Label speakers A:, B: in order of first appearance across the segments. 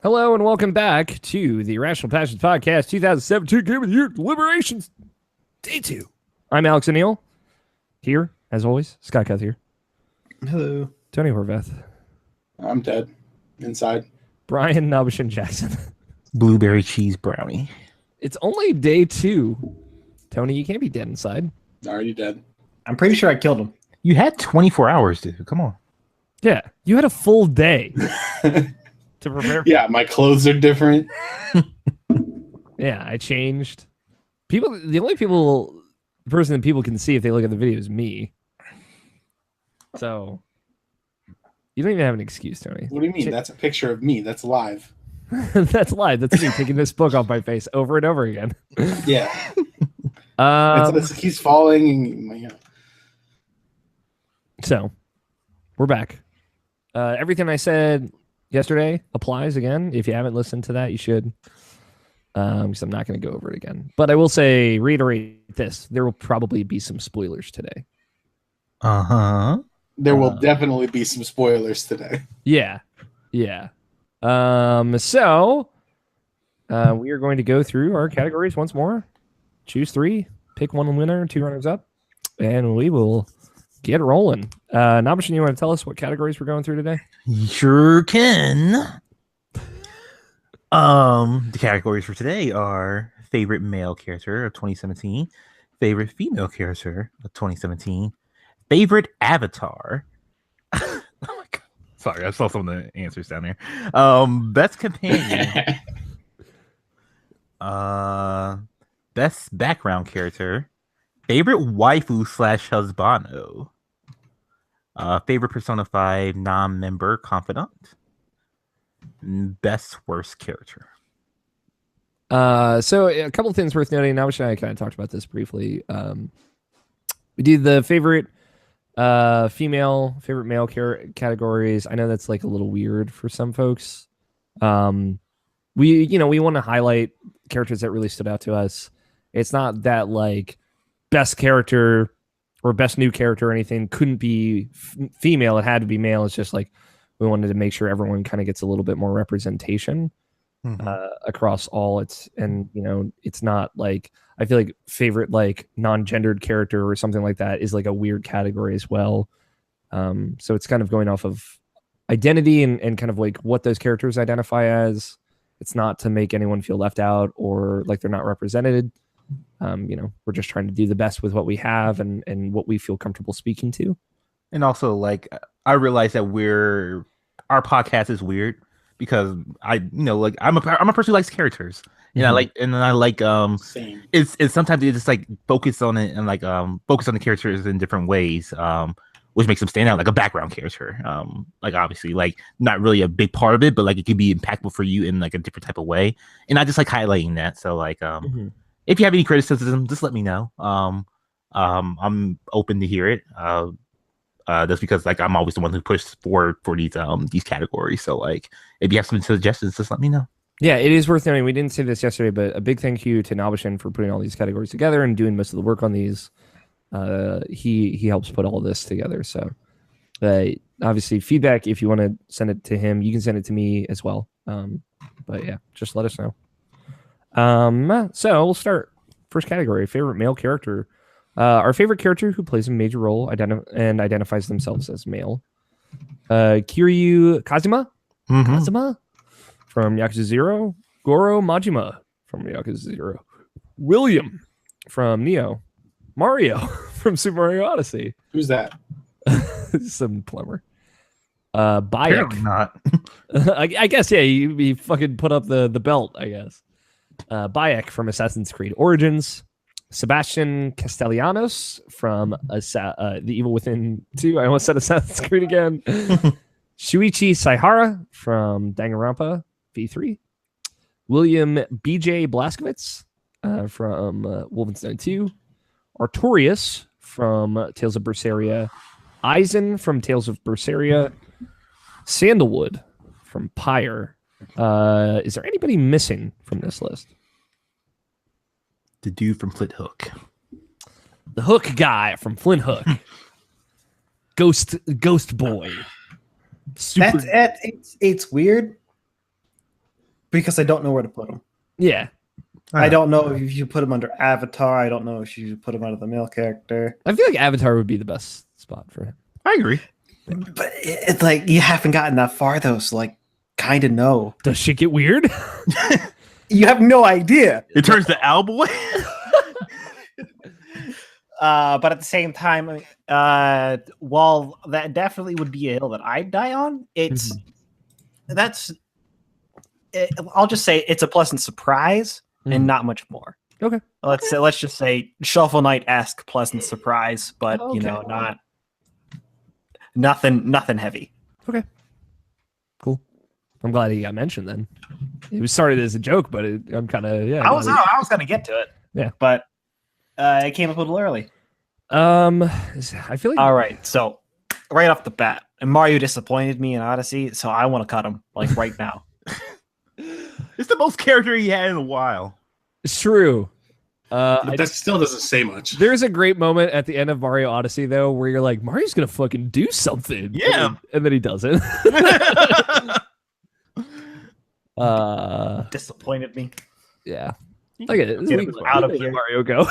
A: Hello and welcome back to the Irrational Passions Podcast 2017 Game of the Year Deliberations Day 2. I'm Alex O'Neill. Here, as always, Scott Cuth here.
B: Hello.
A: Tony Horvath.
B: I'm dead. Inside.
A: Brian Nabishan Jackson.
C: Blueberry cheese brownie.
A: It's only day 2. Tony, you can't be dead inside.
B: Already dead.
D: I'm pretty sure I killed him.
C: You had 24 hours, dude. Come on.
A: Yeah, you had a full day to prepare.
B: Yeah, my clothes are different.
A: Yeah, I changed. The only person that people can see if they look at the video is me. So you don't even have an excuse, Tony.
B: What do you mean? That's a picture of me. That's live.
A: That's live. That's me taking this book off my face over and over again.
B: Yeah. He's falling. And,
A: So we're back. Everything I said yesterday applies again. If you haven't listened to that, you should. Because I'm not going to go over it again. But I will reiterate this. There will probably be some spoilers today.
C: Uh-huh.
B: There will definitely be some spoilers today.
A: Yeah. So we are going to go through our categories once more. Choose 3, pick 1 winner, 2 runners up, and we will get rolling. Nabishan, you want to tell us what categories we're going through today?
C: Sure can. The categories for today are favorite male character of 2017, favorite female character of 2017, favorite avatar. Oh my god. Sorry, I saw some of the answers down there. Best companion. Best background character. Favorite waifu / husbando. Favorite Persona 5 non-member confidant. Best worst character.
A: So a couple of things worth noting. Now, I kind of talked about this briefly. We did the favorite female, favorite male categories. I know that's like a little weird for some folks. We want to highlight characters that really stood out to us. It's not that like best character or best new character or anything couldn't be female. It had to be male. It's just like we wanted to make sure everyone kind of gets a little bit more representation across all. It's not like I feel like favorite like non-gendered character or something like that is like a weird category as well. So it's kind of going off of identity and kind of like what those characters identify as. It's not to make anyone feel left out or like they're not represented. We're just trying to do the best with what we have and what we feel comfortable speaking to.
C: And also, like, I realize that our podcast is weird because I'm a person who likes characters. And I like
B: Same.
C: It's sometimes you just like focus on it and like focus on the characters in different ways, which makes them stand out, like a background character. Like obviously like not really a big part of it, but like it could be impactful for you in like a different type of way. And I just like highlighting that. So like if you have any criticism, just let me know. I'm open to hear it. That's because like I'm always the one who pushes forward for these categories. So like if you have some suggestions, just let me know.
A: Yeah, it is worth noting. We didn't say this yesterday, but a big thank you to Nabishan for putting all these categories together and doing most of the work on these. He helps put all this together. So obviously feedback, if you want to send it to him, you can send it to me as well. But yeah, just let us know. So we'll start. First category, favorite male character. Our favorite character who plays a major role and identifies themselves as male. Kiryu Kazuma. Kazuma from Yakuza 0. Goro Majima from Yakuza 0. William from Neo. Mario from Super Mario Odyssey.
B: Who's that?
A: Some plumber. Bayek.
C: Not.
A: I guess, yeah, he fucking put up the belt, I guess. Bayek from Assassin's Creed Origins. Sebastian Castellanos from The Evil Within 2. I almost said Assassin's Creed again. Shuichi Saihara from Danganronpa V3. William B.J. Blazkowicz from Wolfenstein 2. Artorias from Tales of Berseria. Eisen from Tales of Berseria. Sandalwood from Pyre. Is there anybody missing from this list?
C: The dude from Flint Hook.
A: The Hook guy from Flint Hook. Ghost Boy.
D: It's weird because I don't know where to put him.
A: Yeah.
D: I don't know if you put him under Avatar. I don't know if you put him under the male character.
A: I feel like Avatar would be the best spot for him.
C: I agree.
D: But it's like you haven't gotten that far though, so like kind of know.
A: Does shit get weird?
D: You have no idea.
C: It turns to Owlboy.
D: But at the same time, while that definitely would be a hill that I'd die on, I'll just say it's a pleasant surprise and not much more.
A: Okay.
D: Let's just say Shuffle Knight-esque pleasant surprise, but nothing heavy.
A: Okay. Cool. I'm glad he got mentioned then. It was started as a joke, but I'm kind of
D: I was gonna get to it.
A: Yeah,
D: but it came up a little early.
A: I feel like
D: all right. So right off the bat, and Mario disappointed me in Odyssey, so I want to cut him like right now.
C: It's the most character he had in a while.
A: It's true.
B: That still doesn't say much.
A: There's a great moment at the end of Mario Odyssey though, where you're like, Mario's gonna fucking do something.
C: Yeah,
A: and then he doesn't.
D: Disappointed me.
A: Yeah. Look at it.
D: Get him out of here.
A: Mario go.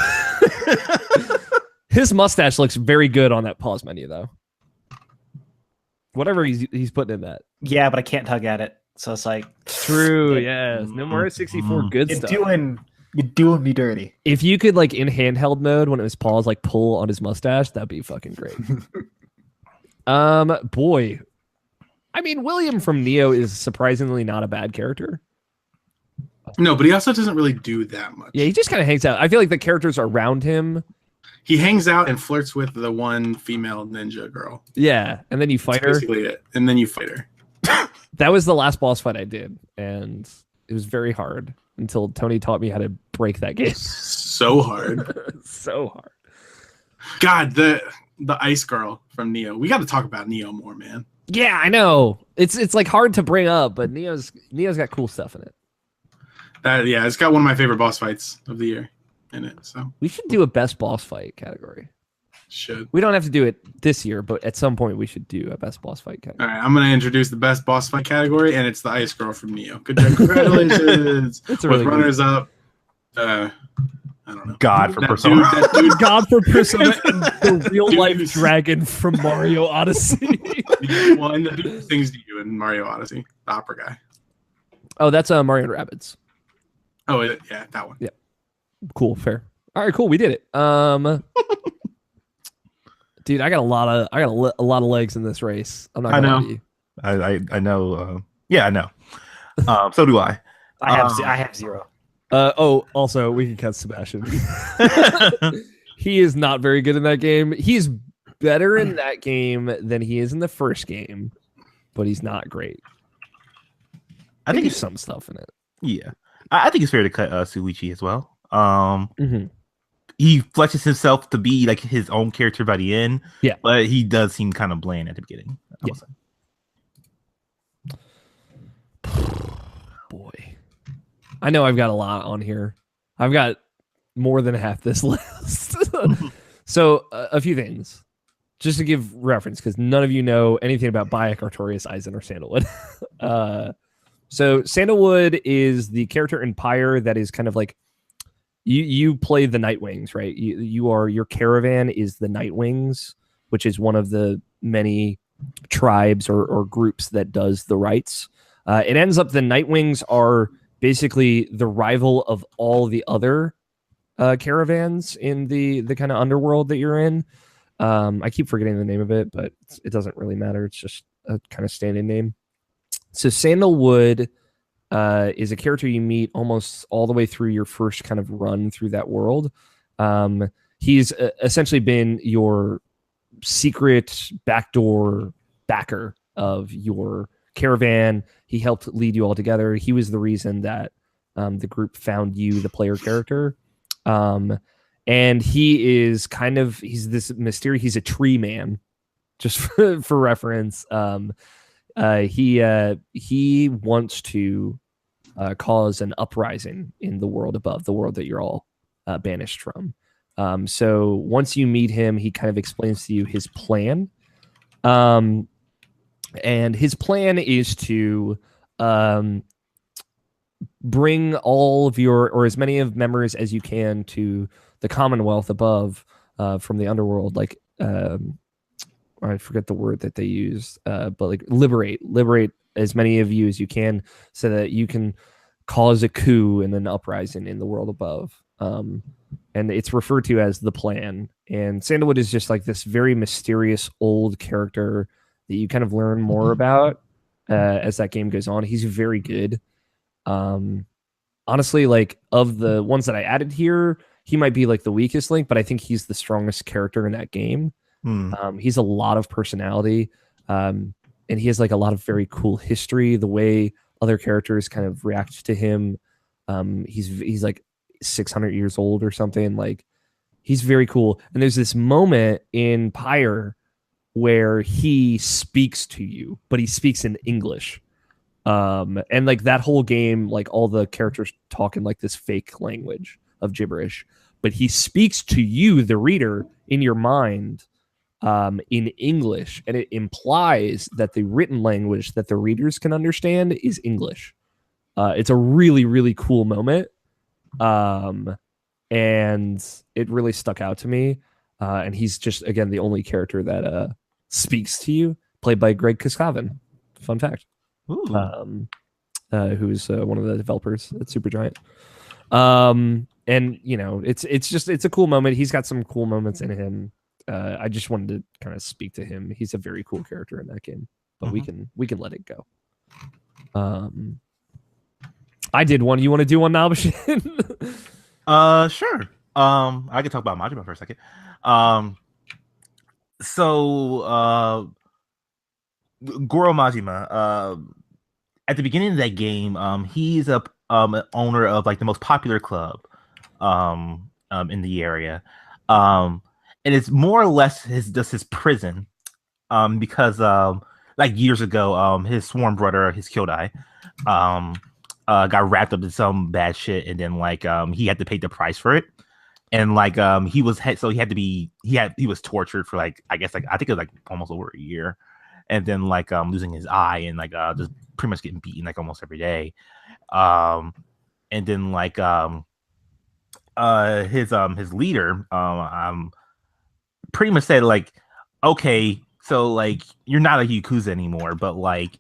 A: His mustache looks very good on that pause menu though. Whatever he's putting in that.
D: Yeah, but I can't tug at it. So it's like
A: true, yes. No Mario 64 good stuff.
D: You're doing me dirty.
A: If you could like in handheld mode when it was paused, like pull on his mustache, that'd be fucking great. Boy. I mean, William from Neo is surprisingly not a bad character.
B: No, but he also doesn't really do that much.
A: Yeah, he just kind of hangs out. I feel like the characters around him.
B: He hangs out and flirts with the one female ninja girl.
A: Yeah, and then you fight her.
B: Basically it. And then you fight her.
A: That was the last boss fight I did, and it was very hard until Tony taught me how to break that game.
B: So hard.
A: So hard.
B: God, the ice girl from Neo. We got to talk about Neo more, man.
A: Yeah, I know. It's like hard to bring up, but Neo's got cool stuff in it.
B: It's got one of my favorite boss fights of the year in it. So
A: we should do a best boss fight category. We don't have to do it this year, but at some point we should do a best boss fight category.
B: All right, I'm going to introduce the best boss fight category, and it's the ice girl from Neo. Good job. Congratulations.
A: It's a really
B: with runners up. I don't know.
C: God for Persona.
A: God for Persona and the real life dragon from Mario Odyssey.
B: The one that do things to you in Mario Odyssey. The opera guy.
A: Oh, that's Mario & Rabbids.
B: Oh, yeah, that one.
A: Yeah. Cool, fair. All right, cool. We did it. Dude, I got a lot of legs in this race. I'm not gonna lie to you.
C: I know. Yeah, I know. So do I.
D: I have 0.
A: Also, we can cut Sebastian. He is not very good in that game. He's better in that game than he is in the first game, but he's not great. I think there's some stuff in it.
C: Yeah, I think it's fair to cut Suichi as well. He fleshes himself to be like his own character by the end.
A: Yeah,
C: but he does seem kind of bland at the beginning.
A: Boy, I know I've got a lot on here. I've got more than half this list. So a few things, just to give reference, because none of you know anything about Bayek, Artorias, Aizen, or Sandalwood. So Sandalwood is the character in Pyre that is kind of like you play the Nightwings, right? Your caravan is the Nightwings, which is one of the many tribes or groups that does the rites. It ends up the Nightwings are basically the rival of all the other caravans in the kind of underworld that you're in. I keep forgetting the name of it, but it doesn't really matter. It's just a kind of stand-in name. So Sandalwood is a character you meet almost all the way through your first kind of run through that world. He's essentially been your secret backdoor backer of your caravan. He helped lead you all together. He was the reason that the group found you, the player character. And he is he's this mysterious, he's a tree man, just for reference. He wants to cause an uprising in the world above, the world that you're all banished from. So once you meet him, he kind of explains to you his plan. And his plan is to bring all of your, or as many of members as you can, to the Commonwealth above, from the underworld. Like, I forget the word that they use, but like liberate as many of you as you can, so that you can cause a coup and an uprising in the world above. And it's referred to as the plan. And Sandalwood is just like this very mysterious old character that you kind of learn more about as that game goes on. He's very good. Honestly, like, of the ones that I added here, he might be like the weakest link, but I think he's the strongest character in that game. He's a lot of personality, and he has like a lot of very cool history. The way other characters kind of react to him, he's like 600 years old or something. Like, he's very cool. And there's this moment in Pyre where he speaks to you, but he speaks in English. And like that whole game, like all the characters talk in like this fake language of gibberish, but he speaks to you, the reader, in your mind, in English, and it implies that the written language that the readers can understand is English. It's a really, really cool moment, and it really stuck out to me. And he's just, again, the only character that speaks to you, played by Greg Kuskavin. Fun fact. Who's one of the developers at Supergiant. And you know, it's a cool moment. He's got some cool moments in him. I just wanted to kind of speak to him. He's a very cool character in that game, but we can let it go. I did one. You want to do one now,
C: Sure. I can talk about Majima for a second. So Goro Majima, at the beginning of that game, he's a owner of like the most popular club in the area. And it's more or less his prison, because like years ago, his sworn brother, his Kyodai, got wrapped up in some bad shit, and then like he had to pay the price for it, and like he was tortured for like, I guess, like, I think it was like almost over a year, and then like losing his eye, and like just pretty much getting beaten like almost every day, and then like his leader pretty much said like, okay, so like you're not a Yakuza anymore, but like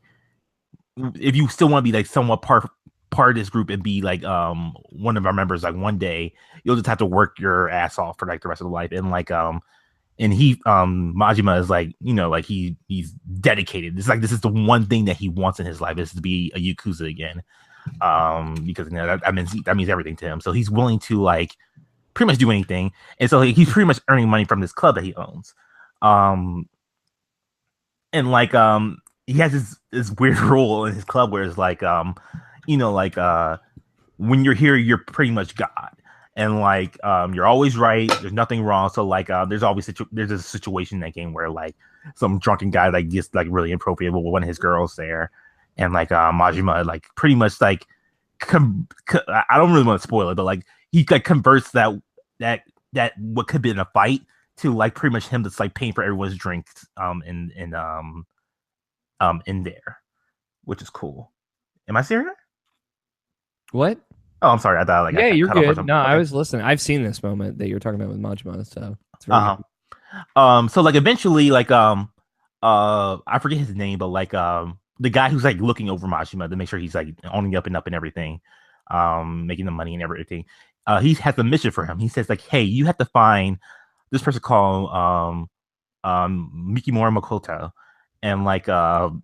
C: if you still want to be like somewhat part of this group and be like one of our members, like one day you'll just have to work your ass off for like the rest of the life. And like and he Majima is like, you know, like he's dedicated. It's like this is the one thing that he wants in his life, is to be a Yakuza again, because, you know, that means everything to him. So he's willing to like pretty much do anything, and so he's pretty much earning money from this club that he owns, and like he has this weird rule in his club where it's like you know, like when you're here you're pretty much God, and like you're always right, there's nothing wrong. So like there's a situation in that game where like some drunken guy like gets like really inappropriate with one of his girls there, and like Majima like pretty much like I don't really want to spoil it, but like he like converts that what could have been a fight to like pretty much him that's like paying for everyone's drinks in there, which is cool. Am I serious?
A: What?
C: Oh, I'm sorry. I thought like
A: yeah, you're good. No,
C: okay.
A: I was listening. I've seen this moment that you're talking about with Majima, so it's very
C: good. So like eventually like I forget his name, but like the guy who's like looking over Majima to make sure he's like owning up and everything, making the money and everything. He has a mission for him. He says like, hey, you have to find this person called Mikimura Makoto, and like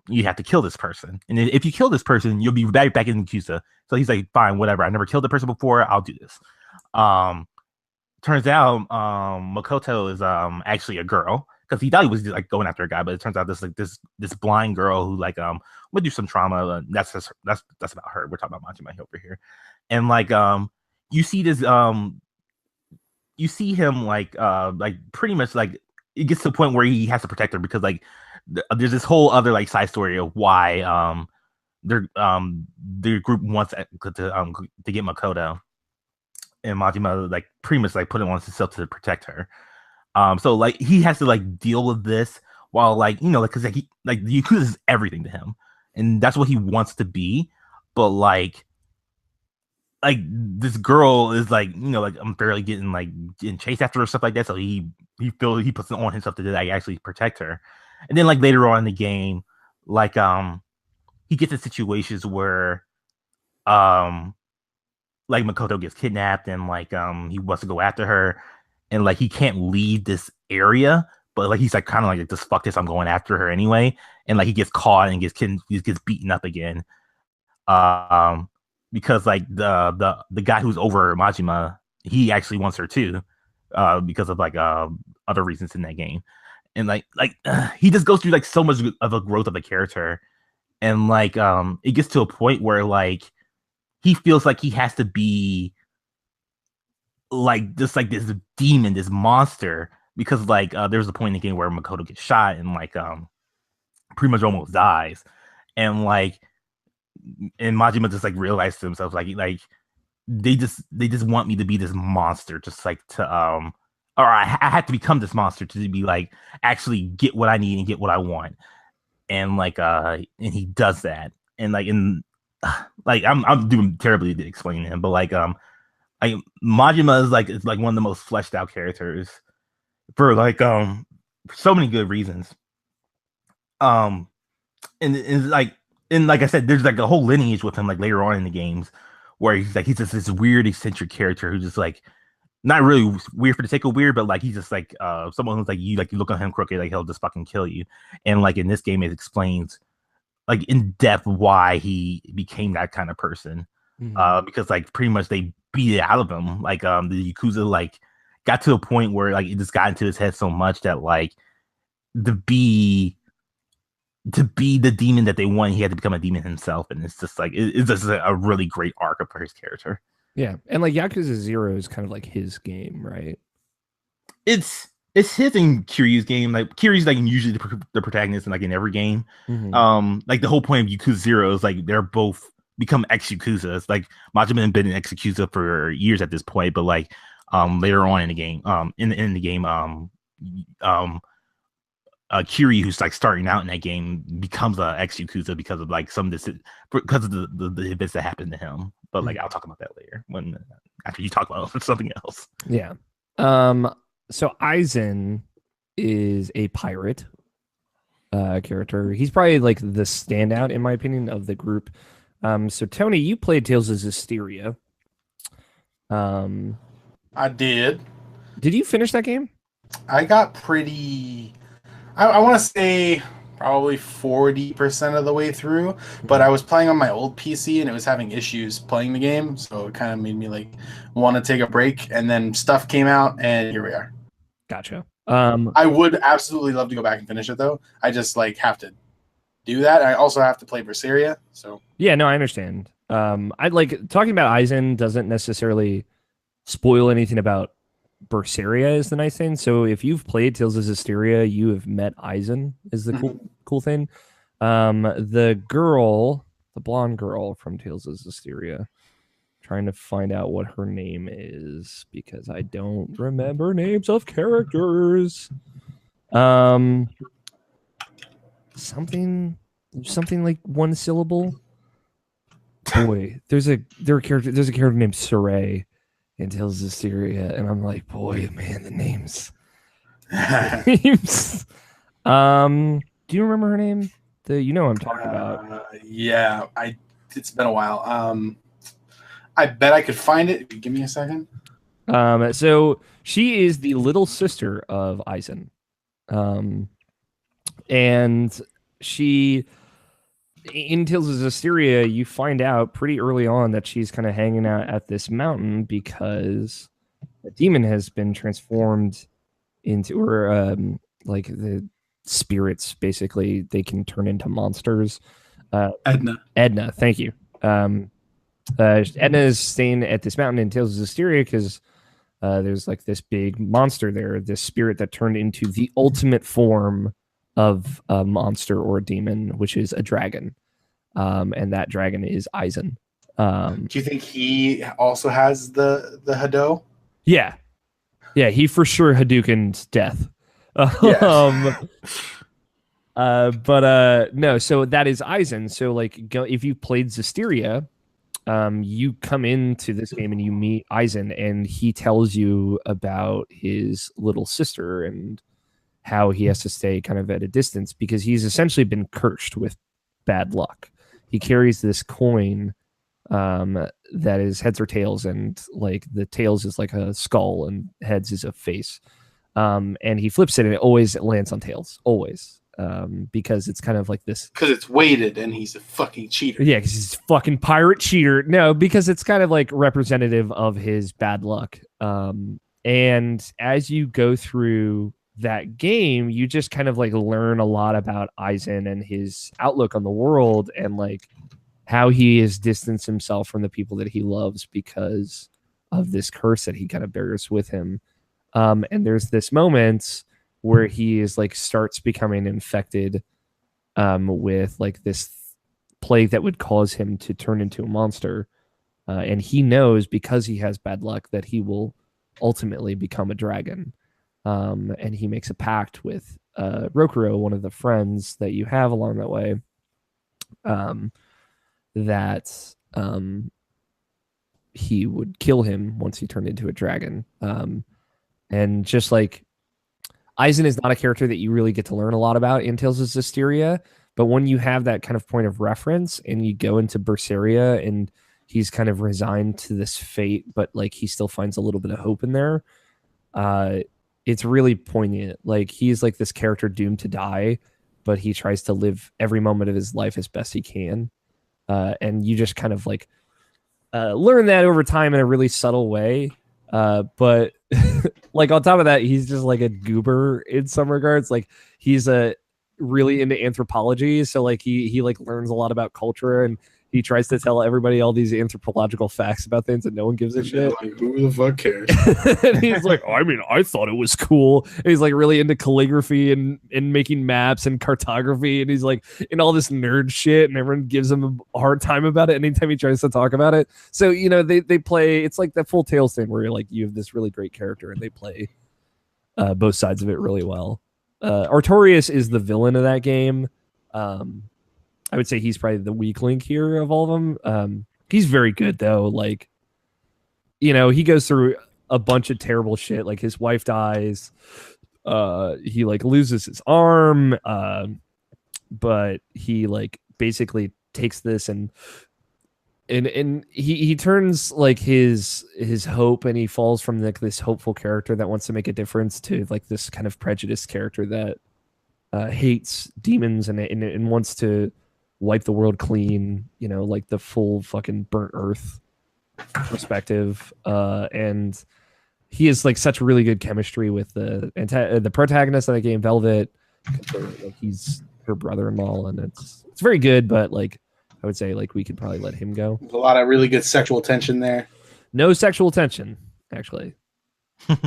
C: you have to kill this person. And if you kill this person, you'll be back in Yakuza. So he's like, fine, whatever. I never killed the person before. I'll do this. Turns out Makoto is actually a girl, because he thought he was like going after a guy, but it turns out this blind girl who like went through some trauma. That's about her. We're talking about Majima over here, and like you see this you see him like pretty much like it gets to the point where he has to protect her, because like there's this whole other like side story of why their group wants to get Makoto, and Majima like pretty much like put it on himself to protect her. So like he has to like deal with this while like, you know, like, because like the Yakuza is everything to him, and that's what he wants to be, but like like this girl is like, you know, like I'm barely getting chased after or stuff like that. So he puts it on himself to like actually protect her. And then like later on in the game, like he gets in situations where like Makoto gets kidnapped and like he wants to go after her and like he can't leave this area, but like he's like kind of like just fuck this, I'm going after her anyway. And like he gets caught and he gets beaten up again. Because like the guy who's over Majima, he actually wants her too, because of like other reasons in that game. And like he just goes through like so much of a growth of a character. And like it gets to a point where like he feels like he has to be like just like this demon, this monster, because like there's a point in the game where Makoto gets shot and like pretty much almost dies, and Majima just like realized to himself like they just want me to be this monster, just like to or I have to become this monster to be like actually get what I need and get what I want, and like and he does that, and like like I'm doing terribly to explain him, but like Majima is like one of the most fleshed out characters for like for so many good reasons. And like I said, there's like a whole lineage with him like later on in the games where he's just this weird eccentric character who's just like not really weird for the sake of weird, but like he's just like someone who's like you look at him crooked, like he'll just fucking kill you. And like in this game, it explains like in depth why he became that kind of person. Because like pretty much they beat it out of him. Like the Yakuza like got to a point where like it just got into his head so much that like to be the demon that they want, he had to become a demon himself. And it's just like it's just a really great arc for his character.
A: Yeah, and like Yakuza 0 is kind of like his game, right?
C: It's his and Kiryu's game. Like Kiryu's like usually the protagonist in like in every game. Like the whole point of Yakuza 0 is like they're both become ex-Yakuza. It's like Majima had been an ex-Yakuza for years at this point, but like later on in the game, in the game, Kiryu, who's like starting out in that game, becomes a ex-Yakuza because of like because of the events that happened to him. But like I'll talk about that later after you talk about something else.
A: Yeah. So Aizen is a pirate character. He's probably like the standout in my opinion of the group. So Tony, you played Tales of Zestiria.
B: I did.
A: Did you finish that game?
B: I got pretty. I want to say probably 40% of the way through, but I was playing on my old PC and it was having issues playing the game, so it kind of made me like want to take a break. And then stuff came out, and here we are.
A: Gotcha.
B: I would absolutely love to go back and finish it though. I just like have to do that. I also have to play Berseria, so
A: yeah, no, I understand. I'd like talking about Aizen doesn't necessarily spoil anything about Berseria is the nice thing. So if you've played Tales of Zestiria, you have met Aizen is the cool thing. The blonde girl from Tales of Zestiria, trying to find out what her name is because I don't remember names of characters. Something like one syllable. Boy, there's a character named Saray in Tales of Zestiria, and I'm like, boy, man, the names. Do you remember her name? You know what I'm talking about.
B: Yeah, it's been a while. I bet I could find it. If you give me a second.
A: So she is the little sister of Aizen. And she, in Tales of Zestiria, you find out pretty early on that she's kind of hanging out at this mountain because a demon has been transformed into her, like the spirits, basically. They can turn into monsters. Edna, thank you. Edna is staying at this mountain in Tales of Zestiria because there's like this big monster there, this spirit that turned into the ultimate form of a monster or a demon, which is a dragon. And that dragon is Aizen.
B: Do you think he also has the Hado?
A: Yeah, he for sure Hadouken's death.
B: Yeah.
A: But no, so that is Aizen. So like, if you played Zestiria, you come into this game and you meet Aizen, and he tells you about his little sister and how he has to stay kind of at a distance because he's essentially been cursed with bad luck. He carries this coin that is heads or tails, and like the tails is like a skull and heads is a face. And he flips it and it always lands on tails, always. Because it's kind of like this.
B: Because it's weighted and he's a fucking cheater.
A: Yeah, because he's a fucking pirate cheater. No, because it's kind of like representative of his bad luck. And as you go through that game, you just kind of like learn a lot about Aizen and his outlook on the world and like how he has distanced himself from the people that he loves because of this curse that he kind of bears with him. And there's this moment where he is like starts becoming infected with like this plague that would cause him to turn into a monster. And he knows because he has bad luck that he will ultimately become a dragon. And he makes a pact with Rokuro, one of the friends that you have along that way, that he would kill him once he turned into a dragon. And just like Aizen is not a character that you really get to learn a lot about in Tales of Zestiria, but when you have that kind of point of reference and you go into Berseria and he's kind of resigned to this fate, but like he still finds a little bit of hope in there, it's really poignant. Like he's like this character doomed to die, but he tries to live every moment of his life as best he can. And you just kind of like learn that over time in a really subtle way. But like on top of that, he's just like a goober in some regards. Like he's really into anthropology, so like he like learns a lot about culture, and he tries to tell everybody all these anthropological facts about things that no one gives a shit.
B: Like, who the fuck cares?
A: And he's like, I mean, I thought it was cool. And he's like really into calligraphy and making maps and cartography, and he's like in all this nerd shit, and everyone gives him a hard time about it anytime he tries to talk about it. So, you know, they play, it's like that Full Tales thing where you're like, you have this really great character and they play both sides of it really well. Artorias is the villain of that game. I would say he's probably the weak link here of all of them. He's very good though. Like, you know, he goes through a bunch of terrible shit. Like his wife dies. He like loses his arm. But he like basically takes this and he turns like his hope, and he falls from like this hopeful character that wants to make a difference to like this kind of prejudiced character that hates demons and wants to wipe the world clean, you know, like the full fucking burnt earth perspective. And he is like such really good chemistry with the protagonist of the game, Velvet. Like he's her brother-in-law, and it's very good, but like I would say like we could probably let him go.
B: There's a lot of really good sexual tension there.
A: No sexual tension, actually. And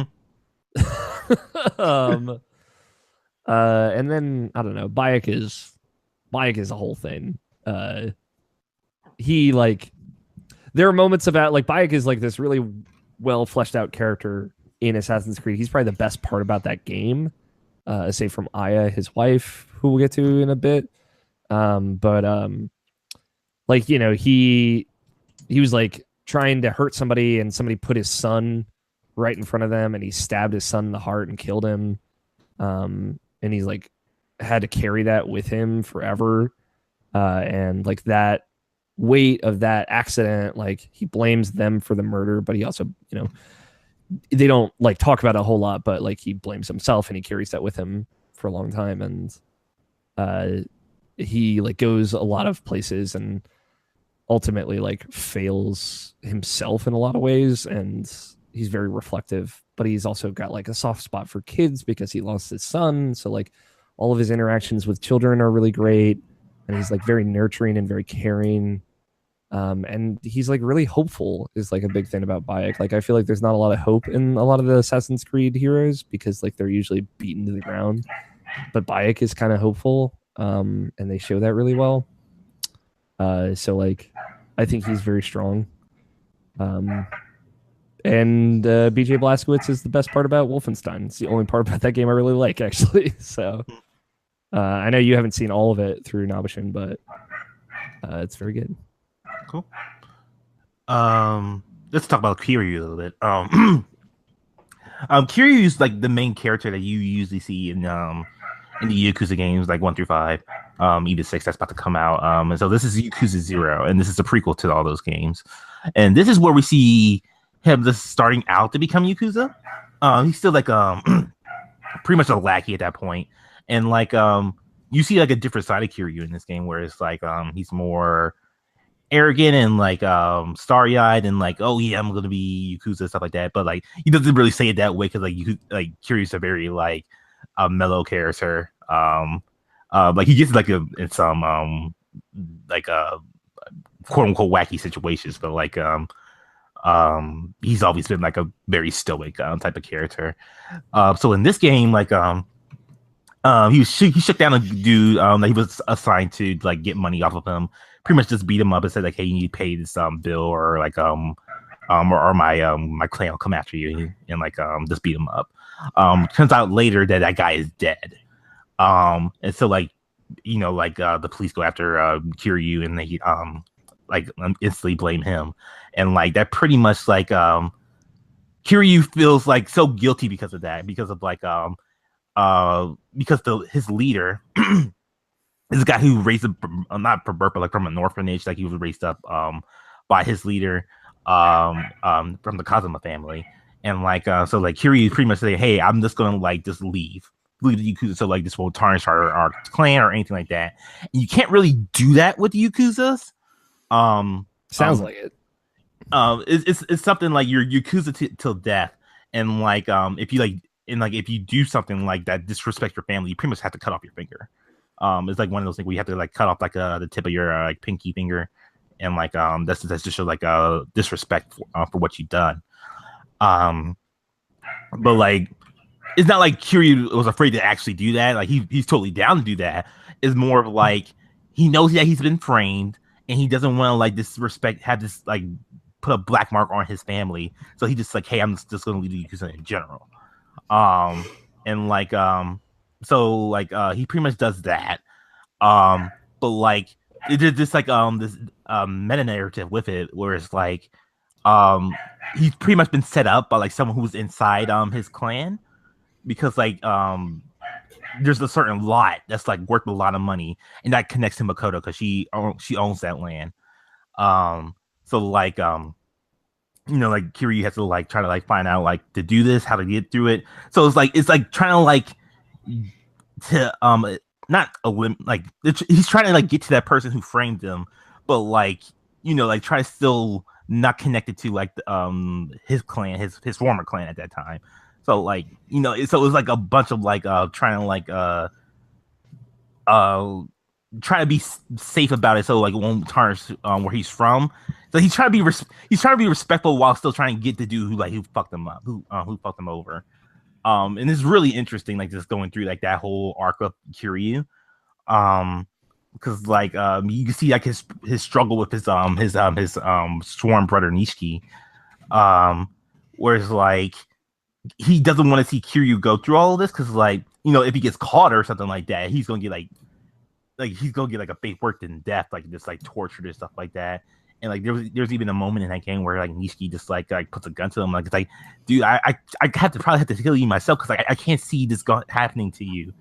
A: then I don't know, Bayek is a whole thing. He like there are moments about like Bayek is like this really well fleshed out character in Assassin's Creed. He's probably the best part about that game, aside from Aya, his wife, who we'll get to in a bit. Like, you know, he was like trying to hurt somebody, and somebody put his son right in front of them, and he stabbed his son in the heart and killed him. And he's like had to carry that with him forever. And like that weight of that accident, like he blames them for the murder, but he also, you know, they don't like talk about it a whole lot, but like he blames himself and he carries that with him for a long time. And he like goes a lot of places and ultimately like fails himself in a lot of ways. And he's very reflective, but he's also got like a soft spot for kids because he lost his son. So like all of his interactions with children are really great. And he's like very nurturing and very caring. And he's like really hopeful is like a big thing about Bayek. Like I feel like there's not a lot of hope in a lot of the Assassin's Creed heroes because like they're usually beaten to the ground. But Bayek is kind of hopeful. And they show that really well. So like I think he's very strong. And BJ Blazkowicz is the best part about Wolfenstein. It's the only part about that game I really like, actually. So I know you haven't seen all of it through Nabashin, but it's very good.
C: Cool. Let's talk about Kiryu a little bit. Kiryu is like the main character that you usually see in the Yakuza games, like 1 through 5, even 6 that's about to come out. And so this is Yakuza 0, and this is a prequel to all those games. And this is where we see him just starting out to become Yakuza. He's still like pretty much a lackey at that point, and like you see like a different side of Kiryu in this game, where it's like he's more arrogant and like starry-eyed and like, oh yeah, I'm gonna be Yakuza, stuff like that. But like he doesn't really say it that way because like Kiryu's a very like a mellow character. Like he gets like in some like quote unquote wacky situations, but like he's always been like a very stoic type of character. So in this game, like he shook down a dude that he was assigned to like get money off of him. Pretty much just beat him up and said like, hey, you need to pay this bill, or like or my clan will come after you, and like just beat him up. Turns out later that guy is dead. And so like, you know, like the police go after Kiryu, and they instantly blame him, and like that pretty much like Kiryu feels like so guilty because of that, because of like because his leader is a guy who raised up not from birth, but like from an orphanage. Like he was raised up by his leader from the Kazuma family, and like so like Kiryu pretty much say, hey, I'm just gonna like just leave the Yakuza, so like this won't tarnish our clan or anything like that. And you can't really do that with the Yakuzas.
A: Sounds like it.
C: It's something like you're Yakuza till death, and like if you do something like that, disrespect your family, you pretty much have to cut off your finger. It's like one of those things where you have to like cut off like the tip of your like pinky finger, and like that's just show like disrespect for what you've done. But like it's not like Kiryu was afraid to actually do that. Like he's totally down to do that. It's more of like he knows that he's been framed, and he doesn't want to like have this like put a black mark on his family. So he just like, hey, I'm just going to leave the Yakuza in general. And like so like he pretty much does that. But like it's just like this meta narrative with it, where it's like he's pretty much been set up by like someone who's inside his clan, because like there's a certain lot that's like worth a lot of money, and that connects to Makoto because she owns that land. So like you know, like Kiryu has to like try to like find out like to do this, how to get through it. So it's like trying to like to he's trying to like get to that person who framed him, but like, you know, like try to still not connected to like his clan, his former clan at that time. So like, you know, so it was like a bunch of like trying to like try to be safe about it, so like it won't tarnish where he's from. So he's trying to be respectful while still trying to get the dude who fucked him up, who fucked him over. And it's really interesting, like just going through like that whole arc of Kiryu, because like you can see like his struggle with his sworn brother Nishiki, whereas like he doesn't want to see Kiryu go through all of this, because like, you know, if he gets caught or something like that, he's gonna get like a fate worse than death, like just like tortured and stuff like that. And like there's even a moment in that game where like Nishiki just like puts a gun to him, like it's like, dude, I probably have to kill you myself, because I can't see this happening to you.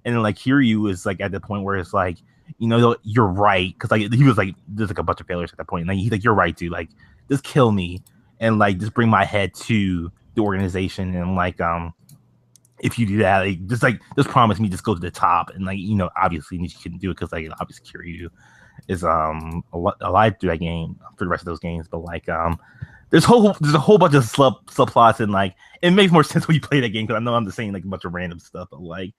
C: And then like Kiryu is like at the point where it's like, you know, you're right, because like he was like, there's like a bunch of failures at that point, and like he's like, you're right, dude, like just kill me and like just bring my head to the organization, and like if you do that, like just promise me just go to the top. And like, you know, obviously Nishiki couldn't do it, because like obviously Kiryu is alive through that game for the rest of those games. But like there's a whole bunch of subplots, and like it makes more sense when you play that game, because I know I'm just saying like a bunch of random stuff, but like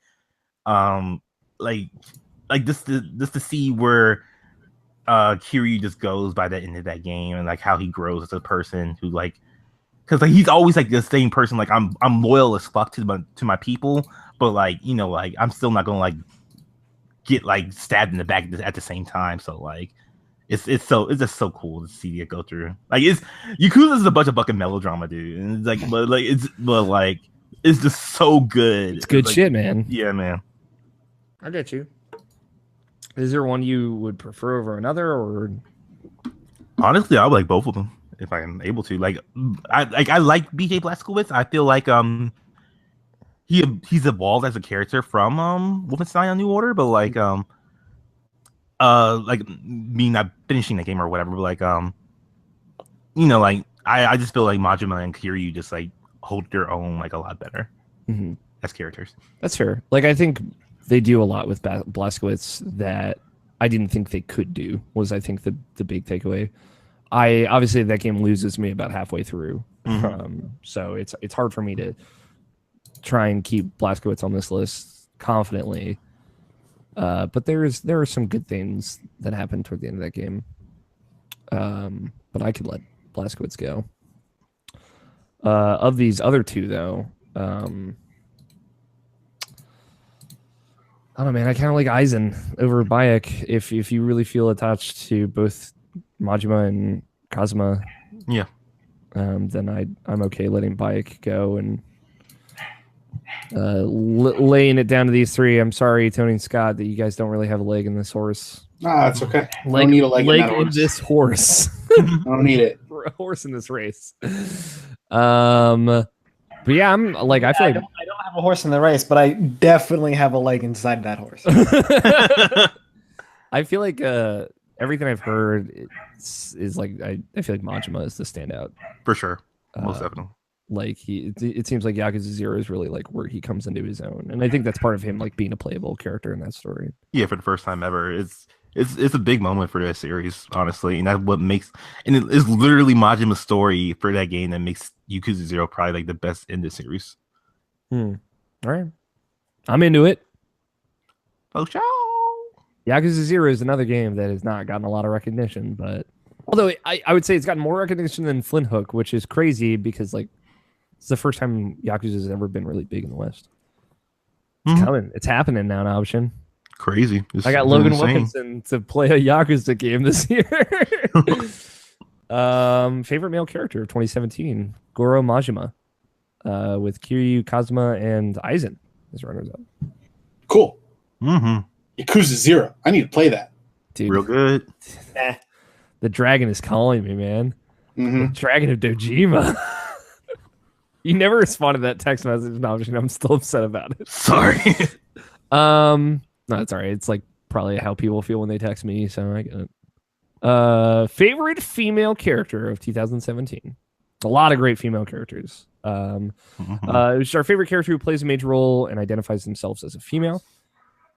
C: just to see where Kiryu just goes by the end of that game, and like how he grows as a person who like, because like he's always like the same person, like I'm loyal as fuck to my people, but like, you know, like I'm still not gonna like get like stabbed in the back at the same time. So like it's just so cool to see it go through. Like Yakuza is a bunch of fucking melodrama, dude, and it's like but it's just so good.
A: It's good
C: like,
A: shit, man.
C: Yeah, man.
A: I get you. Is there one you would prefer over another, or
C: honestly I would like both of them. if I'm able to. Like I like BJ Blazkowicz. I feel like he's evolved as a character from Wolfenstein: A New Order, but like me not finishing the game or whatever, but like like I just feel like Majima and Kiryu just like hold their own like a lot better as characters.
A: That's fair. Like I think they do a lot with Blazkowicz that I didn't think they could do. Was I think the big takeaway. I obviously that game loses me about halfway through, so it's hard for me to try and keep Blazkowicz on this list confidently. But there are some good things that happen toward the end of that game. But I could let Blazkowicz go. Of these other two, though, I don't know, man. I kind of like Aizen over Bayek. If you really feel attached to both Majima and Kazuma, then I'm okay letting Bayek go and laying it down to these three. I'm sorry, Tony and Scott, that you guys don't really have a leg in this horse.
B: Nah, that's okay. I don't need a leg in that horse.
A: This horse.
B: I don't need it.
A: For a horse in this race. But yeah, I'm like, I feel like
D: I don't have a horse in the race, but I definitely have a leg inside that horse.
A: I feel like everything I've heard is like I feel like Majima is the standout
C: For sure. Most definitely.
A: Like it seems like Yakuza 0 is really like where he comes into his own, and I think that's part of him like being a playable character in that story.
C: Yeah, for the first time ever, it's a big moment for that series, honestly, and that's what makes and it's literally Majima's story for that game that makes Yakuza 0 probably like the best in the series.
A: All right, I'm into it.
C: Oh, show.
A: Yakuza 0 is another game that has not gotten a lot of recognition, but although I would say it's gotten more recognition than Flint Hook, which is crazy because like it's the first time Yakuza has ever been really big in the West. It's coming. It's happening now in Option.
C: Crazy.
A: I got Logan Wilkinson to play a Yakuza game this year. Favorite male character of 2017, Goro Majima, with Kiryu, Kazuma, and Aizen as runners up.
B: Cool. Yakuza 0. I need to play that.
A: Dude,
C: real good.
A: The dragon is calling me, man. The dragon of Dojima. You never responded to that text message in Option. I'm still upset about it.
C: Sorry.
A: No, it's all right. It's like probably how people feel when they text me, so I get it. Favorite female character of 2017. A lot of great female characters. It's our favorite character who plays a major role and identifies themselves as a female.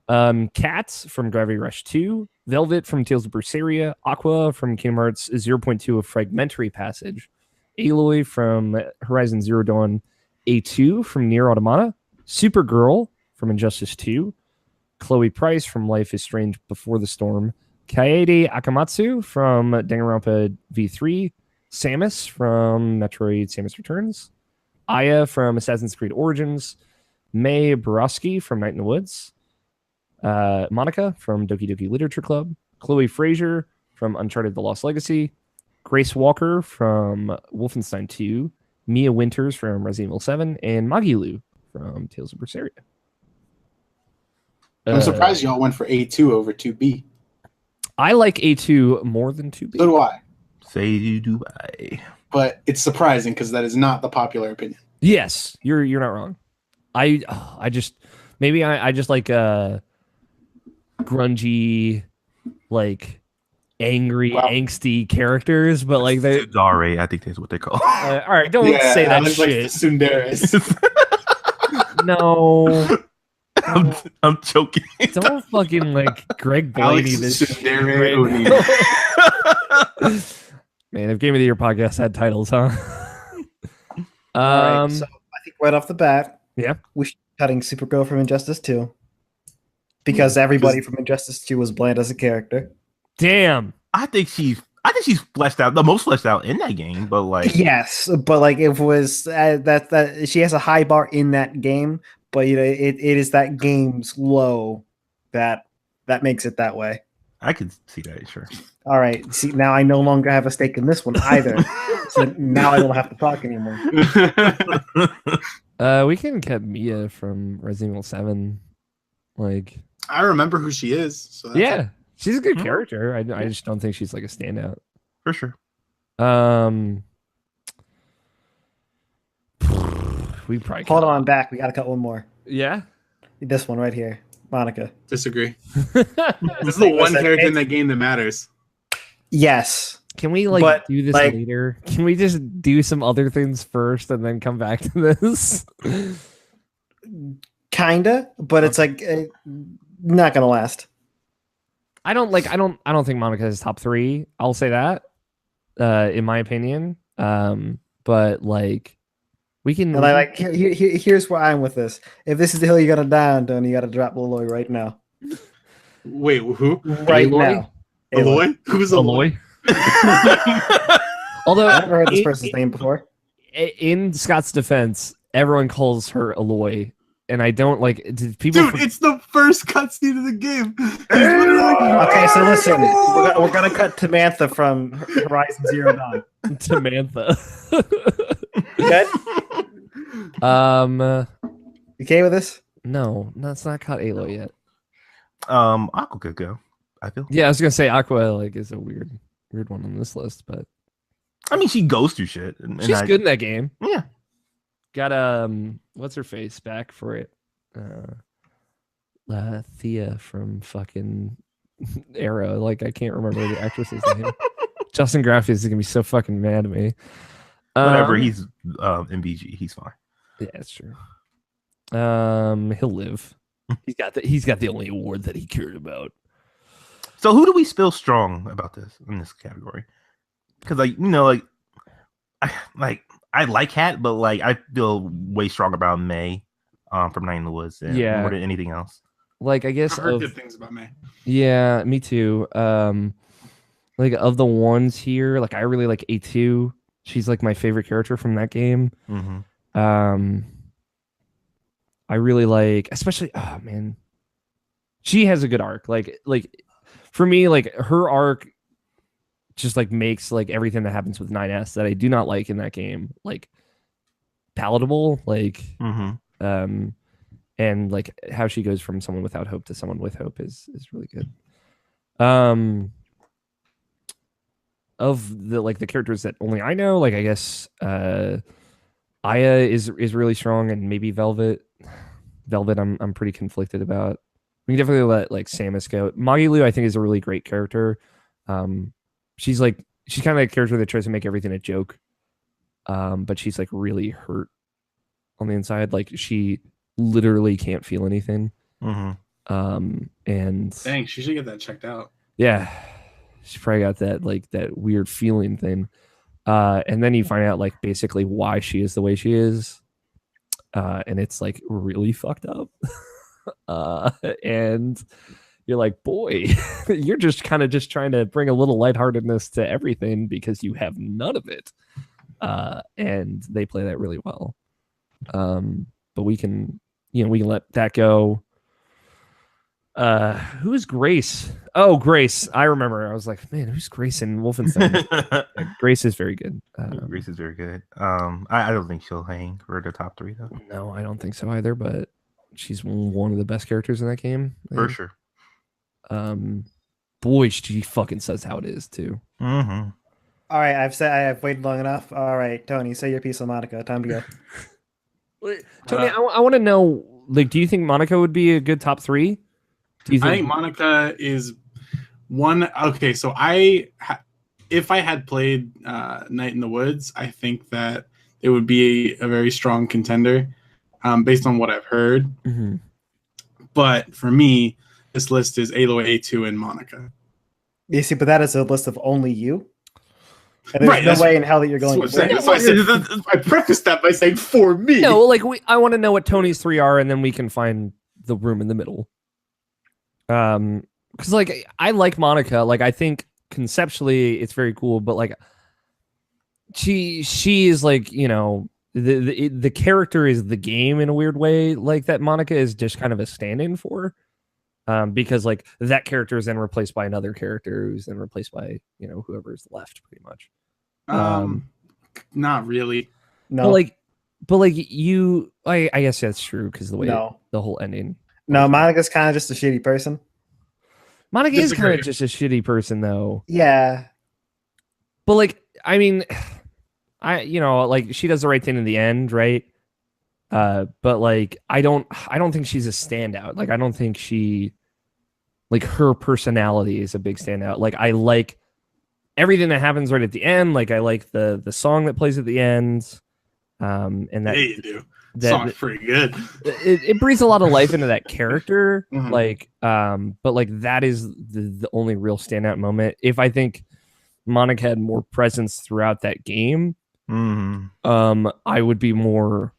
A: Kat from Gravity Rush 2, Velvet from Tales of Berseria, Aqua from Kingdom Hearts 0.2 of Fragmentary Passage, Aloy from Horizon Zero Dawn, A2 from Nier Automata, Supergirl from Injustice 2, Chloe Price from Life is Strange Before the Storm, Kaede Akamatsu from Danganronpa V3, Samus from Metroid Samus Returns, Aya from Assassin's Creed Origins, May Borowski from Night in the Woods, Monica from Doki Doki Literature Club, Chloe Frazier from Uncharted The Lost Legacy, Grace Walker from Wolfenstein 2, Mia Winters from Resident Evil 7, and Magilu from Tales of Berseria.
B: I'm surprised y'all went for A2 over 2B.
A: I like A2 more than 2B.
B: So do I.
C: Say you do I.
B: But it's surprising because that is not the popular opinion.
A: Yes, you're not wrong. I just like grungy, like angry, angsty characters, but like they
C: Dare, I think that's what they call.
A: All right, don't say that shit.
B: Like Sundaris.
A: No.
C: I'm joking.
A: Don't fucking like Greg Blaney this shit. Man, if Game of the Year podcast had titles, huh?
D: All right, so I think right off the bat,
A: yeah,
D: we should be cutting Supergirl from Injustice 2 because everybody from Injustice 2 was bland as a character.
A: Damn.
C: I think she's fleshed out, the most fleshed out in that game, but like
D: yes, but like it was that she has a high bar in that game, but you know it is that game's low that makes it that way.
C: I could see that, sure.
D: All right, see now I no longer have a stake in this one either, so now I don't have to talk anymore.
A: We can cut Mia from Resident Evil 7. Like
B: I remember who she is. So
A: yeah. She's a good character. I just don't think she's like a standout.
C: For sure.
A: Um, we probably
D: Hold
A: cut-
D: on back. We got to cut one more.
A: Yeah.
D: This one right here, Monica.
B: Disagree. This is the one character in that game that matters.
D: Yes.
A: Can we like
D: But,
A: do this
D: like-
A: later? Can we just do some other things first and then come back to this?
D: Kinda, but it's like not gonna last.
A: I don't think Monica is top 3. I'll say that, in my opinion. But like, we can.
D: And here's where I'm with this. If this is the hill you gotta die on, Tony, you gotta drop Aloy right now.
B: Wait, who?
D: Right
A: Aloy?
D: now.
B: Aloy? Who's Aloy?
A: Although
D: I've never heard this person's name before.
A: in Scott's defense, everyone calls her Aloy, and I don't like. Did people?
B: Dude, it's the first cutscene of the game. He's literally
D: Okay, so listen, we're gonna cut Tamantha from Horizon Zero Dawn.
A: Tamantha.
D: Good?
A: You
D: okay with this?
A: No, it's not caught Aloy yet.
C: Aqua could go. I feel.
A: Yeah, I was gonna say Aqua like is a weird one on this list, but
C: I mean, she goes through shit. And
A: she's good in that game.
C: Yeah.
A: Got what's her face back for it? Thea from fucking Arrow. Like I can't remember the actress's name. Justin Graffius is gonna be so fucking mad at me.
C: Whatever, he's MVG, he's fine.
A: Yeah, that's true. He'll live. He's got the only award that he cared about.
C: So who do we feel strong about this in this category? Because I like Hat, but like I feel way stronger about May from Night in the Woods more than anything else.
A: Like I guess
B: I've heard good things about May.
A: Yeah, me too. Like of the ones here, like I really like A2. She's like my favorite character from that game.
C: Mm-hmm.
A: I really like, especially, oh man, she has a good arc. Like for me, like her arc just like makes like everything that happens with 9S that I do not like in that game like palatable. Like,
C: Mm-hmm.
A: and like how she goes from someone without hope to someone with hope is really good. Of the like the characters that only I know, like I guess Aya is really strong, and maybe Velvet I'm pretty conflicted about. We can definitely let like Samus go. Magilu I think is a really great character. She's kind of like a character that tries to make everything a joke, but she's like really hurt on the inside. Like she literally can't feel anything.
C: Mm-hmm.
A: And
B: Dang, she should get that checked out.
A: yeah, she probably got that weird feeling thing. And then you find out like basically why she is the way she is. And it's like really fucked up. And you're like, boy, you're just kind of just trying to bring a little lightheartedness to everything because you have none of it. And they play that really well. But we can let that go. Who is Grace? Oh, Grace. I remember. I was like, man, who's Grace in Wolfenstein? Yeah, Grace is very good.
C: Grace is very good. I don't think she'll hang for the top 3 though.
A: No, I don't think so either, but she's one of the best characters in that game.
C: For sure.
A: Boy, she fucking says how it is too.
C: Mm-hmm.
D: All right, I've waited long enough. All right, Tony, say your piece on Monica. Time to go.
A: Tony, I want to know, like, do you think Monica would be a good top 3? Do you
B: I think Monica is one. Okay, so if I had played Night in the Woods, I think that it would be a very strong contender based on what I've heard.
A: Mm-hmm.
B: But for me, this list is Aloy, A2, and Monica.
D: You see, but that is a list of only you. And there's
B: Right,
D: no way in hell that you're going.
B: That's what I said. I prefaced that by saying for me.
A: No, like I want to know what Tony's 3 are, and then we can find the room in the middle. Because like I like Monica. Like I think conceptually it's very cool, but like she is like, you know, the character is the game in a weird way. Like that Monica is just kind of a stand-in for. Because like that character is then replaced by another character who's then replaced by, you know, whoever's left pretty much.
B: Not really.
D: No,
A: but like you, I guess that's true because the way
D: No.
A: the whole ending.
D: no, Monica's kind of just a shitty person.
A: Monica is kind
B: Disagree.
A: of just a shitty person though.
D: Yeah,
A: But like I mean, like she does the right thing in the end, right? But like I don't think she's a standout. Like I don't think she like her personality is a big standout. Like I like everything that happens right at the end. Like I like the song that plays at the end. And that
E: Yeah, you do.
A: that
E: Song's pretty good.
A: it breathes a lot of life into that character.
B: Mhm.
A: Like but like that is the only real standout moment. If I think Monica had more presence throughout that game, I would be more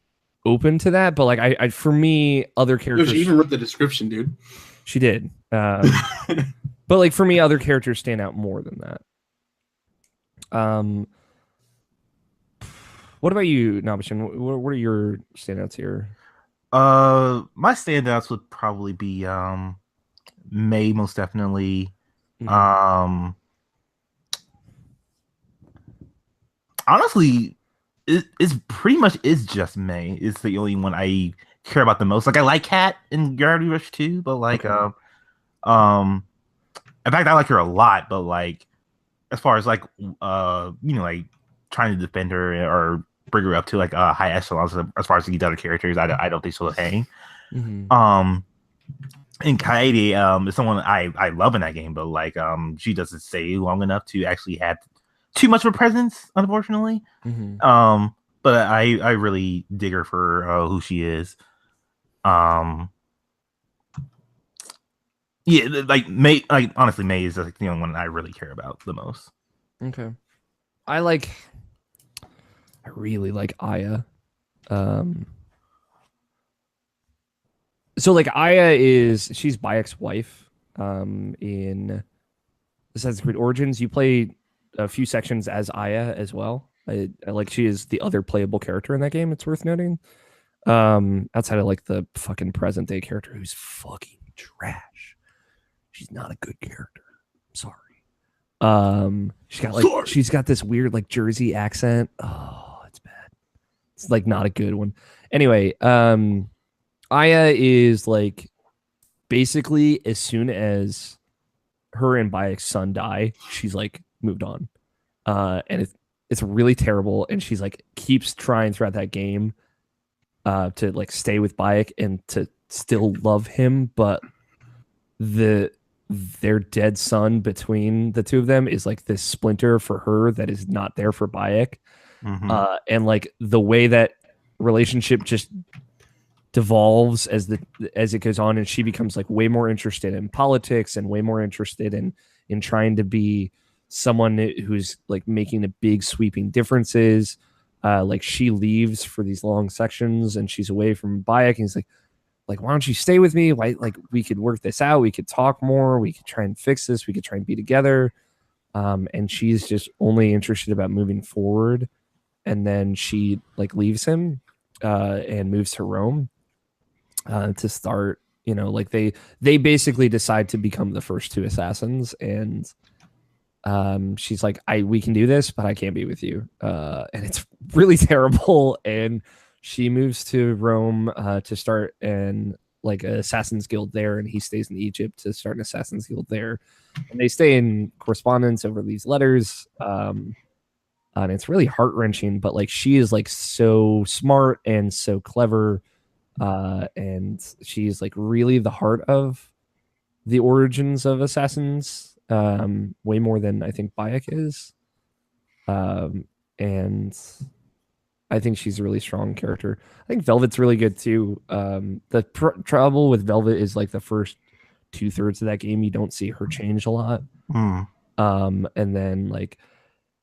A: open to that. But like I for me, other
E: She
A: characters
E: even wrote the description, dude.
A: she did. But like for me, other characters stand out more than that. What about you, Nabishin? What are your standouts here?
C: My standouts would probably be May, most definitely.
A: Mhm.
C: Honestly, it's pretty much is just May. It's the only one I care about the most. Like I like Kat in Gravity Rush too, but like in fact I like her a lot, but like as far as like like trying to defend her or bring her up to like high echelons as far as the other characters, I don't think she'll hang.
A: Mhm.
C: And Kaede is someone I love in that game, but like she doesn't stay long enough to actually have too much of a presence, unfortunately.
A: Mhm.
C: But I really dig her for who she is. Yeah, like May, like honestly, May is like the only one I really care about the most.
A: Okay. I really like Aya. So like Aya she's Bayek's wife in Assassin's Creed Origins. You play a few sections as Aya as well. I like she is the other playable character in that game. It's worth noting. Outside of like the fucking present day character who's fucking trash. She's not a good character. I'm sorry. She's got this weird like Jersey accent. Oh, it's bad. It's like not a good one. Anyway, Aya is like basically as soon as her and Bayek's son die, she's like moved on. And it's really terrible. And she's like keeps trying throughout that game to like stay with Bayek and to still love him, but their dead son between the two of them is like this splinter for her that is not there for Bayek. And like the way that relationship just devolves as it goes on, and she becomes like way more interested in politics and way more interested in trying to be someone who's like making a big sweeping differences. Like she leaves for these long sections and she's away from Bayek, and he's like why don't you stay with me? Why, like we could work this out, we could talk more, we could try and fix this, we could try and be together. And she's just only interested about moving forward. And then she like leaves him and moves to Rome to start, like they basically decide to become the first two assassins. And she's like, we can do this, but I can't be with you. And it's really terrible. And she moves to Rome to start an Assassin's Guild there, and he stays in Egypt to start an Assassin's Guild there. And they stay in correspondence over these letters. And it's really heart-wrenching, but like she is like so smart and so clever. And she's like really the heart of the origins of Assassins, way more than I think Bayek is. And I think she's a really strong character. I think Velvet's really good too. The trouble with Velvet is like the first 2/3 of that game, you don't see her change a lot. And then like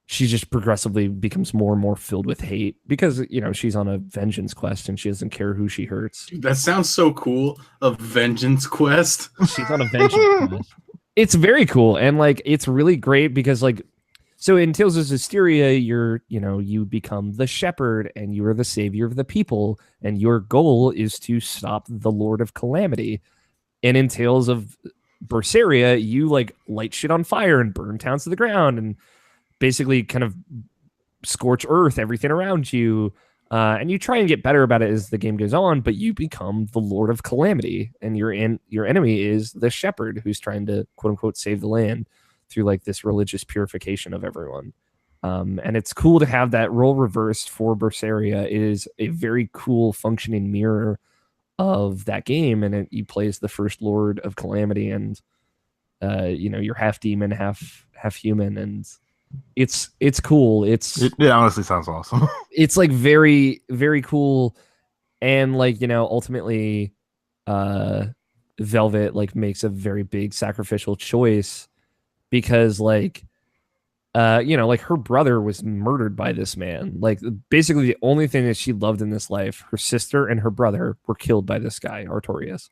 A: she just progressively becomes more and more filled with hate because she's on a vengeance quest and she doesn't care who she hurts.
E: Dude, that sounds so cool. A vengeance quest.
A: She's on a vengeance quest. It's very cool, and like it's really great because like so in Tales of Hysteria, you become the shepherd and you are the savior of the people, and your goal is to stop the Lord of Calamity. And in Tales of Berseria, you like light shit on fire and burn towns to the ground and basically kind of scorch earth, everything around you. And you try and get better about it as the game goes on, but you become the Lord of Calamity, and your enemy is the shepherd who's trying to quote unquote save the land through like this religious purification of everyone. And it's cool to have that role reversed for Berseria. It is a very cool functioning mirror of that game, and he plays the first Lord of Calamity, and you're half demon, half human, and it's cool.
C: It honestly sounds awesome.
A: It's like very, very cool, and like ultimately, Velvet like makes a very big sacrificial choice because like like her brother was murdered by this man. Like basically the only thing that she loved in this life, her sister and her brother were killed by this guy, Artorias.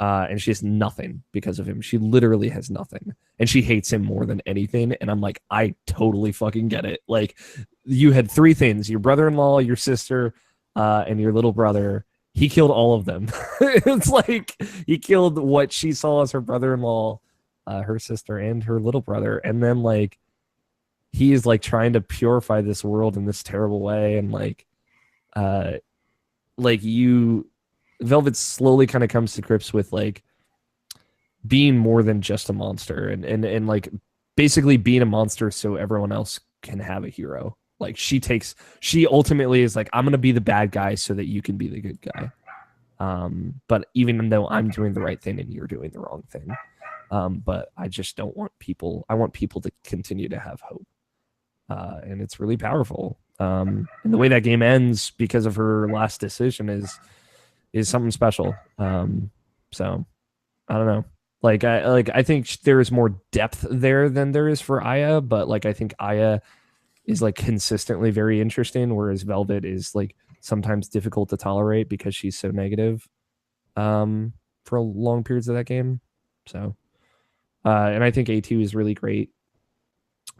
A: And she has nothing because of him. She literally has nothing. And she hates him more than anything. And I'm like, I totally fucking get it. Like you had three things, your brother-in-law, your sister, and your little brother. He killed all of them. It's like he killed what she saw as her brother-in-law, her sister, and her little brother. And then like he is like trying to purify this world in this terrible way, and Velvet slowly kind of comes to grips with like being more than just a monster, and like basically being a monster so everyone else can have a hero. Like she ultimately is like, I'm gonna be the bad guy so that you can be the good guy. But even though I'm doing the right thing and you're doing the wrong thing, but I just don't want people. I want people to continue to have hope. And it's really powerful. And the way that game ends because of her last decision is something special. So I don't know. I think there is more depth there than there is for Aya, but like I think Aya is like consistently very interesting, whereas Velvet is like sometimes difficult to tolerate because she's so negative for long periods of that game. So and I think A2 is really great.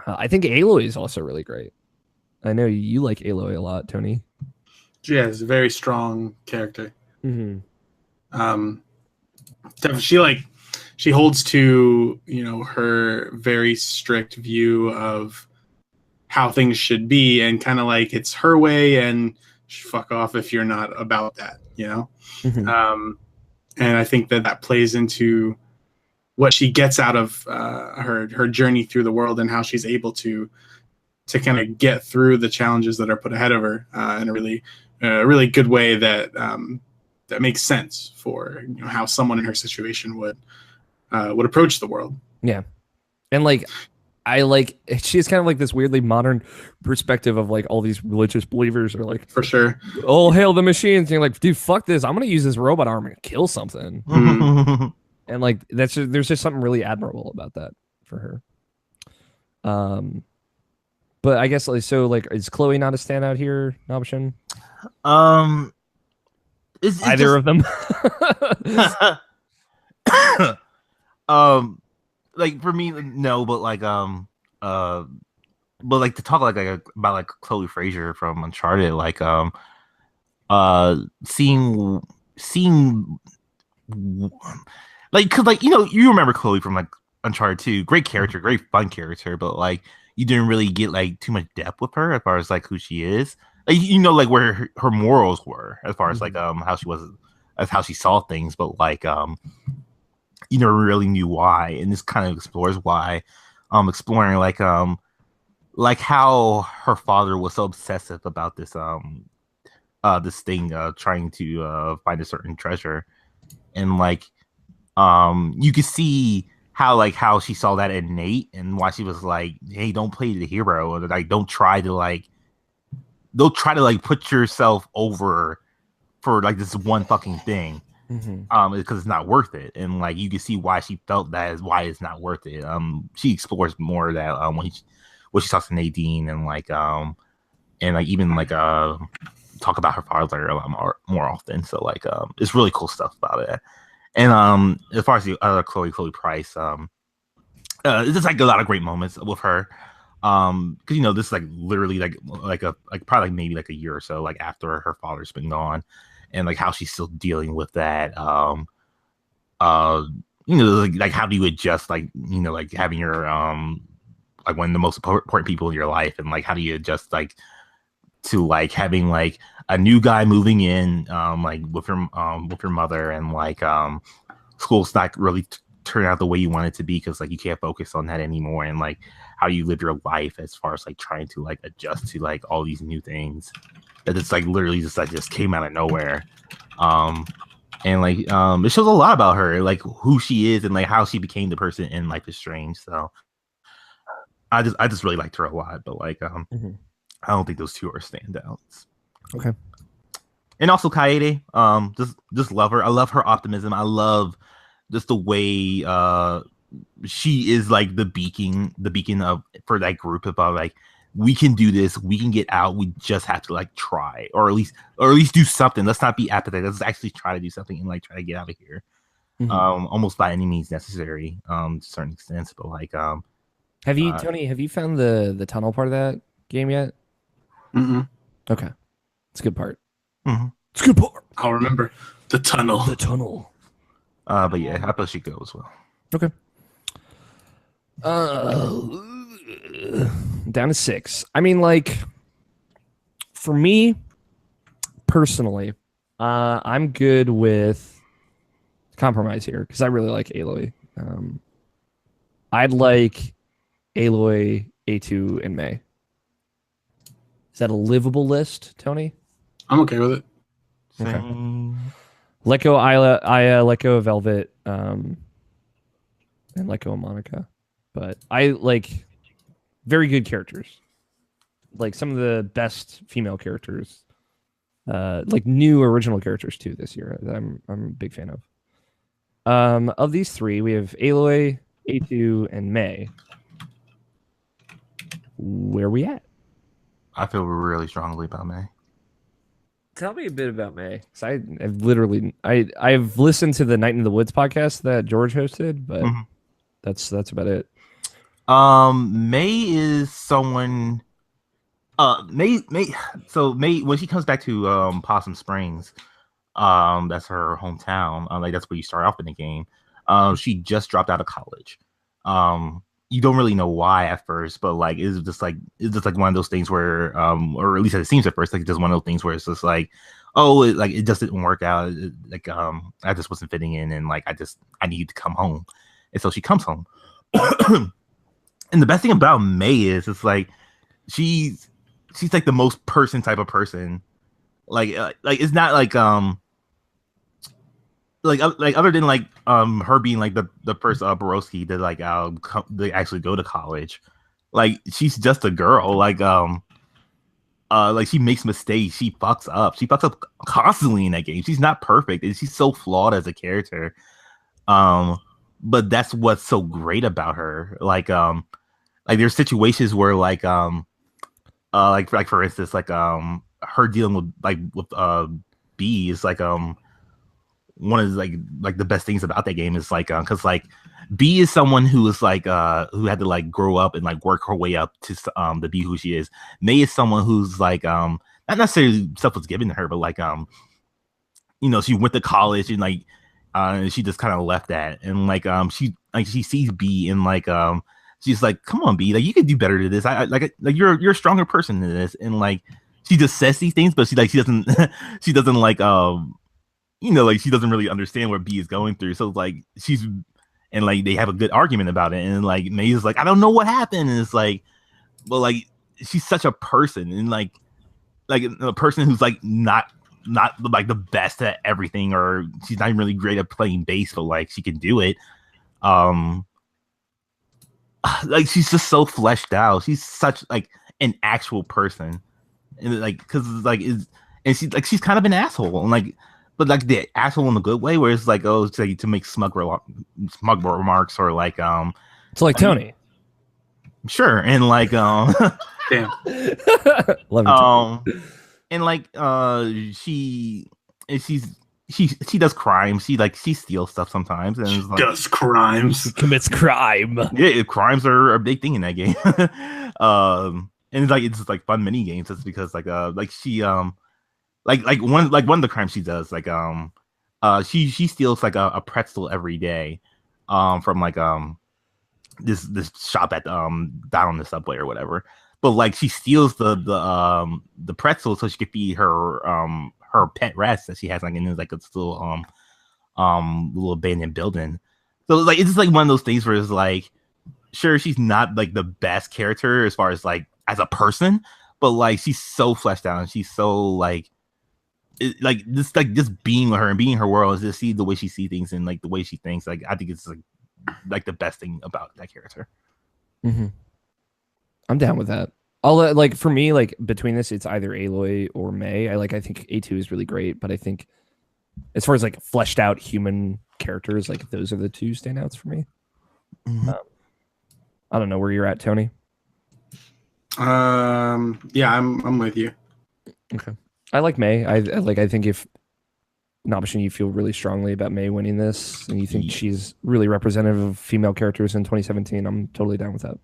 A: I think Aloy is also really great. I know you like Aloy a lot, Tony.
E: She has a very strong character.
A: Mm-hmm.
E: She holds to her very strict view of how things should be, and kind of like it's her way, and fuck off if you're not about that,
A: Mm-hmm.
E: And I think that plays into what she gets out of her journey through the world, and how she's able to kind of get through the challenges that are put ahead of her in a really good way that makes sense for how someone in her situation would approach the world.
A: Yeah, and like she has kind of like this weirdly modern perspective of like all these religious believers are like,
E: for sure,
A: oh hail the machines, and you're like, dude, fuck this, I'm gonna use this robot arm and kill something.
E: Mm-hmm.
A: And like there's just something really admirable about that for her. But I guess like is Chloe not a standout here, Nobshin?
C: It's
A: Either of them.
C: Like for me, no, but like to talk about like Chloe Fraser from Uncharted, like seeing like, cause like you remember Chloe from like Uncharted 2, great character, great fun character, but like you didn't really get like too much depth with her as far as like who she is, like like where her morals were as far as like how she was, as how she saw things, but like you never really knew why, and this kind of explores why, exploring like how her father was so obsessive about this this thing, trying to find a certain treasure, and like you could see how she saw that in Nate, and why she was like, hey, don't play the hero, or like don't try to put yourself over for like this one fucking thing.
A: Mm-hmm.
C: Because it's not worth it, and like you can see why she felt that is why it's not worth it. She explores more of that when she talks to Nadine, and like even like talk about her father a lot more often. So like it's really cool stuff about it. And as far as the other Chloe Price, it's just like a lot of great moments with her. Because this is like literally like probably maybe like a year or so like after her father's been gone, and like how she's still dealing with that. Like how do you adjust, like like having your like one of the most important people in your life, and like how do you adjust like to like having like a new guy moving in, like with your mother, and like school's not really turning out the way you want it to be, because like you can't focus on that anymore, and like how you live your life as far as like trying to like adjust to like all these new things that it's like literally just came out of nowhere. And like it shows a lot about her, like who she is and like how she became the person in Life is Strange. So I just really liked her a lot, but like I don't think those two are standouts.
A: Okay. And
C: also Kaede, just love her. I love her optimism. I love just the way she is like the beacon of for that group about like we can do this, we can get out, we just have to like try or at least do something. Let's not be apathetic. Let's actually try to do something and like try to get out of here. Almost by any means necessary, to a certain extent. But like
A: have you found the tunnel part of that game yet? Okay. It's a good part. It's a good part.
E: I'll remember the tunnel.
C: But yeah, how about she go as well?
A: Okay. Down to 6. I mean, like, for me personally, I'm good with compromise here because I really like Aloy. I'd like Aloy, A2, and May. Is that a livable list, Tony?
E: I'm okay with it.
A: Okay. Let go Aya, let go of Velvet, and let go of Monica. But I like very good characters. Like some of the best female characters. Like new original characters too this year. I'm a big fan of. Of these three, we have Aloy, A2, and May. Where are we at?
C: I feel really strongly about May.
A: Tell me a bit about May. I've listened to the Night in the Woods podcast that George hosted, but that's about it.
C: May is someone. May. So May, when she comes back to Possum Springs, that's her hometown. Like that's where you start off in the game. She just dropped out of college. You don't really know why at first, but like it's just like one of those things where, or at least it seems at first, like just one of those things where it's just like, oh, it just didn't work out. I just wasn't fitting in, and like I need to come home, and so she comes home. And the best thing about May is it's like she's like the most person type of person. Like it's not like other than like her being like the first Borowski that like they actually go to college. Like she's just a girl. Like she makes mistakes. She fucks up. She fucks up constantly in that game. She's not perfect, and she's so flawed as a character. But that's what's so great about her. Like there's situations where like for instance, like her dealing with B is like one of like the best things about that game is like because like B is someone who is like who had to like grow up and like work her way up to be who she is. May is someone who's like not necessarily stuff was given to her, but like she went to college and like she just kind of left that, and like she sees B and like she's like, come on B, like you can do better than this. I like you're a stronger person than this, and like she just says these things, but she doesn't like like she doesn't really understand what B is going through. So like and like they have a good argument about it, and like May is like, I don't know what happened, and it's like, well, like she's such a person, and like a person who's like not like the best at everything, or she's not even really great at playing bass, but like she can do it. Like she's just so fleshed out. She's such like an actual person, and like because like she's kind of an asshole, and like. But like the asshole in a good way, where it's like, oh, to make smug remarks, or like
A: it's like Tony.
C: Sure, and like
E: damn,
A: love you.
C: And like she does crimes. She steals stuff sometimes, and it's like,
E: does crimes.
A: She commits crime.
C: Yeah, crimes are a big thing in that game. And it's just like fun mini games. It's because she like one of the crimes she does, like she steals like a pretzel every day from like this shop at down on the subway or whatever. But like she steals the pretzel so she could feed her pet rats that she has like in like a little abandoned building. So like it's just like one of those things where it's like sure, she's not like the best character as far as like as a person, but like she's so fleshed out and she's so like just being with her and being in her world, is just see the way she sees things and like the way she thinks. Like I think it's like the best thing about that character.
A: Mm-hmm. I'm down with that. All like for me, like between this, it's either Aloy or May. I think A2 is really great, but I think as far as like fleshed out human characters, like those are the two standouts for me.
C: Mm-hmm.
A: I don't know where you're at, Tony.
E: Yeah, I'm with you.
A: Okay. I like May. I think if Nabashin, you feel really strongly about May winning this, and you think she's really representative of female characters in 2017, I'm totally down with that.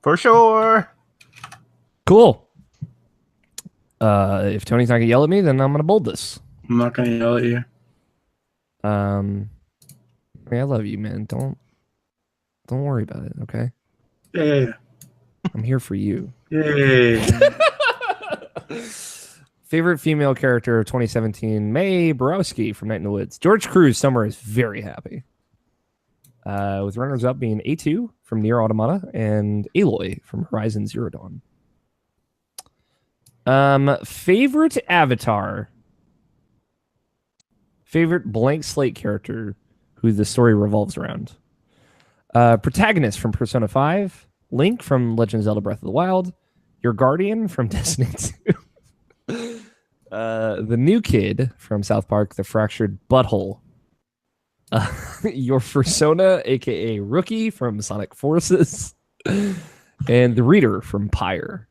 C: For sure.
A: Cool. If Tony's not gonna yell at me, then I'm gonna bold this.
E: I'm not gonna yell at you.
A: I love you, man. Don't worry about it, okay?
E: Yeah.
A: I'm here for you.
E: Yay.
A: Favorite female character of 2017, May Borowski from Night in the Woods. George Cruz Summer is very happy. With runners-up being A2 from Nier Automata and Aloy from Horizon Zero Dawn. Favorite avatar. Favorite blank slate character who the story revolves around. Protagonist from Persona 5. Link from Legend of Zelda Breath of the Wild. Your Guardian from Destiny 2. The new kid from South Park, The Fractured Butthole. Your Persona, aka Rookie from Sonic Forces. And the Reader from Pyre.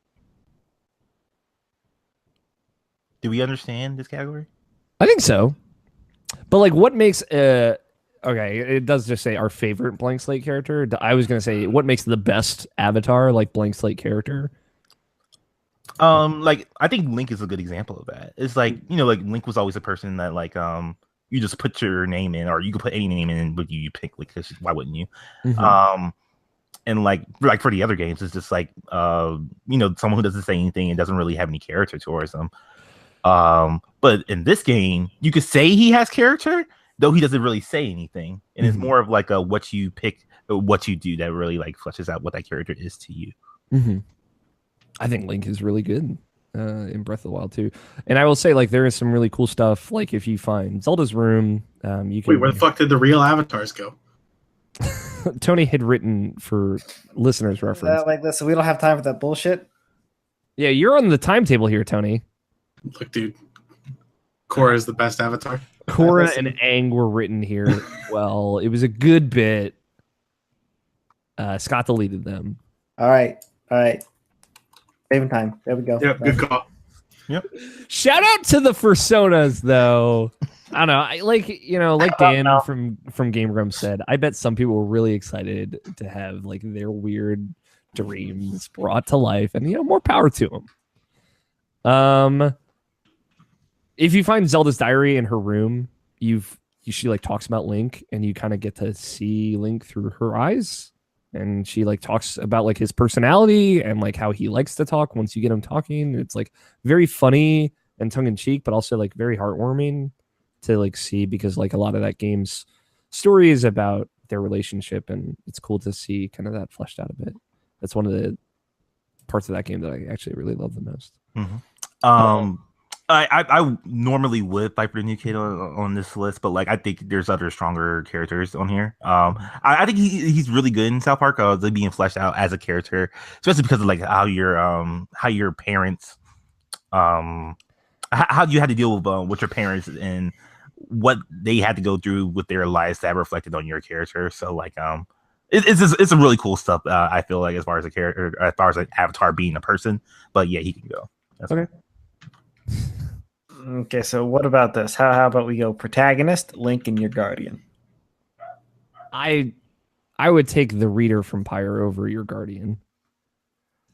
C: Do we understand this category?
A: I think so. But like what makes okay, it does just say our favorite blank slate character. I was gonna say what makes the best avatar like blank slate character.
C: Like I think Link is a good example of that. It's like, you know, like Link was always a person that like you just put your name in, or you could put any name in, but you pick like, cause why wouldn't you?
A: Mm-hmm.
C: And like for the other games, it's just like you know, someone who doesn't say anything and doesn't really have any character towards them. But in this game, you could say he has character, though he doesn't really say anything, and it's more of like a what you pick, what you do that really like fleshes out what that character is to you.
A: Mm-hmm. I think Link is really good in Breath of the Wild too, and I will say like there is some really cool stuff. Like if you find Zelda's room, you can.
E: Wait, where the fuck did the real avatars go?
A: Tony had written for listeners' reference.
D: Like this, so we don't have time for that bullshit.
A: Yeah, you're on the timetable here, Tony.
E: Look, dude, Korra is the best avatar.
A: Korra and Aang were written here. Well, it was a good bit. Scott deleted them.
D: All right. Saving time. There we go.
E: Yep, good call.
C: Yep.
A: Shout out to the personas, though. I don't know. Like Dan from Game Grumps said, I bet some people were really excited to have like their weird dreams brought to life, and more power to them. If you find Zelda's diary in her room, she like talks about Link, and you kind of get to see Link through her eyes, and she like talks about like his personality and like how he likes to talk. Once you get him talking, it's like very funny and tongue in cheek, but also like very heartwarming to like see, because like a lot of that game's story is about their relationship, and it's cool to see kind of that fleshed out a bit. That's one of the parts of that game that I actually really love the most.
C: Mm-hmm. I normally would fight for the new kid on this list, but like I think there's other stronger characters on here. I think he's really good in South Park. Being fleshed out as a character, especially because of like how your parents, how you had to deal with your parents and what they had to go through with their lives that reflected on your character. So like it's some really cool stuff. I feel like as far as a character, as far as like Avatar being a person, but yeah, he can go. That's
A: okay.
D: Okay, so what about this? How about we go protagonist, Link, and your Guardian?
A: I would take the Reader from Pyre over your Guardian.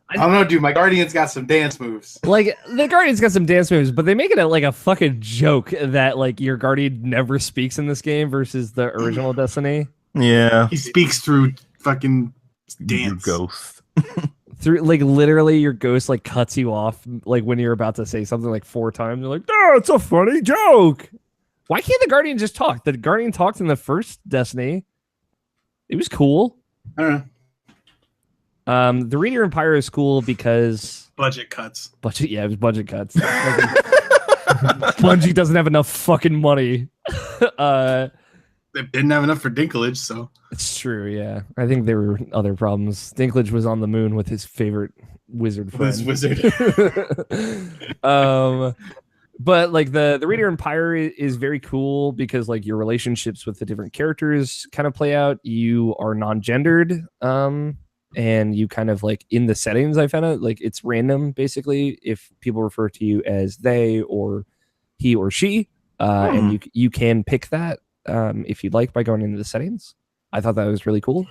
B: I don't know, dude. My Guardian's got some dance moves.
A: Like the Guardian's got some dance moves, but they make it like a fucking joke that like your Guardian never speaks in this game versus the original Destiny.
C: Yeah,
E: he speaks through fucking dance.
C: Ghost.
A: Through like literally your ghost like cuts you off like when you're about to say something like 4 times. You're like, oh, it's a funny joke. Why can't the Guardian just talk? The Guardian talked in the first Destiny. It was cool.
E: I don't know.
A: The Reader Empire is cool because
E: Budget cuts.
A: budget. Yeah, it was budget cuts. Bungie doesn't have enough fucking money.
E: They didn't have enough for Dinklage, so
A: It's true. Yeah, I think there were other problems. Dinklage was on the moon with his favorite wizard friend.
E: his wizard.
A: But like the Reader Empire is very cool because like your relationships with the different characters kind of play out. You are non-gendered, and you kind of like in the settings. I found out like it's random basically if people refer to you as they or he or she, and you can pick that if you'd like by going into the settings. I thought that was really cool.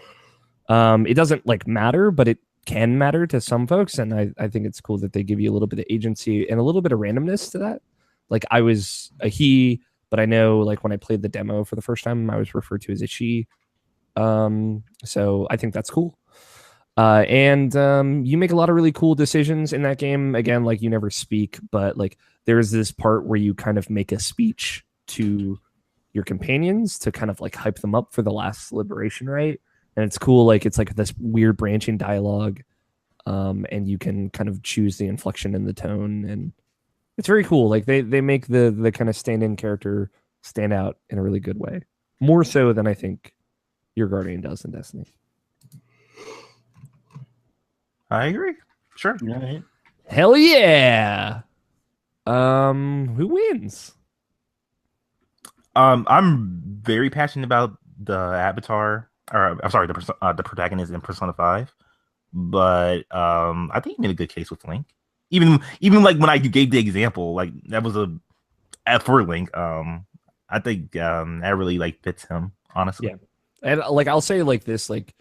A: It doesn't like matter, but it can matter to some folks, and I think it's cool that they give you a little bit of agency and a little bit of randomness to that. Like I was a he, but I know like when I played the demo for the first time, I was referred to as a she. So I think that's cool. And you make a lot of really cool decisions in that game. Again, like you never speak, but like there's this part where you kind of make a speech to your companions to kind of like hype them up for the last liberation, right? And it's cool. Like it's like this weird branching dialogue, and you can kind of choose the inflection and the tone, and it's very cool. Like they make the kind of stand-in character stand out in a really good way, more so than I think your Guardian does in Destiny.
C: I agree. Sure.
D: Right.
A: Hell yeah! Who wins?
C: I'm very passionate about the avatar, or I'm sorry, the protagonist in Persona 5. But I think you made a good case with Link. Even like when I gave the example, like that was for Link. I think that really like fits him, honestly.
A: Yeah. And like I'll say like this, like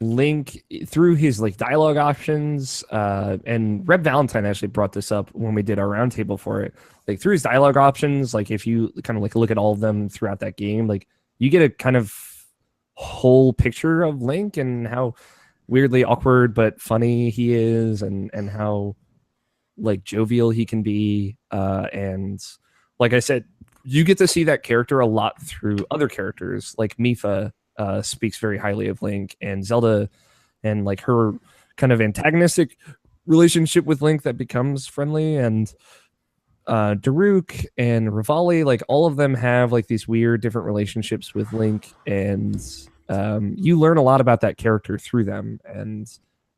A: Link through his like dialogue options, and Red Valentine actually brought this up when we did our roundtable for it. Like through his dialogue options, like if you kind of like look at all of them throughout that game, like you get a kind of whole picture of Link and how weirdly awkward but funny he is, and how like jovial he can be. And like I said, you get to see that character a lot through other characters. Like Mipha speaks very highly of Link, and Zelda, and like her kind of antagonistic relationship with Link that becomes friendly, and Daruk and Rivali, like all of them have like these weird different relationships with Link, and you learn a lot about that character through them, and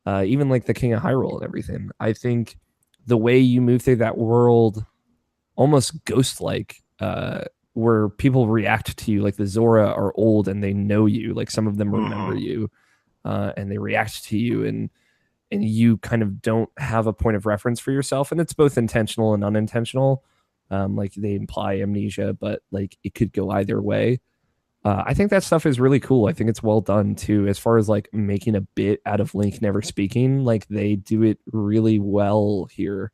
A: even like the King of Hyrule and everything. I think the way you move through that world, almost ghost-like, where people react to you, like the Zora are old and they know you, like some of them remember you, and they react to you, and you kind of don't have a point of reference for yourself, and it's both intentional and unintentional. Like they imply amnesia, but like it could go either way. I think that stuff is really cool. I think it's well done too, as far as like making a bit out of Link never speaking. Like they do it really well here.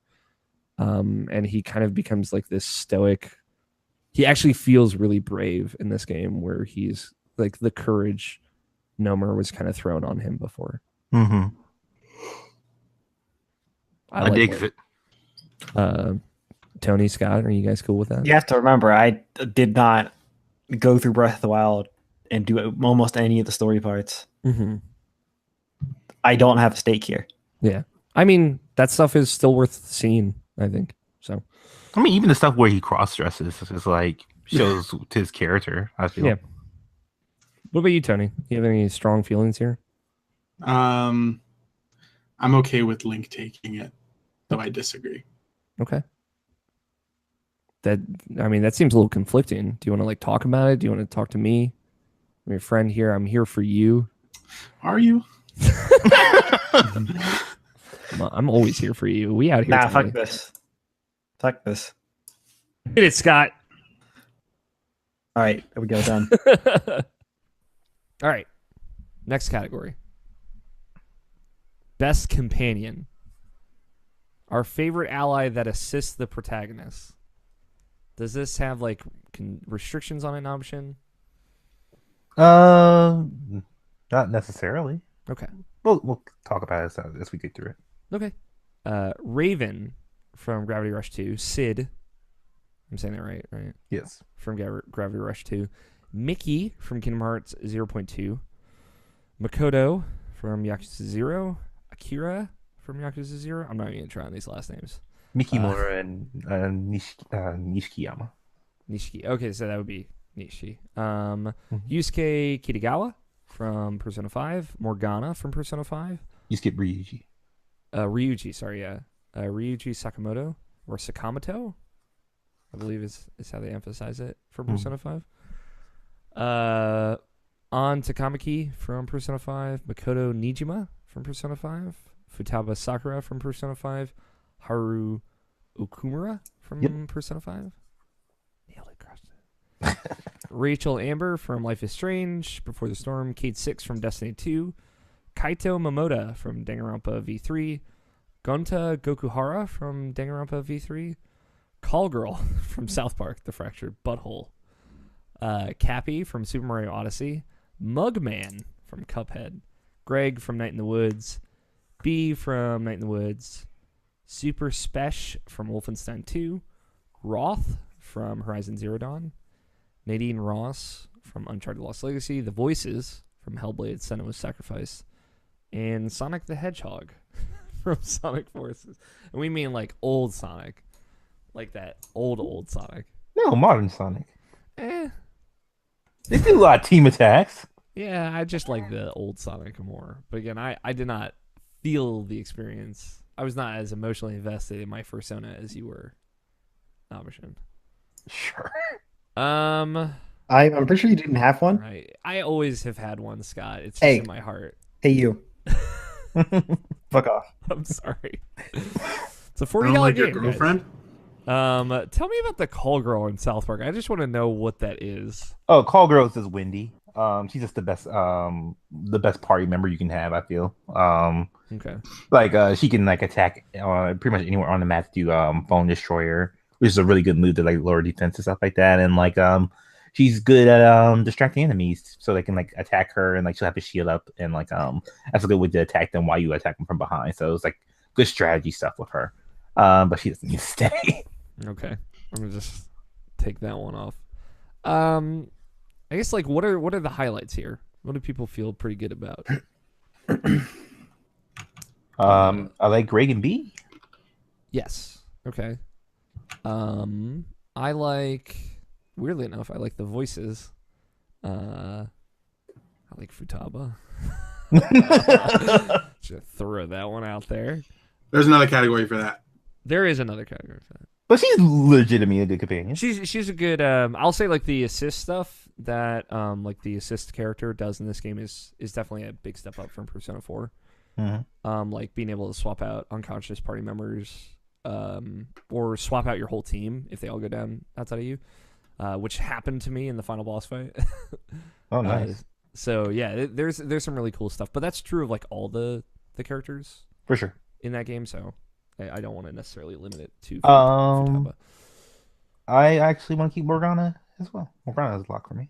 A: And he kind of becomes like this stoic. He actually feels really brave in this game, where he's like the courage Nomer was kind of thrown on him before.
C: Mm-hmm. I dig it.
A: Tony, Scott, are you guys cool with that?
D: You have to remember, I did not go through Breath of the Wild and do almost any of the story parts.
A: Mm-hmm.
D: I don't have a stake here.
A: Yeah. I mean, that stuff is still worth seeing, I think. So,
C: I mean, even the stuff where he cross dresses is like shows to his character, I feel.
A: Yeah. What about you, Tony? You have any strong feelings here?
E: I'm okay with Link taking it, though I disagree.
A: Okay. That seems a little conflicting. Do you want to like talk about it? Do you want to talk to me? I'm your friend here. I'm here for you.
E: Are you?
A: I'm always here for you. We out here.
D: Nah,
A: Tony.
D: fuck this. Fuck this.
A: Hit it, Scott.
D: All right, there we go. Done.
A: All right. Next category. Best companion. Our favorite ally that assists the protagonist. Does this have like restrictions on an option?
C: Not necessarily.
A: Okay.
C: We'll talk about it as we get through it.
A: Okay. Raven from Gravity Rush 2. Sid. I'm saying that right?
C: Yes.
A: From Gravity Rush 2. Mickey from Kingdom Hearts 0.2. Makoto from Yakuza 0. Akira from Yakuza 0. I'm not even going to try on these last names.
C: Mikimura and Nishikiyama.
A: Nishiki. Okay, so that would be Nishi. Yusuke Kitagawa from Persona 5. Morgana from Persona 5.
C: You skip Ryuji.
A: Ryuji, sorry, yeah. Ryuji Sakamoto, or Sakamoto, I believe is how they emphasize it for Persona 5. An Takamaki from Persona 5. Makoto Nijima from Persona 5. Futaba Sakura from Persona 5. Haru Okumura from Persona 5. Nailed it, crushed it. Rachel Amber from Life is Strange, Before the Storm. Kate 6 from Destiny 2. Kaito Momoda from Danganronpa V3. Gonta Gokuhara from Danganronpa V3. Call Girl from South Park, The Fractured Butthole. Cappy from Super Mario Odyssey. Mugman from Cuphead. Greg from Night in the Woods. B from Night in the Woods. Super Spesh from Wolfenstein 2. Roth from Horizon Zero Dawn. Nadine Ross from Uncharted Lost Legacy. The Voices from Hellblade Senua's Sacrifice. And Sonic the Hedgehog from Sonic Forces. And we mean like old Sonic. Like that old Sonic.
C: No, modern Sonic.
A: Eh.
C: They do a lot of team attacks.
A: Yeah, I just like the old Sonic more. But again, I did not feel the experience. I was not as emotionally invested in my Persona as you were, Nabishin.
C: Sure.
D: I'm pretty sure you didn't have one.
A: Right. I always have had one, Scott. It's just in my heart.
D: Hey, you. Fuck off.
A: I'm sorry. It's a
E: I
A: $40
E: don't like
A: game,
E: your girlfriend.
A: guys. Tell me about the Call Girl in South Park. I just want to know what that is.
C: Oh, Call Girls is Wendy. She's just the best party member you can have, I feel.
A: Okay.
C: Like she can like attack pretty much anywhere on the map to do phone destroyer, which is a really good move to like lower defense and stuff like that. And like she's good at distracting enemies so they can like attack her, and like she'll have a shield up, and like that's a good way to attack them while you attack them from behind. So it's like good strategy stuff with her. But she doesn't need to stay.
A: Okay. I'm gonna just take that one off. I guess like what are the highlights here? What do people feel pretty good about?
C: I like Greg and B.
A: Yes. Okay. I like, weirdly enough, I like the voices. I like Futaba. Just throw that one out there.
E: There's another category for that.
A: There is another category for that.
C: But she's legitimately a good companion.
A: She's a good. I'll say like the assist stuff that like the assist character does in this game is definitely a big step up from Persona 4.
C: Mm-hmm.
A: Like being able to swap out unconscious party members, or swap out your whole team if they all go down outside of you, which happened to me in the final boss fight.
C: Oh, nice.
A: So yeah, there's some really cool stuff, but that's true of like all the characters
C: For sure.
A: in that game. So I don't want to necessarily limit it to.
C: I actually want to keep Morgana as well. Morgana is a lock for me.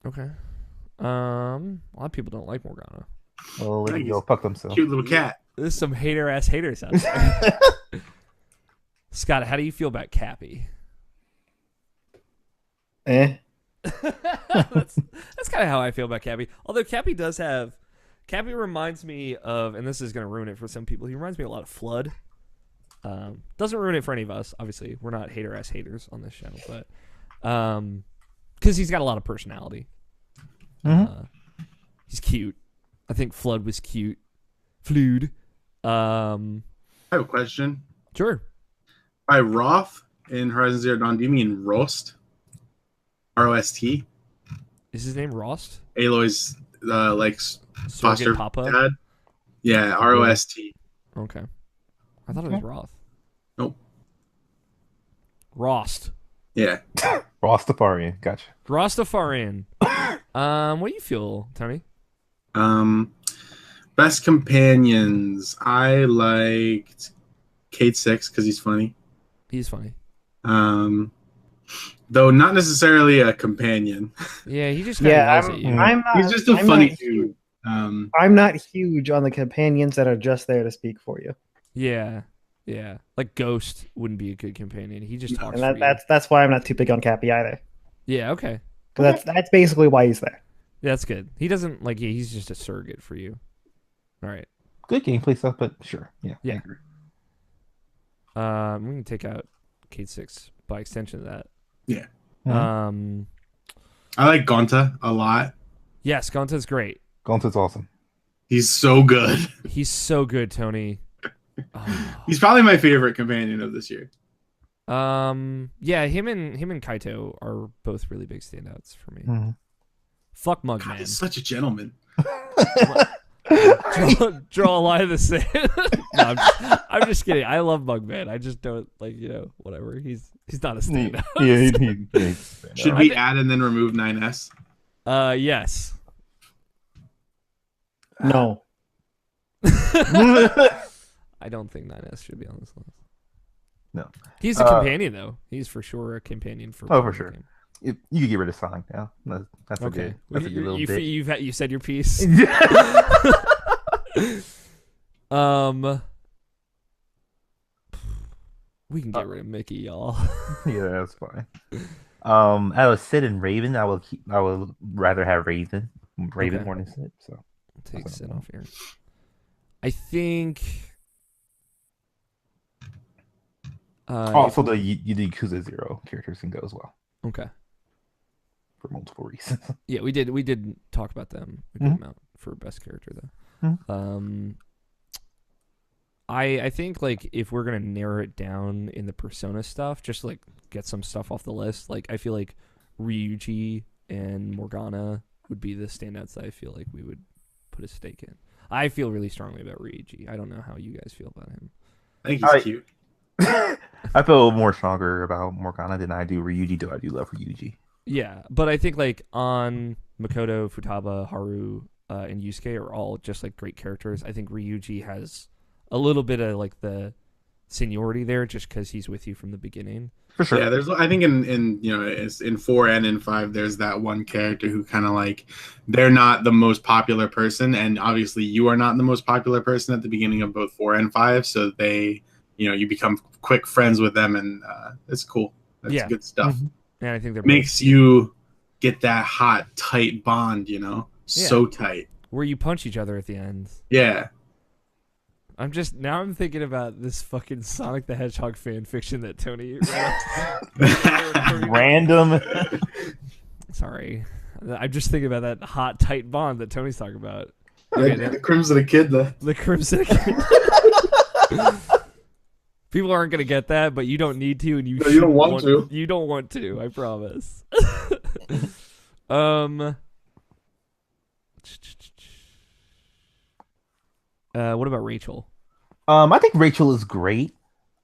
A: Okay. A lot of people don't like Morgana.
C: Well, let me go fuck themselves.
E: Cute little cat.
A: There's some haters out there. Scott, how do you feel about Cappy?
D: Eh.
A: That's kind of how I feel about Cappy. Although Cappy reminds me of, and this is going to ruin it for some people, he reminds me a lot of Flood. Doesn't ruin it for any of us. Obviously, we're not haters on this show, but because he's got a lot of personality.
C: Mm-hmm.
A: He's cute. I think Flood was cute. Flood.
E: I have a question.
A: Sure.
E: By Roth in Horizon Zero Dawn, do you mean Rost? R-O-S-T?
A: Is his name Rost?
E: Aloy's like foster
A: Surrogate Papa?
E: dad? Yeah, R-O-S-T.
A: Okay. I thought it was Roth.
E: Nope.
A: Rost.
E: Yeah.
C: Rastafarian. Gotcha.
A: Rastafarian. What do you feel, Tony?
E: Best companions. I liked Kate 6 because he's funny.
A: He's funny.
E: Though not necessarily a companion.
A: Yeah, he just kind of yells at you.
D: I'm not,
E: He's just a
D: I'm
E: funny
D: not
E: dude.
D: I'm not huge on the companions that are just there to speak for you.
A: Yeah. Like Ghost wouldn't be a good companion. He just talks.
D: And
A: for you.
D: that's why I'm not too big on Cappy either.
A: Yeah. Okay.
D: Because that's basically why he's there.
A: That's good. He doesn't like. Yeah, he's just a surrogate for you. All right.
C: Good gameplay stuff, but sure. Yeah.
A: Yeah.
C: I agree.
A: We can take out Kate 6 by extension of that.
E: Yeah.
A: Um,
E: I like Gonta a lot.
A: yes, Gonta's great.
C: Gonta's awesome.
E: He's so good.
A: He's so good, Tony. Oh.
E: He's probably my favorite companion of this year.
A: Yeah, him and Kaito are both really big standouts for me.
C: Mhm.
A: Fuck
E: God,
A: Mugman.
E: he's such a gentleman.
A: draw a line in the sand. No, I'm just kidding. I love Mugman. I just don't like, whatever. He's not a standout.
C: Yeah.
E: Should we add and then remove 9S?
A: Yes.
D: No.
A: I don't think 9S should be on this list.
C: No.
A: He's a companion though. He's for sure a companion for.
C: Oh, for sure. You could get rid of Sonic now. That's
A: Okay.
C: That's a good little bit.
A: You said your piece. We can get rid of Mickey, y'all.
C: Yeah, that's fine. Out of Sid and Raven, I would rather have Raven
A: Okay.
C: more than Sid. So
A: Take Sid off here. I think.
C: also the Yakuza 0 characters can go as well
A: Okay.
C: for multiple reasons.
A: Yeah, we did talk about them a good amount for best character though. I think like if we're gonna narrow it down in the Persona stuff, just like get some stuff off the list. Like I feel like Ryuji and Morgana would be the standouts that I feel like we would put a stake in. I feel really strongly about Ryuji. I don't know how you guys feel about him.
E: I think he's cute.
C: I feel more stronger about Morgana than I do Ryuji, though I do love Ryuji.
A: Yeah, but I think like on Makoto, Futaba, Haru, and Yusuke are all just like great characters. I think Ryuji has a little bit of like the seniority there just because he's with you from the beginning.
C: For sure.
E: Yeah, there's. I think in 4 and in 5, there's that one character who kind of like they're not the most popular person, and obviously you are not the most popular person at the beginning of both 4 and 5. So they, you become quick friends with them, and it's cool. That's good stuff.
C: Mm-hmm.
A: And I think that
E: Makes you get that hot, tight bond. So tight.
A: where you punch each other at the end.
E: Yeah.
A: I'm thinking about this fucking Sonic the Hedgehog fan fiction that Tony
C: Random.
A: Sorry. I'm just thinking about that hot, tight bond that Tony's talking about.
E: The Crimson Kid, though.
A: The Crimson People aren't gonna get that, but you don't need to, and you
E: don't want to.
A: You don't want to. I promise. What about Rachel?
C: I think Rachel is great.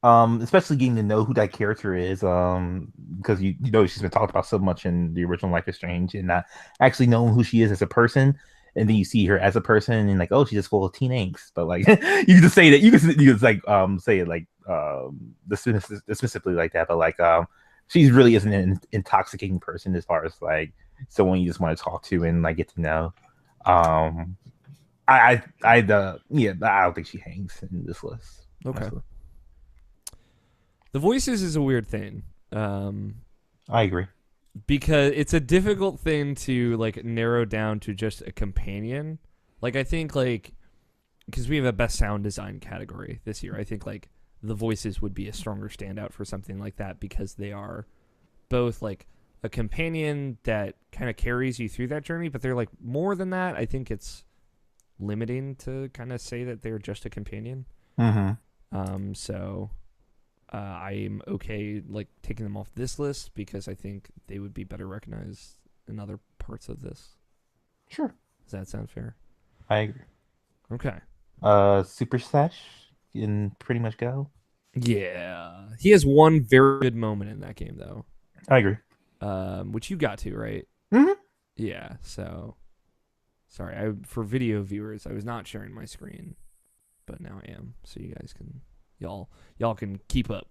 C: Especially getting to know who that character is. Because she's been talked about so much in the original Life is Strange, and not actually knowing who she is as a person. And then you see her as a person, and like, oh, she's just full of teen angst. But like, you can just say that. You can like say it like specifically like that. But like, she really isn't an intoxicating person as far as like someone you just want to talk to and like get to know. I don't think she hangs in this list.
A: Okay. The voices is a weird thing.
C: I agree.
A: Because it's a difficult thing to like narrow down to just a companion. Like I think like because we have a best sound design category this year, I think like the voices would be a stronger standout for something like that because they are both like a companion that kind of carries you through that journey, but they're like more than that. I think it's limiting to kind of say that they're just a companion.
C: Mm-hmm.
A: So I'm okay like taking them off this list because I think they would be better recognized in other parts of this.
C: Sure.
A: Does that sound fair?
C: I agree.
A: Okay.
C: Super Slash can pretty much go.
A: Yeah. He has one very good moment in that game though.
C: I agree.
A: Which you got to, right?
C: Mm-hmm.
A: Yeah, so sorry, for video viewers, I was not sharing my screen, but now I am, so you guys can y'all can keep up.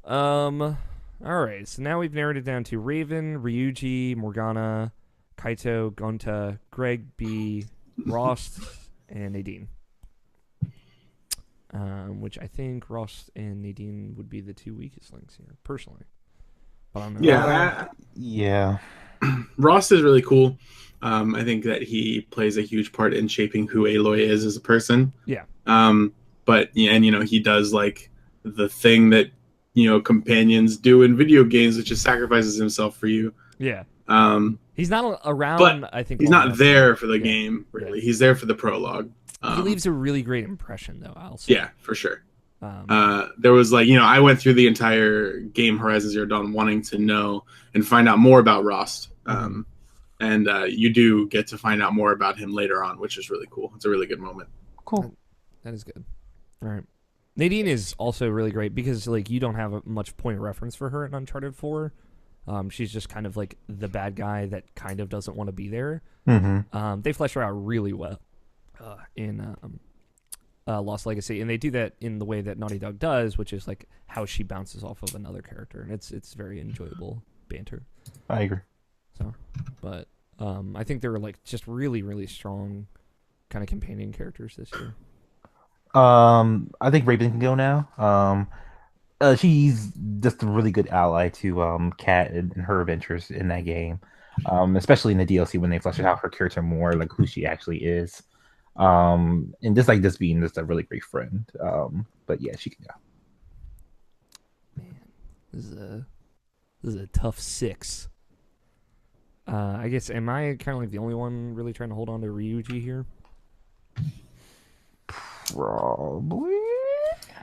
A: All right, so now we've narrowed it down to Raven, Ryuji, Morgana, Kaito, Gonta, Greg B, Rost, and Nadine. Which I think Rost and Nadine would be the two weakest links here, personally. But I don't know.
E: Yeah.
C: Yeah.
E: Ross is really cool. I think that he plays a huge part in shaping who Aloy is as a person.
A: Yeah.
E: But yeah, and he does like the thing that companions do in video games, which is sacrifices himself for you.
A: Yeah.
E: He's
A: not around.
E: but
A: I think
E: he's
A: long
E: not
A: enough
E: there
A: to-
E: for the
A: yeah.
E: game. Really,
A: Yeah.
E: he's there for the prologue.
A: He leaves a really great impression, though. I'll say.
E: Yeah, for sure.
A: Um,
E: There was like I went through the entire game Horizon Zero Dawn wanting to know and find out more about Rost. And you do get to find out more about him later on, which is really cool. It's a really good moment.
C: Cool.
A: That is good. All right. Nadine is also really great because like you don't have much point of reference for her in Uncharted 4. She's just kind of like the bad guy that kind of doesn't want to be there.
C: Mm-hmm.
A: They flesh her out really well in Lost Legacy, and they do that in the way that Naughty Dog does, which is like how she bounces off of another character, and it's very enjoyable banter.
C: I agree.
A: So, but I think they're like just really, really strong kind of companion characters this year.
C: I think Raven can go now. She's just a really good ally to Kat and her adventures in that game. Especially in the DLC when they flesh out her character more, like who she actually is. And just like this being just a really great friend. But yeah, she can go.
A: Man, this is a tough 6. I guess am I kind of like the only one really trying to hold on to Ryuji here?
C: Probably.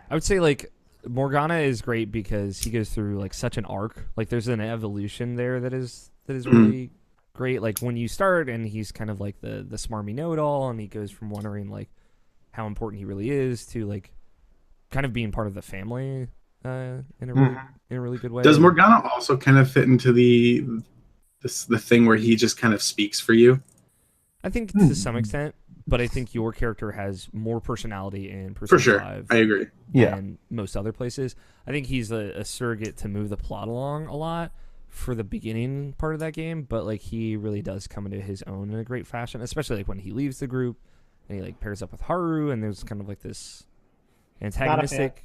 A: I would say like Morgana is great because he goes through like such an arc. Like there's an evolution there that is really great. Like when you start and he's kind of like the smarmy know-it-all, and he goes from wondering like how important he really is to like kind of being part of the family in a really good way.
E: Does Morgana also kind of fit into the thing where he just kind of speaks for you?
A: I think to some extent, but I think your character has more personality in Persona
E: For sure,
A: 5
E: I agree.
C: Yeah.
A: than most other places. I think he's a surrogate to move the plot along a lot for the beginning part of that game, but like he really does come into his own in a great fashion, especially like when he leaves the group and he like pairs up with Haru, and there's kind of like this antagonistic.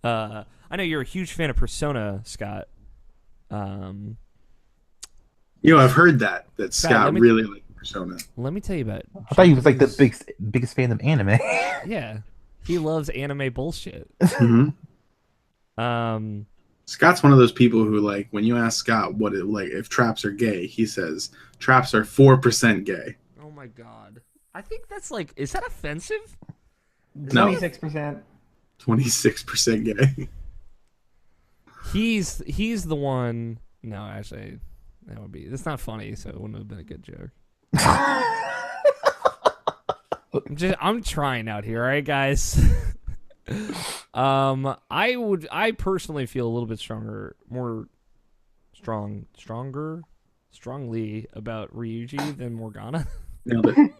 A: I know you're a huge fan of Persona, Scott.
E: I've heard that Scott really liked Persona.
A: Let me tell you about.
C: I thought he was like the biggest fan of anime.
A: Yeah, he loves anime bullshit.
E: Scott's one of those people who, like, when you ask Scott what it like if traps are gay, he says traps are 4% gay.
A: Oh my god, I think that's like, is that offensive?
E: No.
D: 26%.
E: 26% gay.
A: He's the one. No, actually, that's not funny, so it wouldn't have been a good joke. I'm trying out here, all right, guys. I personally feel a little bit strongly about Ryuji than Morgana.
E: Nailed it.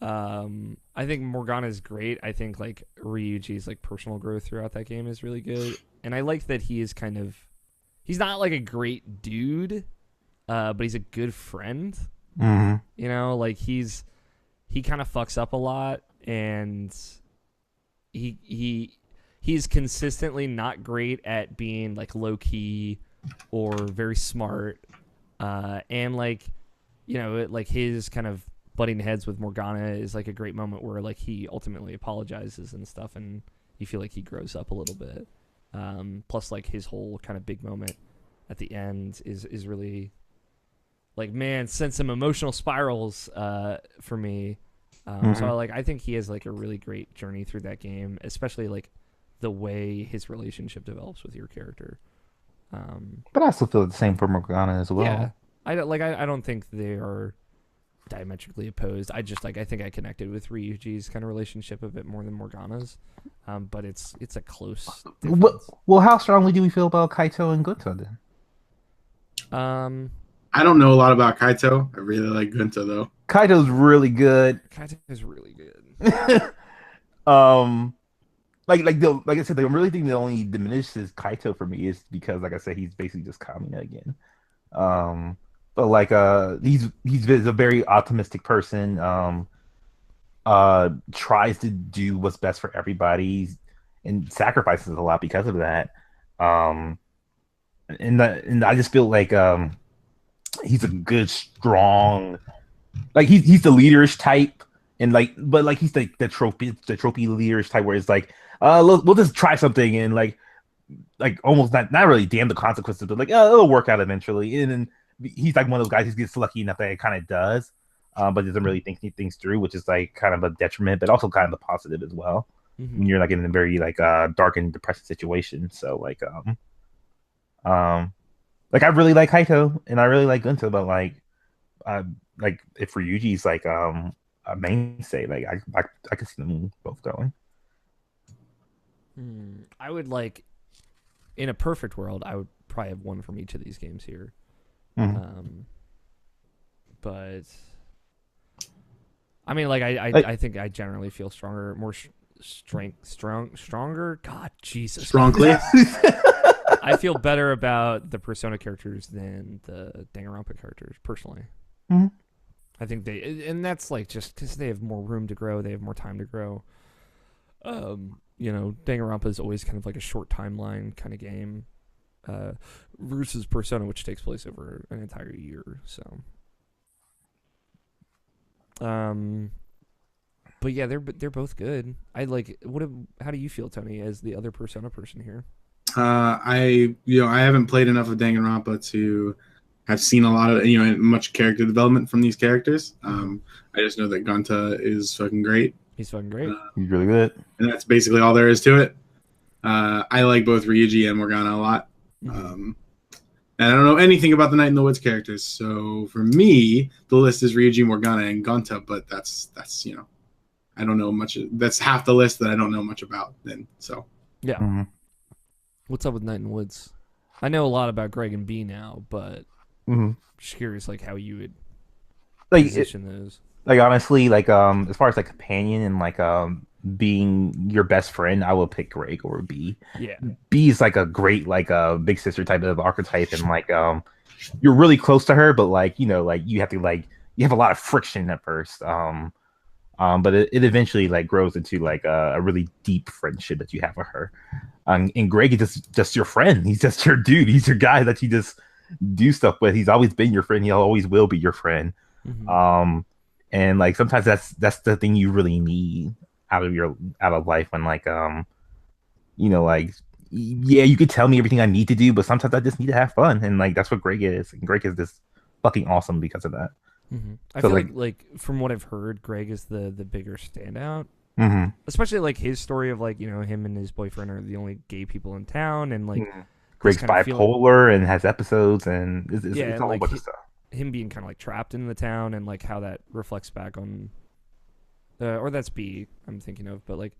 A: I think Morgana is great. I think like Ryuji's like personal growth throughout that game is really good, and I like that he is he's not like a great dude, but he's a good friend.
C: Mm-hmm.
A: You know, like he kind of fucks up a lot, and he's consistently not great at being like low key or very smart, and like like his kind of butting heads with Morgana is like a great moment where like he ultimately apologizes and stuff, and you feel like he grows up a little bit. Plus like his whole kind of big moment at the end is really like, man, sent some emotional spirals for me. So I think he has like a really great journey through that game, especially like the way his relationship develops with your character.
C: But I still feel the same for Morgana as well.
A: Yeah, I don't think they are diametrically opposed. I think I connected with Ryuji's kind of relationship a bit more than Morgana's, but it's a close difference.
C: Well, how strongly do we feel about Kaito and Gunta then?
E: I don't know a lot about Kaito. I really like Gunta though.
C: Kaito's really good.
A: Kaito is really good.
C: Like I said, the really thing that only diminishes Kaito for me is because, like I said, he's basically just Kamina again. But like he's a very optimistic person. Tries to do what's best for everybody and sacrifices a lot because of that. And I just feel like he's a good, strong, like he's the leaderish type, and like, but like he's the trophy leaderish type where it's like, we'll just try something and like almost not really damn the consequences, but like it'll work out eventually. And then he's like one of those guys who gets lucky enough that it kind of does, but doesn't really think things through, which is like kind of a detriment, but also kind of a positive as well. When you're like in a very like dark and depressing situation. So like like I really like Kaito and I really like Gunta, but like if Ryuji's like a mainstay, like I could see them both going.
A: I would like, in a perfect world, I would probably have one from each of these games here. But I mean, like I think I generally feel stronger, more stronger. God, Jesus,
E: Strongly.
A: I feel better about the Persona characters than the Danganronpa characters personally. I think and that's like just because they have more room to grow, they have more time to grow. You know, Danganronpa is always kind of like a short timeline kind of game, versus Persona, which takes place over an entire year. So, but yeah, they're both good. I like. How do you feel, Tony, as the other Persona person here?
E: I haven't played enough of Danganronpa to have seen a lot of much character development from these characters. I just know that Gunta is fucking great.
A: He's fucking great.
C: He's really good,
E: and that's basically all there is to it. I like both Ryuji and Morgana a lot. And I don't know anything about the Night in the Woods characters, so for me, the list is Ryuji, Morgana, and Gunta. But that's I don't know much. That's half the list that I don't know much about. Then so
A: yeah. What's up with Night in the Woods? I know a lot about Greg and B now, but just curious, like how you would position those.
C: Like honestly, like as far as like companion and like being your best friend, I will pick Greg or B.
A: Yeah,
C: B is like a great like big sister type of archetype, and like you're really close to her, but like like you have to like you have a lot of friction at first. But it eventually like grows into like a really deep friendship that you have with her. And Greg is just your friend. He's just your dude. He's your guy that you just do stuff with. He's always been your friend. He always will be your friend. And like sometimes that's the thing you really need out of life when like like yeah, you could tell me everything I need to do, but sometimes I just need to have fun, and like that's what Greg is. And Greg is just fucking awesome because of that.
A: I feel like from what I've heard, Greg is the bigger standout. Especially like his story of like him and his boyfriend are the only gay people in town, and like
C: Greg's bipolar and has episodes, and it's a whole bunch of stuff.
A: Him being kind of like trapped in the town, and like how that reflects back on, or that's B I'm thinking of, but like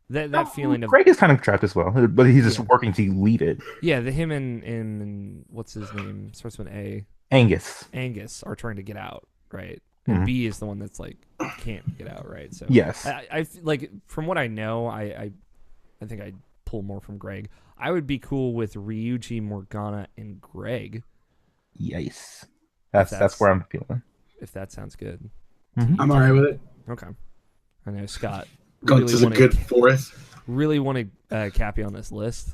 A: that feeling of
C: Greg is kind of trapped as well, but he's just working to leave it. Yeah,
A: him and what's his name, starts with an A.
C: Angus
A: are trying to get out, right? And B is the one that's like can't get out, right? So
C: yes,
A: I like from what I know, I think I'd pull more from Greg. I would be cool with Ryuji, Morgana, and Greg.
C: Yes, that's where I'm feeling.
A: If that sounds good,
E: I'm alright with it.
A: Okay, I know Scott.
E: Gunta's a good fourth.
A: Really want to cap you on this list.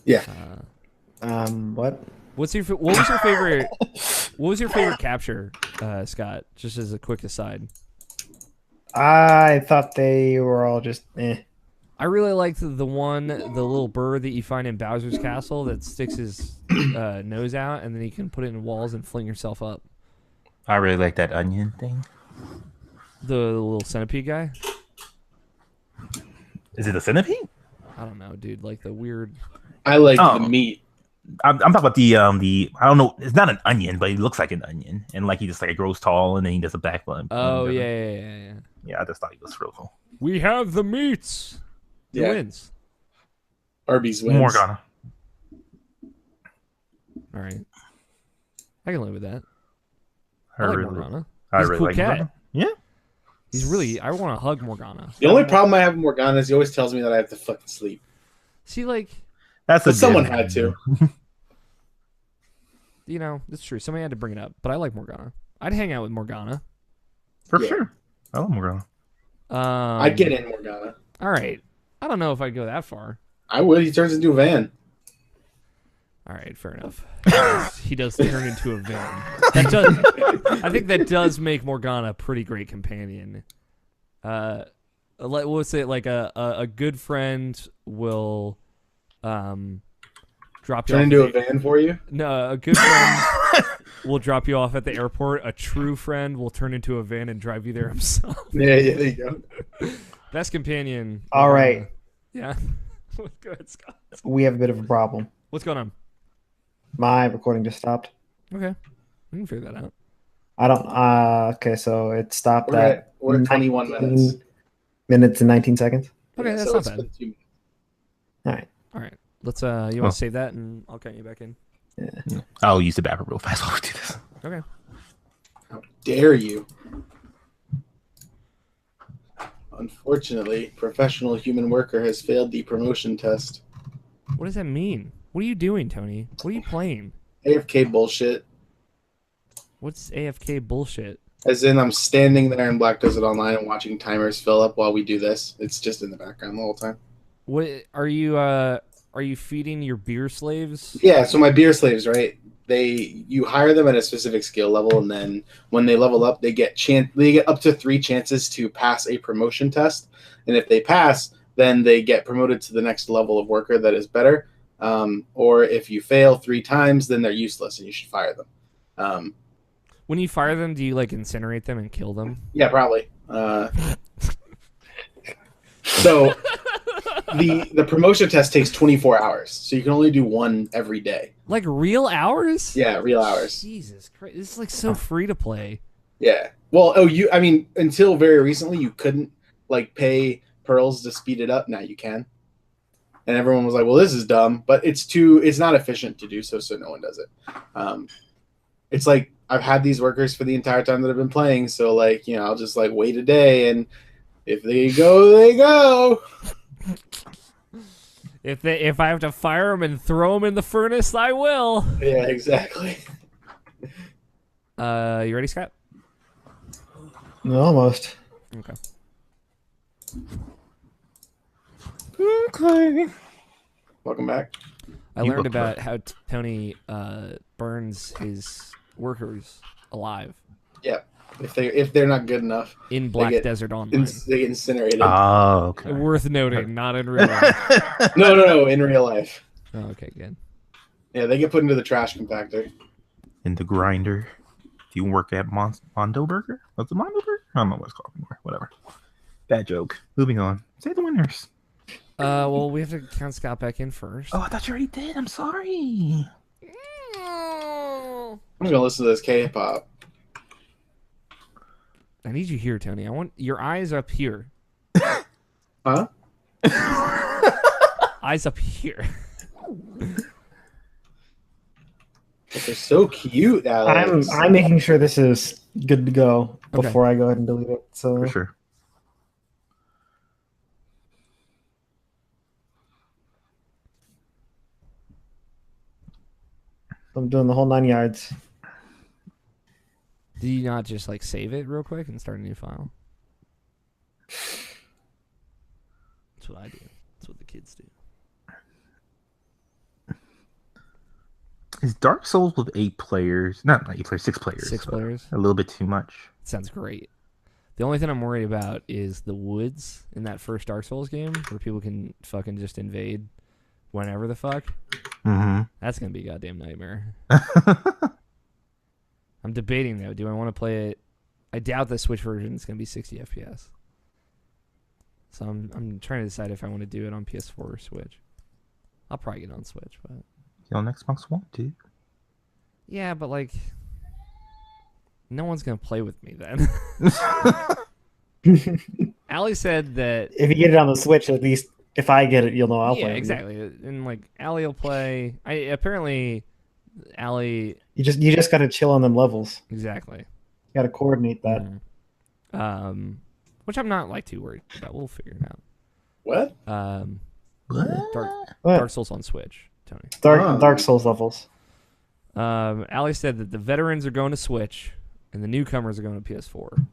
E: Yeah.
D: What?
A: What was your favorite? What was your favorite capture, Scott? Just as a quick aside.
D: I thought they were all just eh.
A: I really liked the little bird that you find in Bowser's castle that sticks his nose out, and then you can put it in walls and fling yourself up.
C: I really like that onion thing.
A: The little centipede guy.
C: Is it a centipede?
A: I don't know, dude. Like the weird.
E: I like the meat.
C: I'm talking about the I don't know, it's not an onion, but he looks like an onion, and like he just like grows tall and then he does a backflip.
A: Oh yeah.
C: Yeah, I just thought he was real cool.
A: We have the meats. Who wins?
E: Arby's wins.
C: Morgana.
A: All right, I can live with that.
C: I
A: like
C: really,
A: Morgana.
C: I
A: He's
C: really
A: a cool
C: like
A: cat.
C: Morgana. Yeah.
A: He's really. I want to hug Morgana.
E: The only problem I have with Morgana is he always tells me that I have to fucking sleep.
A: See, like.
E: Someone had to.
A: That's true. Somebody had to bring it up, but I like Morgana. I'd hang out with Morgana.
C: For sure. I love Morgana.
E: I'd get in Morgana.
A: All right. I don't know if I'd go that far.
E: I would. He turns into a van.
A: All right, fair enough. He does turn into a villain. I think that does make Morgana a pretty great companion. We'll say like a good friend will drop you
B: Turn
A: off
B: into a van for you.
A: No, a good friend will drop you off at the airport. A true friend will turn into a van and drive you there himself.
B: Yeah, there you go.
A: Best companion.
D: All right.
A: Yeah. Go ahead, Scott.
D: We have a bit of a problem.
A: What's going on?
D: My recording just stopped.
A: Okay. We can figure that out.
D: I don't. Okay, so it stopped
B: We're at 21 minutes.
D: Minutes and 19 seconds.
A: Okay, that's
B: so
A: not
B: it's
A: bad.
B: been 2 minutes.
D: All right.
A: All right. Let's you want to save that and I'll count you back in.
D: Yeah.
C: I'll use the bathroom real fast while we do this.
A: Okay.
B: How dare you? Unfortunately, professional human worker has failed the promotion test.
A: What does that mean? What are you doing, Tony? What are you playing?
B: AFK bullshit.
A: What's AFK bullshit?
B: As in, I'm standing there in Black Desert Online and watching timers fill up while we do this. It's just in the background the whole time.
A: What are you feeding your beer slaves?
B: Yeah, so my beer slaves, right? You hire them at a specific skill level, and then when they level up, they get up to 3 chances to pass a promotion test, and if they pass, then they get promoted to the next level of worker that is better. Or if you fail 3 times, then they're useless and you should fire them.
A: When you fire them, do you like incinerate them and kill them?
B: Yeah, probably. So the promotion test takes 24 hours, so you can only do 1 every day.
A: Like real hours?
B: Yeah, real hours.
A: Jesus Christ, this is like so free to play.
B: Yeah. Well, I mean, until very recently, you couldn't like pay pearls to speed it up. Now you can. And everyone was like, "Well, this is dumb," but it's not efficient to do so, so no one does it. It's like I've had these workers for the entire time that I've been playing, so like, I'll just like wait a day, and if they go, they go.
A: If I have to fire them and throw them in the furnace, I will.
B: Yeah, exactly.
A: You ready, Scott?
D: No, almost.
A: Okay.
D: Okay.
B: Welcome back.
A: I
C: You
A: learned
C: look
A: about how Tony burns his workers alive
B: Yeah. If they're not good enough,
A: in Black Desert Online.
B: they get incinerated.
C: Oh, okay.
A: Worth noting, not in real life.
B: No, in real life.
A: Oh, okay, good.
B: Yeah, they get put into the trash compactor.
C: In the grinder. Do you work at Mondo Burger? What's the Mondo Burger? I don't know what it's called anymore. Whatever. Bad joke. Moving on. Say the winners.
A: Well, we have to count Scott back in first.
C: Oh, I thought you already did. I'm sorry.
B: I'm gonna listen to this K-pop.
A: I need you here, Tony. I want your eyes up here.
B: Huh?
A: Eyes up here.
B: They're so cute, Alex.
D: I'm making sure this is good to go
A: Okay.
D: before I go ahead and delete it. So
C: For sure.
D: I'm doing the whole 9 yards.
A: Do you not just like save it real quick and start a new file? That's what I do. That's what the kids do.
C: Is Dark Souls with 8 players? Not 8 players, 6 players.
A: 6 players.
C: A little bit too much.
A: Sounds great. The only thing I'm worried about is the woods in that first Dark Souls game where people can fucking just invade whenever the fuck.
C: Mm-hmm.
A: That's going to be a goddamn nightmare. I'm debating though. Do I want to play it? I doubt the Switch version is going to be 60 FPS. So I'm trying to decide if I want to do it on PS4 or Switch. I'll probably get it on Switch, but
C: On Xbox One, dude.
A: yeah, but like no one's going to play with me then. Allie said that
D: If you get it on the Switch, at least if I get it, you'll know I'll play.
A: yeah,
D: with you.
A: exactly. And like Allie will play. Apparently Allie
D: You just got to chill on them levels.
A: exactly.
D: You got to coordinate that.
A: Which I'm not like too worried about. We'll figure it out.
B: What?
A: Dark
D: What?
A: Souls on Switch, Tony.
D: Dark Souls levels.
A: Allie said that the veterans are going to Switch and the newcomers are going to PS4.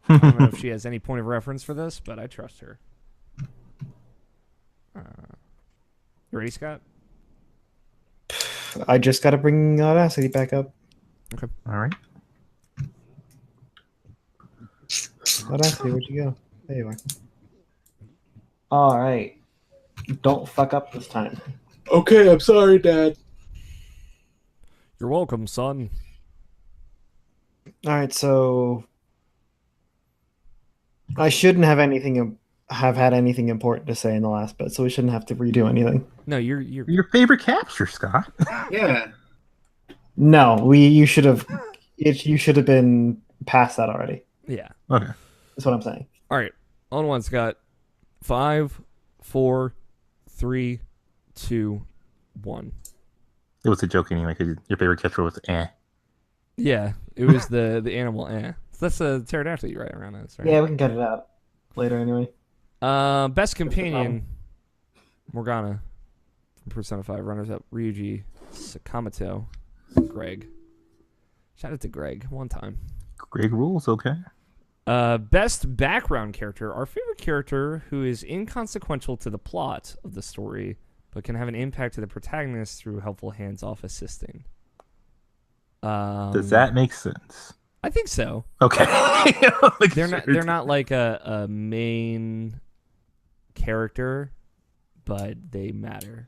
A: I don't know if she has any point of reference for this, but I trust her. You ready, Scott?
D: I just got to bring Audacity back up.
C: All right.
D: Audacity, where'd you go? There you are. All right. Don't fuck up this time.
E: Okay, I'm sorry, Dad.
A: You're welcome, son.
D: All right, so I shouldn't have had anything important to say in the last bit, so we shouldn't have to redo anything.
A: No, you're
C: Your favorite capture, Scott?
E: Yeah.
D: No, you should have been past that already.
A: yeah.
C: Okay.
D: That's what I'm saying.
A: All right. On one, Scott. 5, 4, 3, 2, 1.
C: It was a joke anyway, because your favorite capture was eh.
A: Yeah, it was the animal. So that's a pterodactyl right around that. Sorry.
D: Yeah, we can cut it out later anyway.
A: Best companion, Morgana from Persona 5. Runners up, Ryuji Sakamoto, Greg. Shout out to Greg one time.
C: Greg rules, okay.
A: Best background character, our favorite character who is inconsequential to the plot of the story, but can have an impact to the protagonist through helpful hands-off assisting.
C: Does that make sense?
A: I think so.
C: Okay. Like,
A: They're not like a main character, but they matter.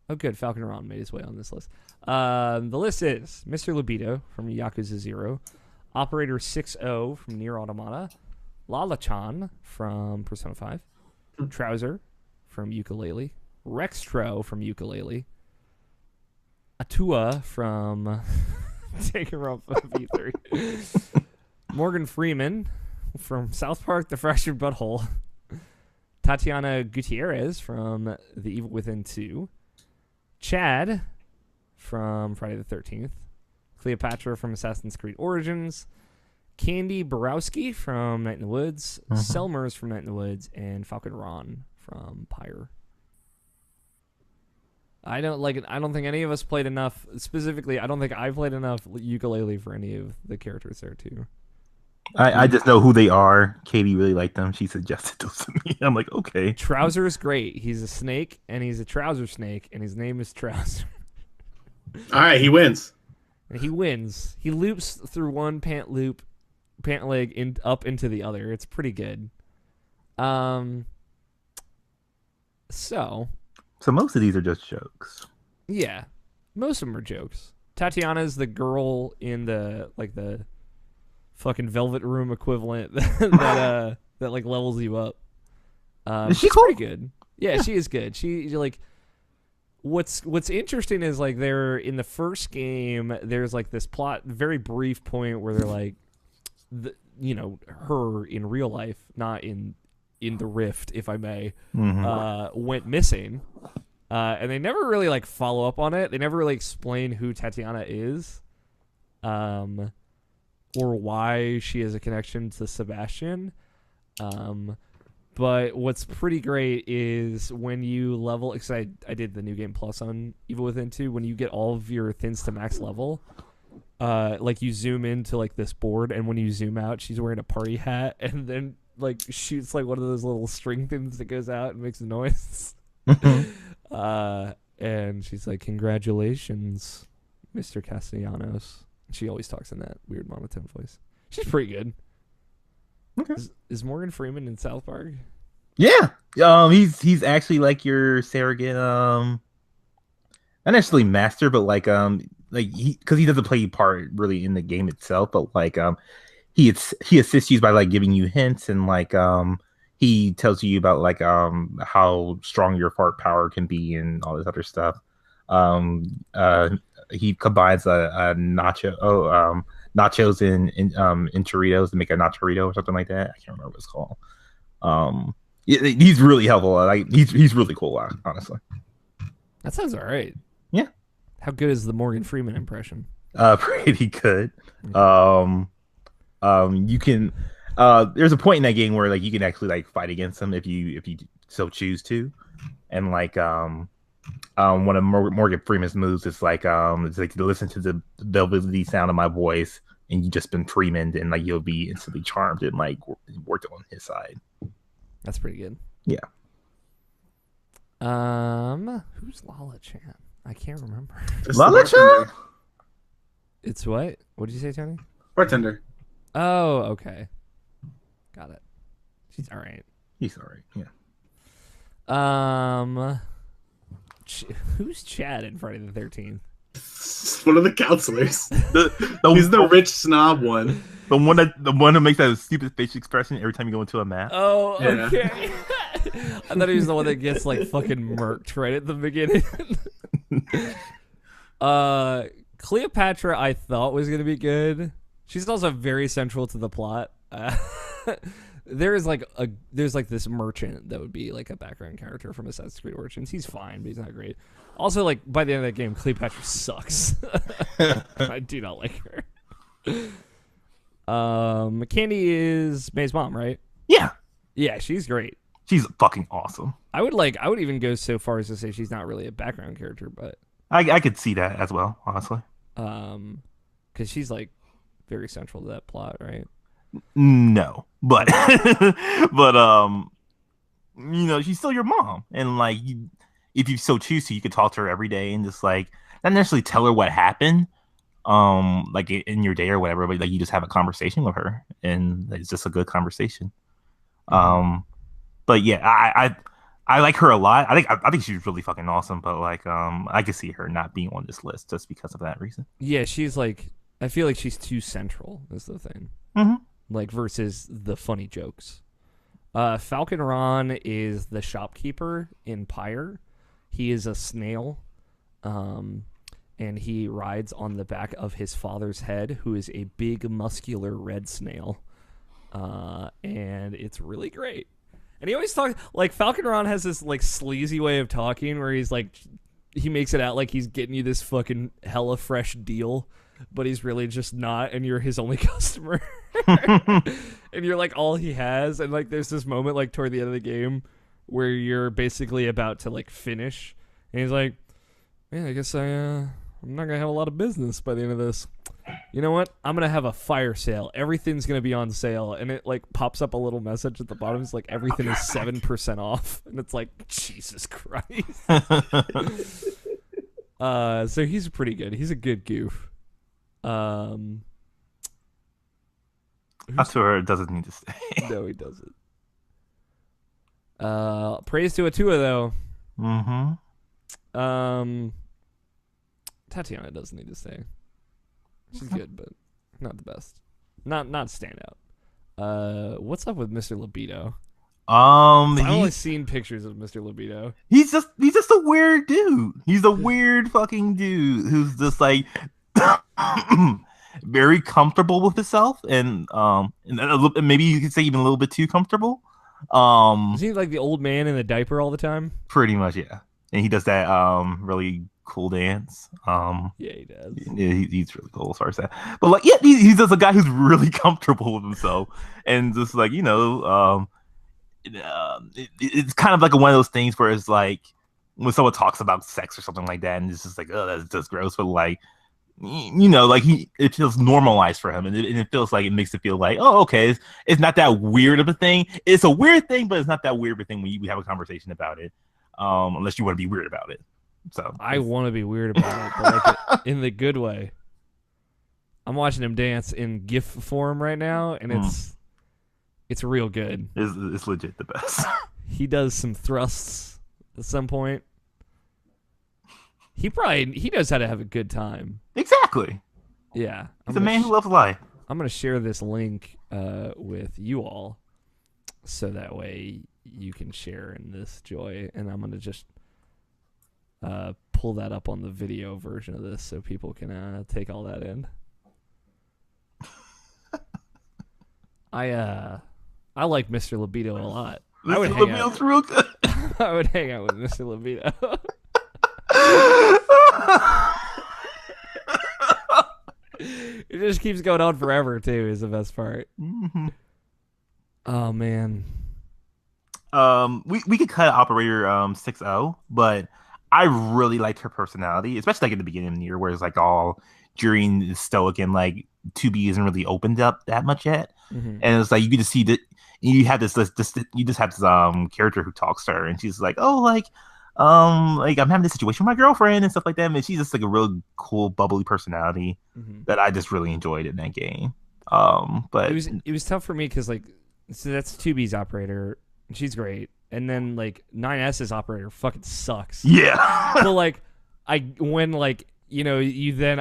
A: Oh, good. Falcon Ron made his way on this list. The list is Mr. Libido from Yakuza 0, Operator 6-0 from Nier Automata, Lala-chan from Persona 5, Trouser from Yooka-Laylee, Rextro from Yooka-Laylee, Atua from Danganronpa V3, Morgan Freeman from South Park: The Fractured Butthole, Tatiana Gutierrez from The Evil Within 2, Chad from Friday the 13th, Cleopatra from Assassin's Creed Origins, Candy Borowski from Night in the Woods, Selmers from Night in the Woods, and Falcon Ron from Pyre. I don't think any of us played enough. Specifically, I don't think I played enough Yooka-Laylee for any of the characters there too.
C: I just know who they are. Katie really liked them. She suggested those to me. I'm like, okay.
A: Trouser is great. He's a snake, and he's a trouser snake, and his name is Trouser.
E: All right, he wins.
A: And he wins. He loops through one pant leg up into the other. It's pretty good. So
C: most of these are just jokes.
A: yeah, most of them are jokes. Tatiana's the girl in the fucking Velvet Room equivalent that like levels you up.
C: Is she
A: she's
C: cool?
A: pretty good. Yeah, she is good. She like what's interesting is like they're in the first game. There's like this plot, very brief point where they're like, her in real life, not in the Rift, if I may, went missing. And they never really like follow up on it. They never really explain who Tatiana is, or why she has a connection to Sebastian. But what's pretty great is when you level, because I did the New Game Plus on Evil Within 2, when you get all of your thins to max level, like you zoom into like this board, and when you zoom out, she's wearing a party hat, and then like shoots like one of those little string things that goes out and makes a noise. And she's like, "Congratulations, Mr. Castellanos." She always talks in that weird monotone voice. She's pretty good.
C: Okay.
A: Is Morgan Freeman in South Park?
C: Yeah. He's actually like your surrogate, not necessarily master, but like because he doesn't play a part really in the game itself, but like he assists you by like giving you hints, and like he tells you about like how strong your fart power can be and all this other stuff. He combines nachos in Choritos to make a nachorito or something like that. I can't remember what it's called. He's really helpful. Like he's really cool, honestly.
A: That sounds all right.
C: Yeah.
A: How good is the Morgan Freeman impression?
C: Pretty good. You can. There's a point in that game where like you can actually like fight against him if you so choose to, and like one of Morgan Freeman's moves is like to listen to the velvety sound of my voice, and you just been Freemaned, and like you'll be instantly charmed and like worked on his side.
A: That's pretty good.
C: Yeah.
A: Who's Lala Chan? I can't remember.
E: It's
C: Lala
E: the bartender.
A: It's what? What did you say, Tony?
E: Bartender.
A: Oh, okay. Got it. She's all right.
C: He's all right. Yeah.
A: Who's Chad in Friday the 13th?
E: One of the counselors.
C: The
E: He's the rich snob one.
C: the one that makes that stupid facial expression every time you go into a map.
A: Oh,
E: Yeah.
A: okay. I thought he was the one that gets like fucking murked right at the beginning. Cleopatra, I thought was gonna be good. She's also very central to the plot. There's like this merchant that would be like a background character from Assassin's Creed Origins. He's fine, but he's not great. Also, like by the end of that game, Cleopatra sucks. I do not like her. Candy is May's mom, right?
C: Yeah,
A: Yeah, she's great.
C: she's fucking awesome.
A: I would even go so far as to say she's not really a background character, but
C: I could see that as well, honestly.
A: because she's like very central to that plot, right?
C: No, but she's still your mom, and like if you so choose to, you could talk to her every day and just like not necessarily tell her what happened, like in your day or whatever, but like you just have a conversation with her, and it's just a good conversation. But yeah, I like her a lot. I think she's really fucking awesome, but like I could see her not being on this list just because of that reason.
A: Yeah, she's like, I feel like she's too central is the thing.
C: Mm-hmm.
A: Like versus the funny jokes. Falcon Ron is the shopkeeper in Pyre. He is a snail, and he rides on the back of his father's head, who is a big, muscular red snail. And it's really great. And he always talks like Falcon Ron has this like sleazy way of talking where he's like, he makes it out like he's getting you this fucking hella fresh deal, but he's really just not, and you're his only customer. And you're like all he has, and like there's this moment like toward the end of the game where you're basically about to like finish, and he's like, yeah, I guess I'm not gonna have a lot of business by the end of this. You know what? I'm gonna have a fire sale. Everything's gonna be on sale, and it like pops up a little message at the bottom. It's like everything is 7% off, and it's like Jesus Christ. So he's pretty good. He's a good goof.
C: I'm sure it doesn't need to stay.
A: No, he doesn't. Praise to Atua though.
C: Mm-hmm.
A: Tatiana doesn't need to stay. She's good, but not the best. Not standout. What's up with Mr. Libido? I've only seen pictures of Mr. Libido.
C: He's just a weird dude. He's a weird fucking dude who's just like very comfortable with himself, and maybe you could say even a little bit too comfortable.
A: Is he like the old man in the diaper all the time?
C: Pretty much, yeah. And he does that really cool dance.
A: Yeah, he does.
C: Yeah, he's really cool as far as that. But like, yeah, he's just a guy who's really comfortable with himself, and just like it's kind of like one of those things where it's like when someone talks about sex or something like that, and it's just like, oh, that's just gross. But like, like it feels normalized for him, and it feels like it makes it feel like, oh, okay, it's not that weird of a thing. It's a weird thing, but it's not that weird of a thing when we have a conversation about it. Unless you want to be weird about it. So
A: I want to be weird about it, but like in the good way. I'm watching him dance in GIF form right now, and it's real good.
C: It's legit the best.
A: He does some thrusts at some point. He knows how to have a good time.
C: Exactly.
A: Yeah.
C: He's a man who loves life.
A: I'm going to share this link with you all so that way you can share in this joy. And I'm going to just pull that up on the video version of this so people can take all that in. I like Mr. Libido a lot.
C: Mr. Libido's real good.
A: I would hang out with Mr. Libido. It just keeps going on forever too, is the best part.
C: Mm-hmm.
A: Oh man.
C: We could cut Operator 6-0, but I really liked her personality, especially like at the beginning of the year where it's like all during stoic and like 2B isn't really opened up that much yet.
A: Mm-hmm.
C: And it's like you get to see that you have this you just have this character who talks to her, and she's like, oh, like like I'm having this situation with my girlfriend and stuff like that, and she's just like a real cool, bubbly personality that I just really enjoyed in that game. But
A: it was tough for me because like, so that's 2B's operator, and she's great, and then like 9S's operator fucking sucks.
C: yeah,
A: But like, when like, you know,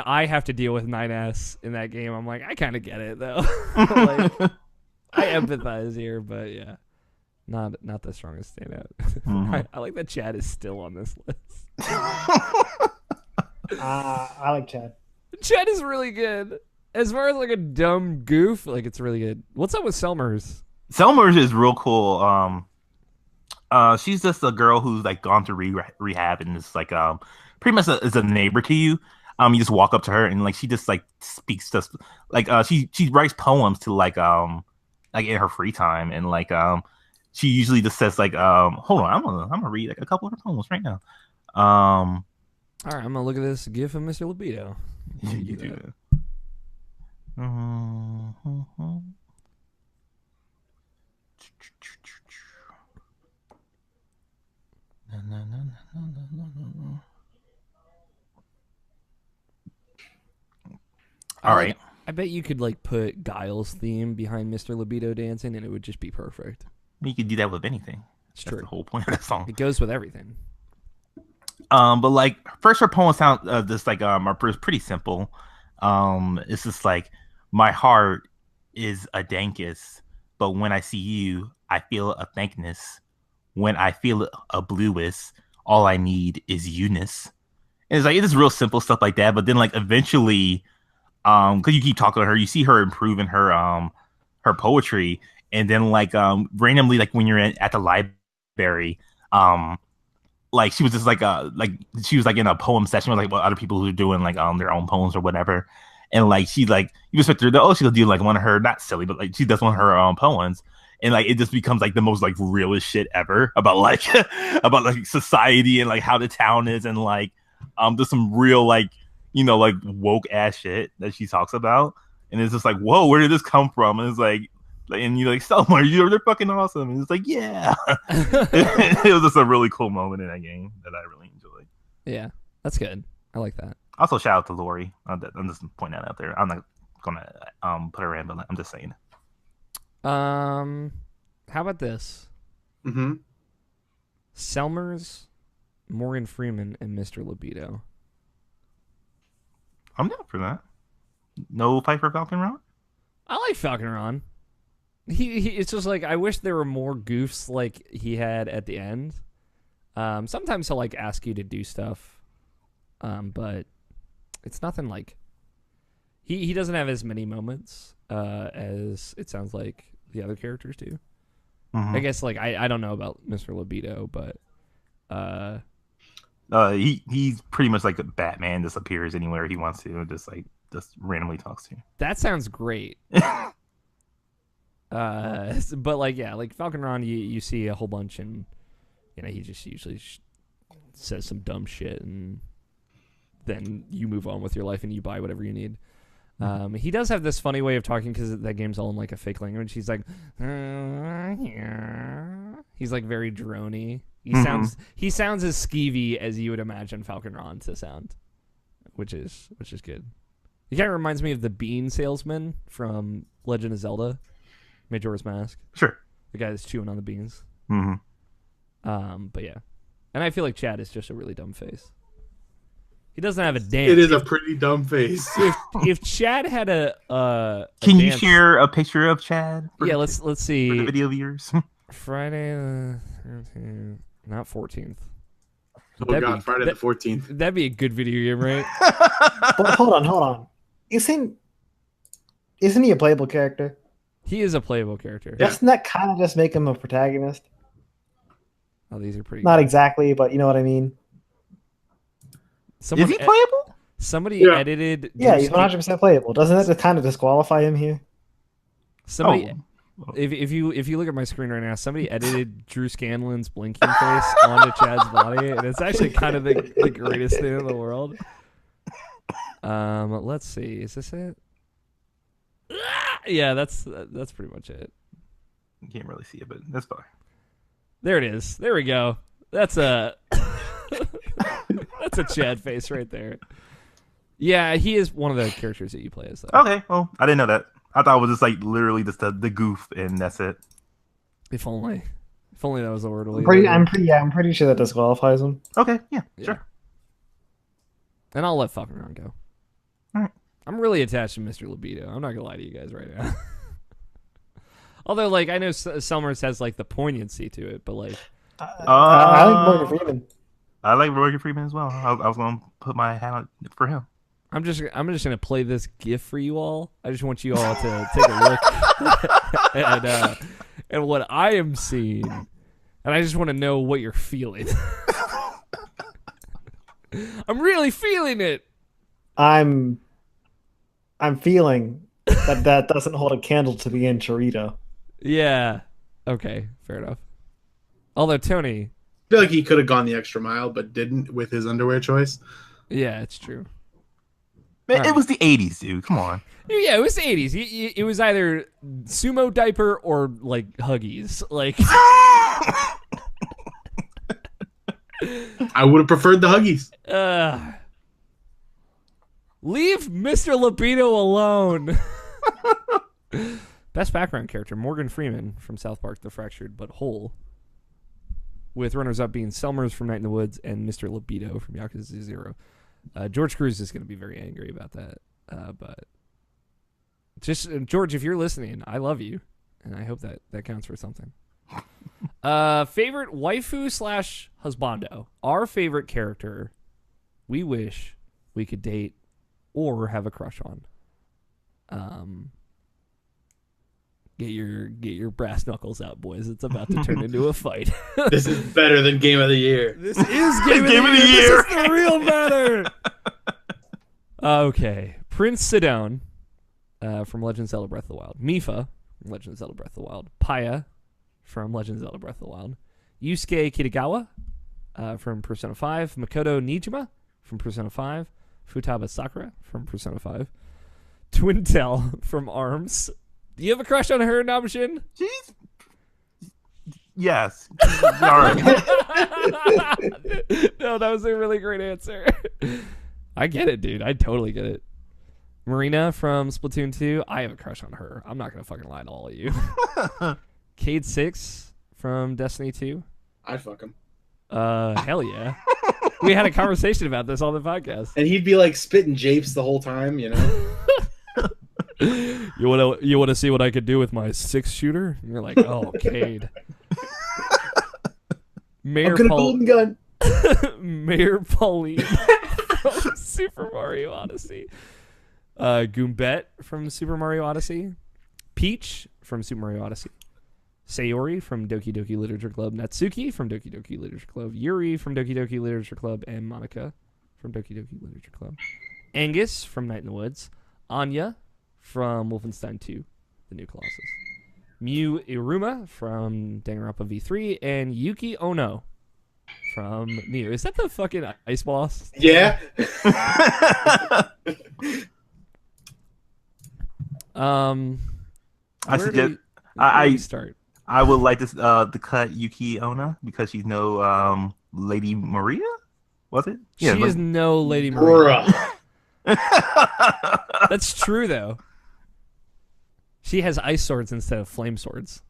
A: I have to deal with 9S in that game. I'm like, I kind of get it though. Like, I empathize here, but yeah, not the strongest standout. I like that Chad is still on this list.
D: I like Chad.
A: Chad is really good. As far as like a dumb goof, like it's really good. What's up with Selmers?
C: Selmers is real cool. She's just a girl who's like gone through rehab and is like pretty much is a neighbor to you. You just walk up to her and like she just like speaks just like she writes poems to like in her free time, and like she usually just says like hold on, I'm gonna read like a couple of her poems right now.
A: All right, I'm gonna look at this gif of Mr. Libido.
C: You do that. All right.
A: I bet you could like put Guile's theme behind Mr. Libido dancing, and it would just be perfect.
C: You could do that with anything.
A: It's
C: That's
A: true.
C: the whole point of that song.
A: It goes with everything.
C: But like first her poems sound just like are pretty simple. It's just like my heart is a dankest, but when I see you, I feel a thankness. When I feel a bluest, all I need is you-ness. And it's like it's real simple stuff like that, but then like eventually, because you keep talking to her, you see her improving her poetry, and then like randomly like when you're at the library, like she was just like she was like in a poem session with like other people who are doing like their own poems or whatever, and like she like you expect her to she'll do like one of her, not silly, but like she does one of her poems, and like it just becomes like the most like realest shit ever about like about like society and like how the town is, and like there's some real like like woke ass shit that she talks about, and it's just like, whoa, where did this come from? And it's like and you're like, Selma, they're fucking awesome. And it's like, yeah. It was just a really cool moment in that game that I really enjoyed.
A: Yeah, that's good. I like that.
C: Also, shout out to Lori. I'm just pointing that out there. I'm not gonna put her in, but I'm just saying.
A: How about this?
E: Mm-hmm.
A: Selmers, Morgan Freeman, and Mr. Libido.
C: I'm down for that. No fight for Falcon Ron?
A: I like Falcon Ron. He it's just like I wish there were more goofs like he had at the end. Sometimes he'll like ask you to do stuff, but it's nothing like he doesn't have as many moments as it sounds like the other characters do. I guess like I don't know about Mr. Libido, but
C: he's pretty much like a Batman, just appears anywhere he wants to, and just randomly talks to you.
A: That sounds great. But like yeah, like Falcon Ron, you see a whole bunch, and he just usually says some dumb shit, and then you move on with your life and you buy whatever you need. He does have this funny way of talking because that game's all in like a fake language. He's like, he's like very drony. He sounds as skeevy as you would imagine Falcon Ron to sound, which is good. He kind of reminds me of the bean salesman from Legend of Zelda, Majora's Mask.
C: Sure,
A: the guy that's chewing on the beans. But yeah, and I feel like Chad is just a really dumb face. He doesn't have a dance.
E: It is a pretty dumb face.
A: If Chad had a
C: can
A: dance,
C: you share a picture of Chad?
A: Yeah, let's see.
C: For the video viewers.
A: Friday the 13th, not 14th.
E: Oh God, Friday the 14th.
A: That'd be a good video game, right?
D: But hold on. Isn't he a playable character?
A: He is a playable character.
D: Doesn't that kind of just make him a protagonist?
A: Oh, these are pretty.
D: Not
A: good.
D: exactly, but you know what I mean.
C: Is he playable?
A: Somebody edited.
D: Yeah, he's 100% playable. Doesn't that just kind of disqualify him here?
A: Somebody, if you look at my screen right now, somebody edited Drew Scanlon's blinking face onto Chad's body, and it's actually kind of the greatest thing in the world. Let's see. Is this it? Yeah, that's pretty much it.
C: You can't really see it, but that's fine.
A: There it is. There we go. That's a That's a Chad face right there. Yeah, he is one of the characters that you play as, though.
C: Okay, well, I didn't know that. I thought it was just like literally just the goof, and that's it.
A: If only that was the word.
D: I'm pretty sure that disqualifies him.
C: Okay, yeah,
A: Yeah.
C: sure.
A: And I'll let fucking around go.
C: All right.
A: I'm really attached to Mr. Libido. I'm not gonna lie to you guys right now. Although, like, I know Summers has like the poignancy to it, but like,
D: I like Morgan Freeman.
C: I like Morgan Freeman as well. I was going to put my hand on for him.
A: I'm just gonna play this GIF for you all. I just want you all to take a look at what I am seeing, and I just want to know what you're feeling. I'm really feeling it.
D: I'm feeling that doesn't hold a candle to the Enchirito.
A: Yeah. Okay. Fair enough. Although Tony,
E: I feel like he could have gone the extra mile, but didn't with his underwear choice.
A: yeah, it's true.
C: Man,
A: All right.
C: it was the 80s, dude. Come on.
A: Yeah, it was the 80s. It was either sumo diaper or like Huggies. Like,
E: I would have preferred the Huggies.
A: leave Mr. Libido alone. Best background character, Morgan Freeman from South Park: The Fractured But Whole, with runners-up being Selmers from Night in the Woods and Mr. Libido from Yakuza 0. George Cruz is going to be very angry about that. But just, George, if you're listening, I love you, and I hope that counts for something. Favorite waifu / husbando. Our favorite character we wish we could date or have a crush on. Get your brass knuckles out, boys. It's about to turn into a fight.
E: This is better than Game of the Year.
A: This is game of the year. This is the real matter. Okay, Prince Sidon from Legend of Zelda: Breath of the Wild. Mifa from Legend of Zelda: Breath of the Wild. Paya from Legend of Zelda: Breath of the Wild. Yusuke Kitagawa from Persona 5. Makoto Nijima from Persona 5. Futaba Sakura from Persona 5. Twintel from ARMS. Do you have a crush on her, Nabashin?
C: Jeez. Yes. All right.
A: No, that was a really great answer. I get it, dude. I totally get it. Marina from Splatoon 2. I have a crush on her. I'm not going to fucking lie to all of you. Cade 6 from Destiny 2.
E: I'd fuck him.
A: Hell yeah. We had a conversation about this on the podcast.
E: And he'd be like spitting japes the whole time, you know?
A: You wanna see what I could do with my 6-shooter? And you're like, oh, Cade. Mayor
E: golden gun.
A: Mayor Pauline from Super Mario Odyssey. Goombet from Super Mario Odyssey. Peach from Super Mario Odyssey. Sayori from Doki Doki Literature Club. Natsuki from Doki Doki Literature Club. Yuri from Doki Doki Literature Club. And Monica from Doki Doki Literature Club. Angus from Night in the Woods. Anya from Wolfenstein 2, The New Colossus. Mew Iruma from Danganronpa V3. And Yuki Ono from Neo. Is that the fucking ice boss?
E: Yeah.
C: I suggest
A: where do we start?
C: I would like to cut Yuki Onna because she's no Lady Maria. Was it?
A: She is no Lady Maria.
E: Bruh.
A: That's true though. She has ice swords instead of flame swords.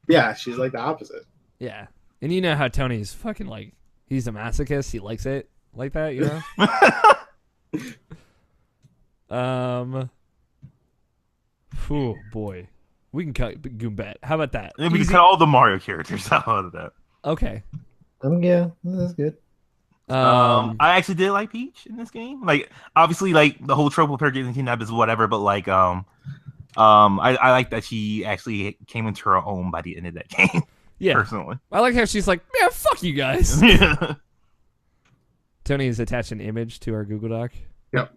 E: Yeah, she's like the opposite.
A: Yeah, and you know how Tony's fucking like he's a masochist. He likes it like that, you know. Oh boy, we can cut Goombet. How about that?
C: We can
A: Easy.
C: cut all the Mario characters out of that.
A: Okay.
D: Yeah, that's good.
C: I actually did like Peach in this game. Like, obviously, like the whole trope of her getting kidnapped is whatever, but like, I like that she actually came into her own by the end of that game.
A: Yeah,
C: personally,
A: I like how she's like, man, fuck you guys.
C: Yeah.
A: Tony has attached an image to our Google Doc.
E: Yep.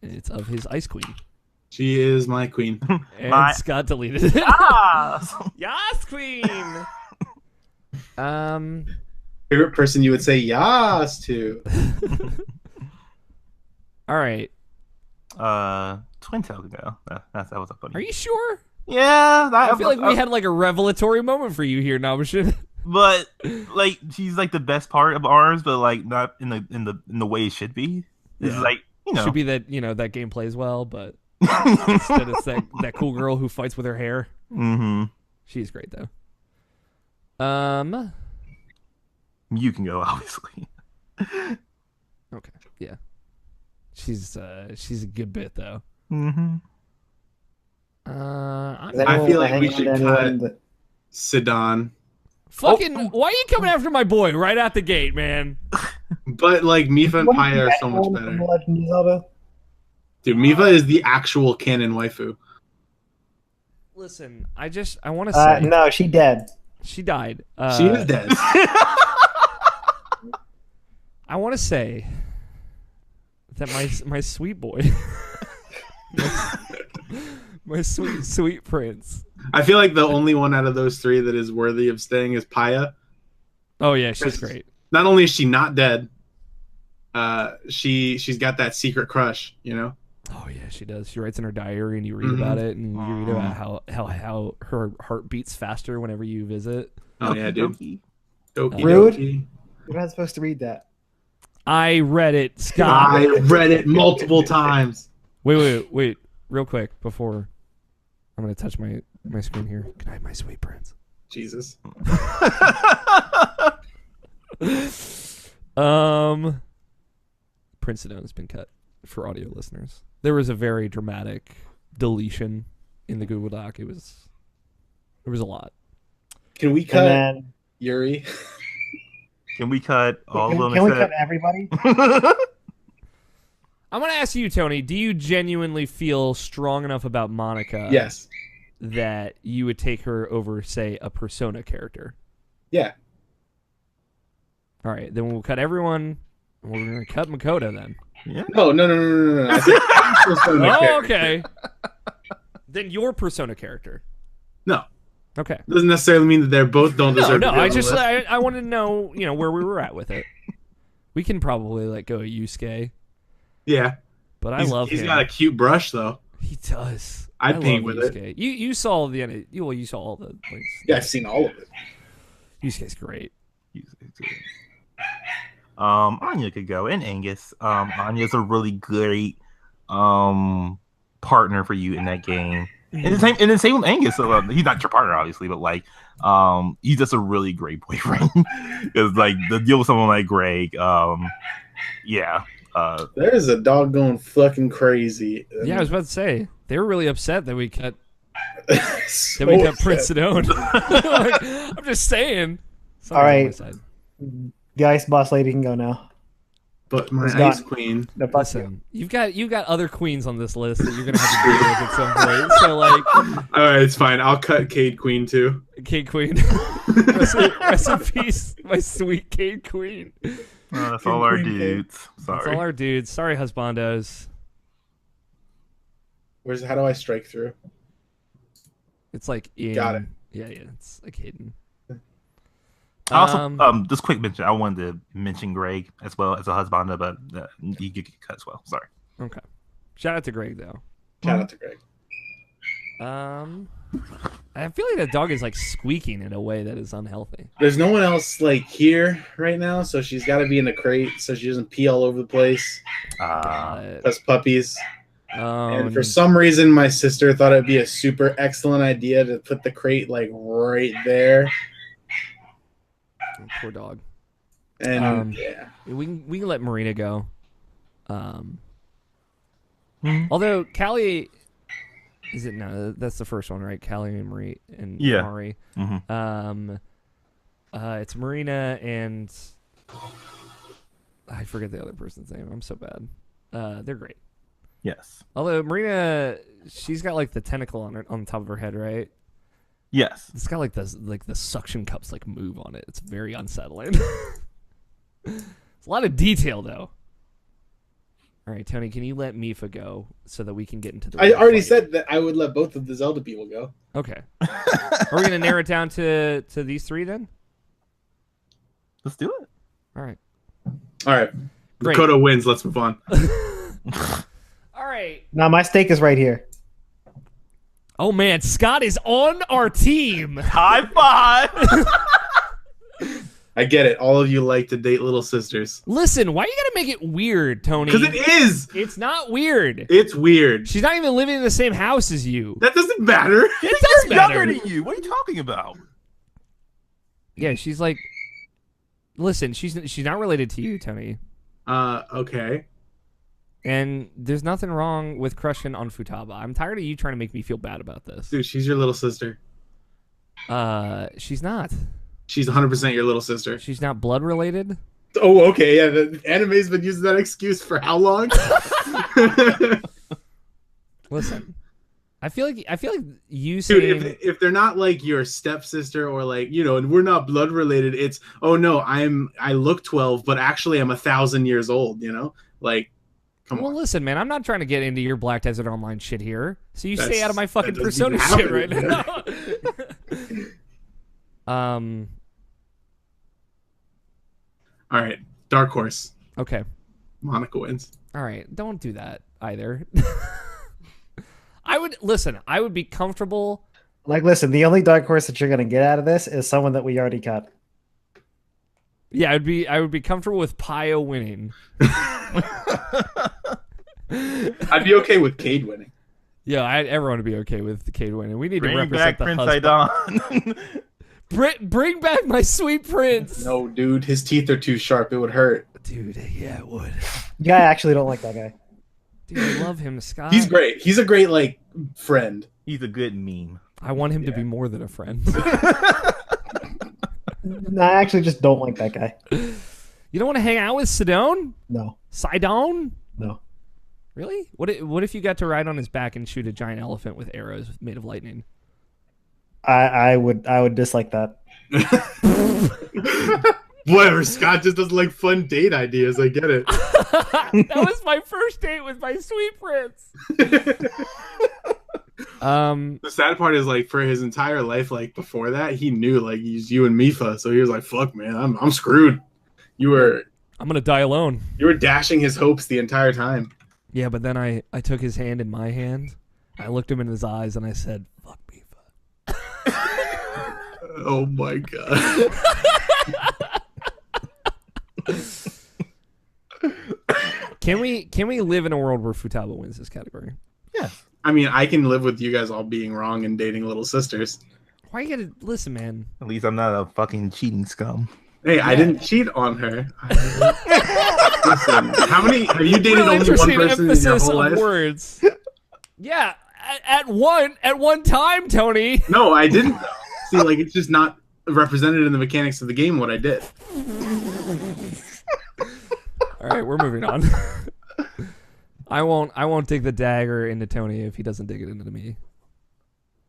A: It's of his Ice Queen.
E: She is my queen.
A: And Scott deleted it.
C: Ah!
A: Yas, Queen.
E: Favorite person you would say yas to?
A: All right.
C: Twin Tail go. That was a funny.
A: Are you sure?
C: Yeah,
A: I feel like we had like a revelatory moment for you here, Nabashin.
C: But like she's like the best part of ours, but like not in the way it should be. It's
A: Yeah.
C: like, you know.
A: Should be that, that game plays well, but instead it's that cool girl who fights with her hair.
C: Mm-hmm.
A: She's great though.
C: You can go, obviously.
A: Okay, yeah. She's a good bit though.
C: Mm-hmm.
E: I feel like we should cut Sidon.
A: Fucking, why are you coming after my boy right out the gate, man?
E: But like Mifa and Paya are so much better. Dude, Mifa is the actual canon waifu.
A: Listen, I want to say
D: no, she dead.
A: she died.
E: She is dead.
A: I want to say that my sweet boy, my sweet prince.
E: I feel like the only one out of those three that is worthy of staying is Paya.
A: Oh yeah, she's great.
E: Not only is she not dead, she's got that secret crush, you know?
A: Oh yeah, she does. She writes in her diary, and you read about it, and you read about how her heart beats faster whenever you visit.
E: Oh yeah, dude. Doki,
D: Rude.
E: doki.
D: You're not supposed to read that.
A: I read it, Scott.
E: I read it multiple times.
A: Wait, real quick before I'm gonna touch my screen here. Good night, my sweet prince.
E: Jesus.
A: Prince Sedona has been cut for audio listeners. There was a very dramatic deletion in the Google Doc. There was a lot.
E: Can we cut Yuri?
C: Can we cut all of them?
D: Can we cut everybody?
A: I'm going to ask you, Tony, do you genuinely feel strong enough about Monica
E: Yes.
A: that you would take her over, say, a Persona character?
E: Yeah.
A: All right, then we'll cut everyone. We're going to cut Makoto then.
C: Yeah.
E: No. I think Persona
A: Oh,
E: character.
A: okay. Then your Persona character.
E: No.
A: Okay.
E: Doesn't necessarily mean that they're both don't
A: No,
E: deserve to be
A: I
E: on the
A: just
E: list.
A: I wanted to know, where we were at with it. We can probably let go of Yusuke,
E: Yeah.
A: but I love him.
E: He's got a cute brush, though.
A: He does.
E: I'd
A: I
E: paint
A: love
E: with
A: Yusuke. You saw the end. You saw all the things.
E: Yeah, I've seen all of it.
A: Yusuke's great.
C: Anya could go, and Angus. Anya's a really great partner for you in that game. And the same with Angus. So, he's not your partner, obviously, but like, he's just a really great boyfriend. Because like the deal with someone like Greg, yeah.
E: There's a dog going fucking crazy.
A: Yeah, I was about to say they were really upset that we cut
E: So
A: Prince Sedona. Like, I'm just saying.
D: All right. The ice boss lady can go now.
E: But my
D: It's
E: ice
D: gone.
E: queen.
D: No, fuck you.
A: Listen, you've got other queens on this list that you're gonna have to deal with at some point. So like,
E: All right, it's fine. I'll cut Cade Queen too.
A: Cade Queen, rest in peace, my sweet Cade Queen.
C: That's all our dudes.
A: That's
C: Sorry.
A: all our dudes. Sorry, husbandos.
E: How do I strike through?
A: It's like in.
E: Got it.
A: Yeah, it's like hidden.
C: Also, just quick mention. I wanted to mention Greg as well as a husband, but he get cut as well. Sorry.
A: Okay. Shout out to Greg though.
E: Shout out to Greg.
A: I feel like that dog is like squeaking in a way that is unhealthy.
E: There's no one else like here right now, so she's got to be in a crate so she doesn't pee all over the place. Plus puppies. And for some reason, my sister thought it'd be a super excellent idea to put the crate like right there.
A: Poor dog.
E: And yeah,
A: we can let Marina go. Although Callie, is it no? That's the first one, right? Callie and Marie and Mari.
C: Mm-hmm.
A: It's Marina and I forget the other person's name. I'm so bad. They're great.
C: Yes.
A: Although Marina, she's got like the tentacle on the top of her head, right?
C: Yes.
A: It's got like the suction cups like move on it. It's very unsettling. It's a lot of detail though. All right, Tony, can you let Mifa go so that we can get into the?
E: I already
A: fight?
E: said that I would let both of the Zelda people go.
A: Okay. Are we gonna narrow it down to these three then?
C: Let's do it.
A: All right.
E: All right.
A: Great.
E: Dakota wins. Let's move on.
A: All right.
D: Now my steak is right here.
A: Oh man, Scott is on our team.
C: High five.
E: I get it. All of you like to date little sisters.
A: Listen, why you gotta make it weird, Tony?
E: Because it is.
A: It's not weird.
E: It's weird.
A: She's not even living in the same house as you.
E: That doesn't matter.
A: It does matter.
C: Younger than you. What are you talking about?
A: Yeah, she's like. Listen, she's not related to you, Tony.
E: Okay.
A: And there's nothing wrong with crushing on Futaba. I'm tired of you trying to make me feel bad about this.
E: Dude, she's your little sister.
A: She's not.
E: She's 100% your little sister.
A: She's not blood related.
E: Oh, okay. Yeah, the anime's been using that excuse for how long?
A: Listen, I feel like you
E: Dude,
A: saying
E: if they're not like your stepsister or like, you know, and we're not blood related, it's, oh no, I look 12, but actually I'm 1,000 years old, you know? Like, come
A: well,
E: on.
A: listen, man, I'm not trying to get into your Black Desert Online shit here. So you stay
E: That's-
A: out of my fucking
E: that doesn't
A: Persona
E: even
A: shit
E: happen.
A: right now.
E: All right, dark horse.
A: Okay.
E: Monica wins.
A: All right. Don't do that either. I would be comfortable.
D: Like, listen, the only dark horse that you're gonna get out of this is someone that we already cut.
A: Yeah, I would be comfortable with Pio winning.
E: I'd be okay with Cade winning.
A: Yeah, everyone would be okay with Cade winning. We need to
C: Bring
A: represent
C: back
A: the
C: Prince
A: husband.
C: Aidan.
A: Bring back my sweet prince.
E: No, dude, his teeth are too sharp. It would hurt.
A: Dude, yeah, it would.
D: Yeah, I actually don't like that guy.
A: Dude, I love him, Scott.
E: He's great. He's a great, like, friend.
C: He's a good meme.
A: I want him to be more than a friend.
D: No, I actually just don't like that guy.
A: You don't want to hang out with Sidone?
D: No,
A: Sidone?
D: no.
A: Really? What if you got to ride on his back and shoot a giant elephant with arrows made of lightning?
D: I would dislike that.
E: Whatever, Scott just doesn't like fun date ideas. I get it.
A: That was my first date with my sweet prince.
E: The sad part is, like, for his entire life, like, before that, he knew, like, he's you and Mifa, so he was like, fuck, man, I'm screwed. I'm
A: gonna die alone.
E: You were dashing his hopes the entire time.
A: Yeah, but then I took his hand in my hand. I looked him in his eyes and I said, "Fuck Mifa."
E: Oh my god.
A: Can we live in a world where Futaba wins this category?
C: Yeah.
E: I mean, I can live with you guys all being wrong and dating little sisters.
A: Why you gotta listen, man?
C: At least I'm not a fucking cheating scum.
E: Hey, I didn't cheat on her. Listen, how many have you dated?
A: Real
E: Only one
A: interesting
E: person in your
A: emphasis
E: whole
A: on
E: life?
A: words. Yeah, at one time, Tony.
E: No, I didn't. See, like, it's just not represented in the mechanics of the game what I did.
A: All right, we're moving on. I won't dig the dagger into Tony if he doesn't dig it into me.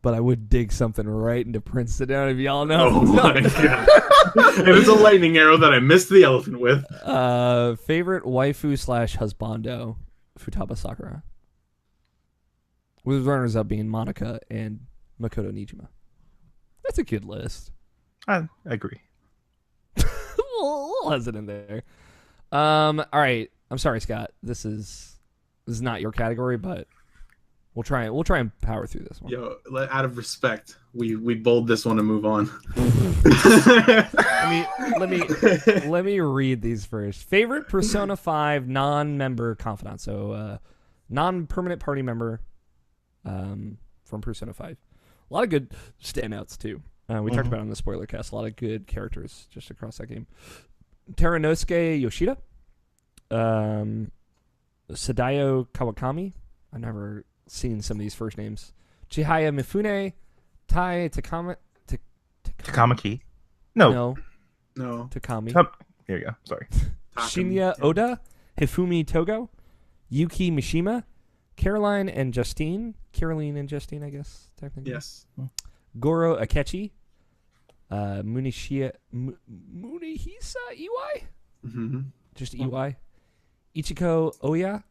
A: But I would dig something right into Prince Sidone, if y'all know.
E: Oh my god! And it's a lightning arrow that I missed the elephant with.
A: Favorite waifu / husbando, Futaba Sakura. With runners up being Monica and Makoto Nijima. That's a good list.
C: I agree.
A: a little hesitant there. All right. I'm sorry, Scott. This is not your category, but we'll try and power through this one.
E: Yo, out of respect, we bowled this one and move on.
A: Let me read these first. Favorite Persona 5 non-member confidant. So non-permanent party member from Persona 5. A lot of good standouts too. We talked about it on the spoiler cast. A lot of good characters just across that game. Teranosuke Yoshida. Sadayo Kawakami. I've never seen some of these first names. Chihaya Mifune. Tai
C: Takamaki. No.
E: No.
A: Takami.
C: Here you go. Sorry.
A: Shinya Oda. Hifumi Togo. Yuki Mishima. Caroline and Justine, I guess, technically.
E: Yes.
A: Goro Akechi. Munihisa Iwai?
E: Mm-hmm.
A: Just Iwai. Ichiko Oya.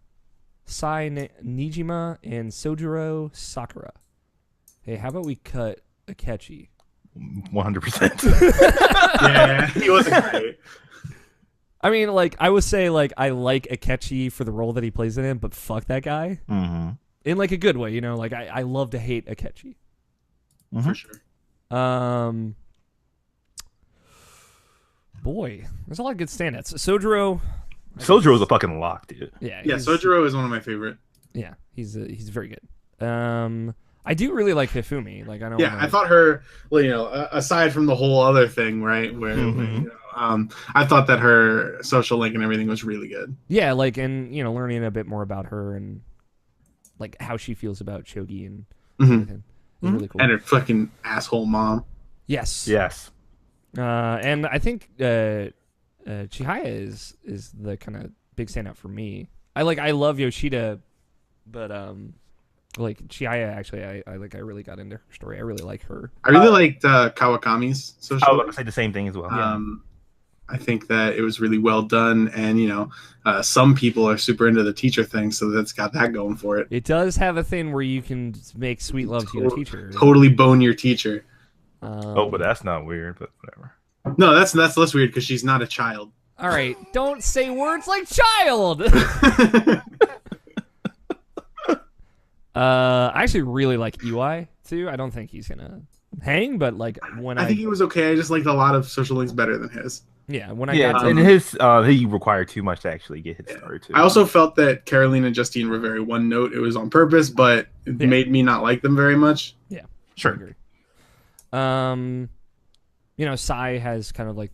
A: Sai Nijima. And Sojiro Sakura. Hey, how about we cut Akechi?
C: 100%.
E: Yeah, he wasn't great.
A: I mean, like, I would say, like, I like Akechi for the role that he plays in it, but fuck that guy.
C: Mm-hmm.
A: In, like, a good way, you know? Like, I love to hate Akechi.
E: For sure.
A: Boy, there's a lot of good standouts. Sojiro.
C: Sojiro's a fucking lock, dude.
A: Yeah,
E: Yeah, Sojiro is one of my favorite.
A: Yeah, he's very good. I do really like Hifumi. Like I don't.
E: Yeah, I thought her. Well, aside from the whole other thing, right? Where I thought that her social link and everything was really good.
A: Yeah, like and learning a bit more about her and like how she feels about Shogi and everything is really cool.
E: And her fucking asshole mom.
A: Yes.
C: Yes.
A: And I think Chihaya is the kind of big standout for me. I love Yoshida, but like Chihaya actually I really got into her story. I really like her.
E: I really liked Kawakami's social.
C: I was
E: link.
C: gonna say the same thing as well.
E: I think that it was really well done, and some people are super into the teacher thing, so that's got that going for it.
A: It does have a thing where you can make sweet love to your teacher.
E: Totally bone your teacher.
C: But that's not weird. But whatever.
E: No, that's less weird because she's not a child.
A: All right, don't say words like child. I actually really like Iwai too. I don't think he's gonna hang, but like when
E: I think he was okay. I just liked a lot of social links better than his.
A: When I got to
C: and his he required too much to actually get his started too.
E: I also felt that Caroline and Justine were very one note. It was on purpose, but it made me not like them very much.
A: Yeah,
C: sure.
A: I agree. Sai has kind of like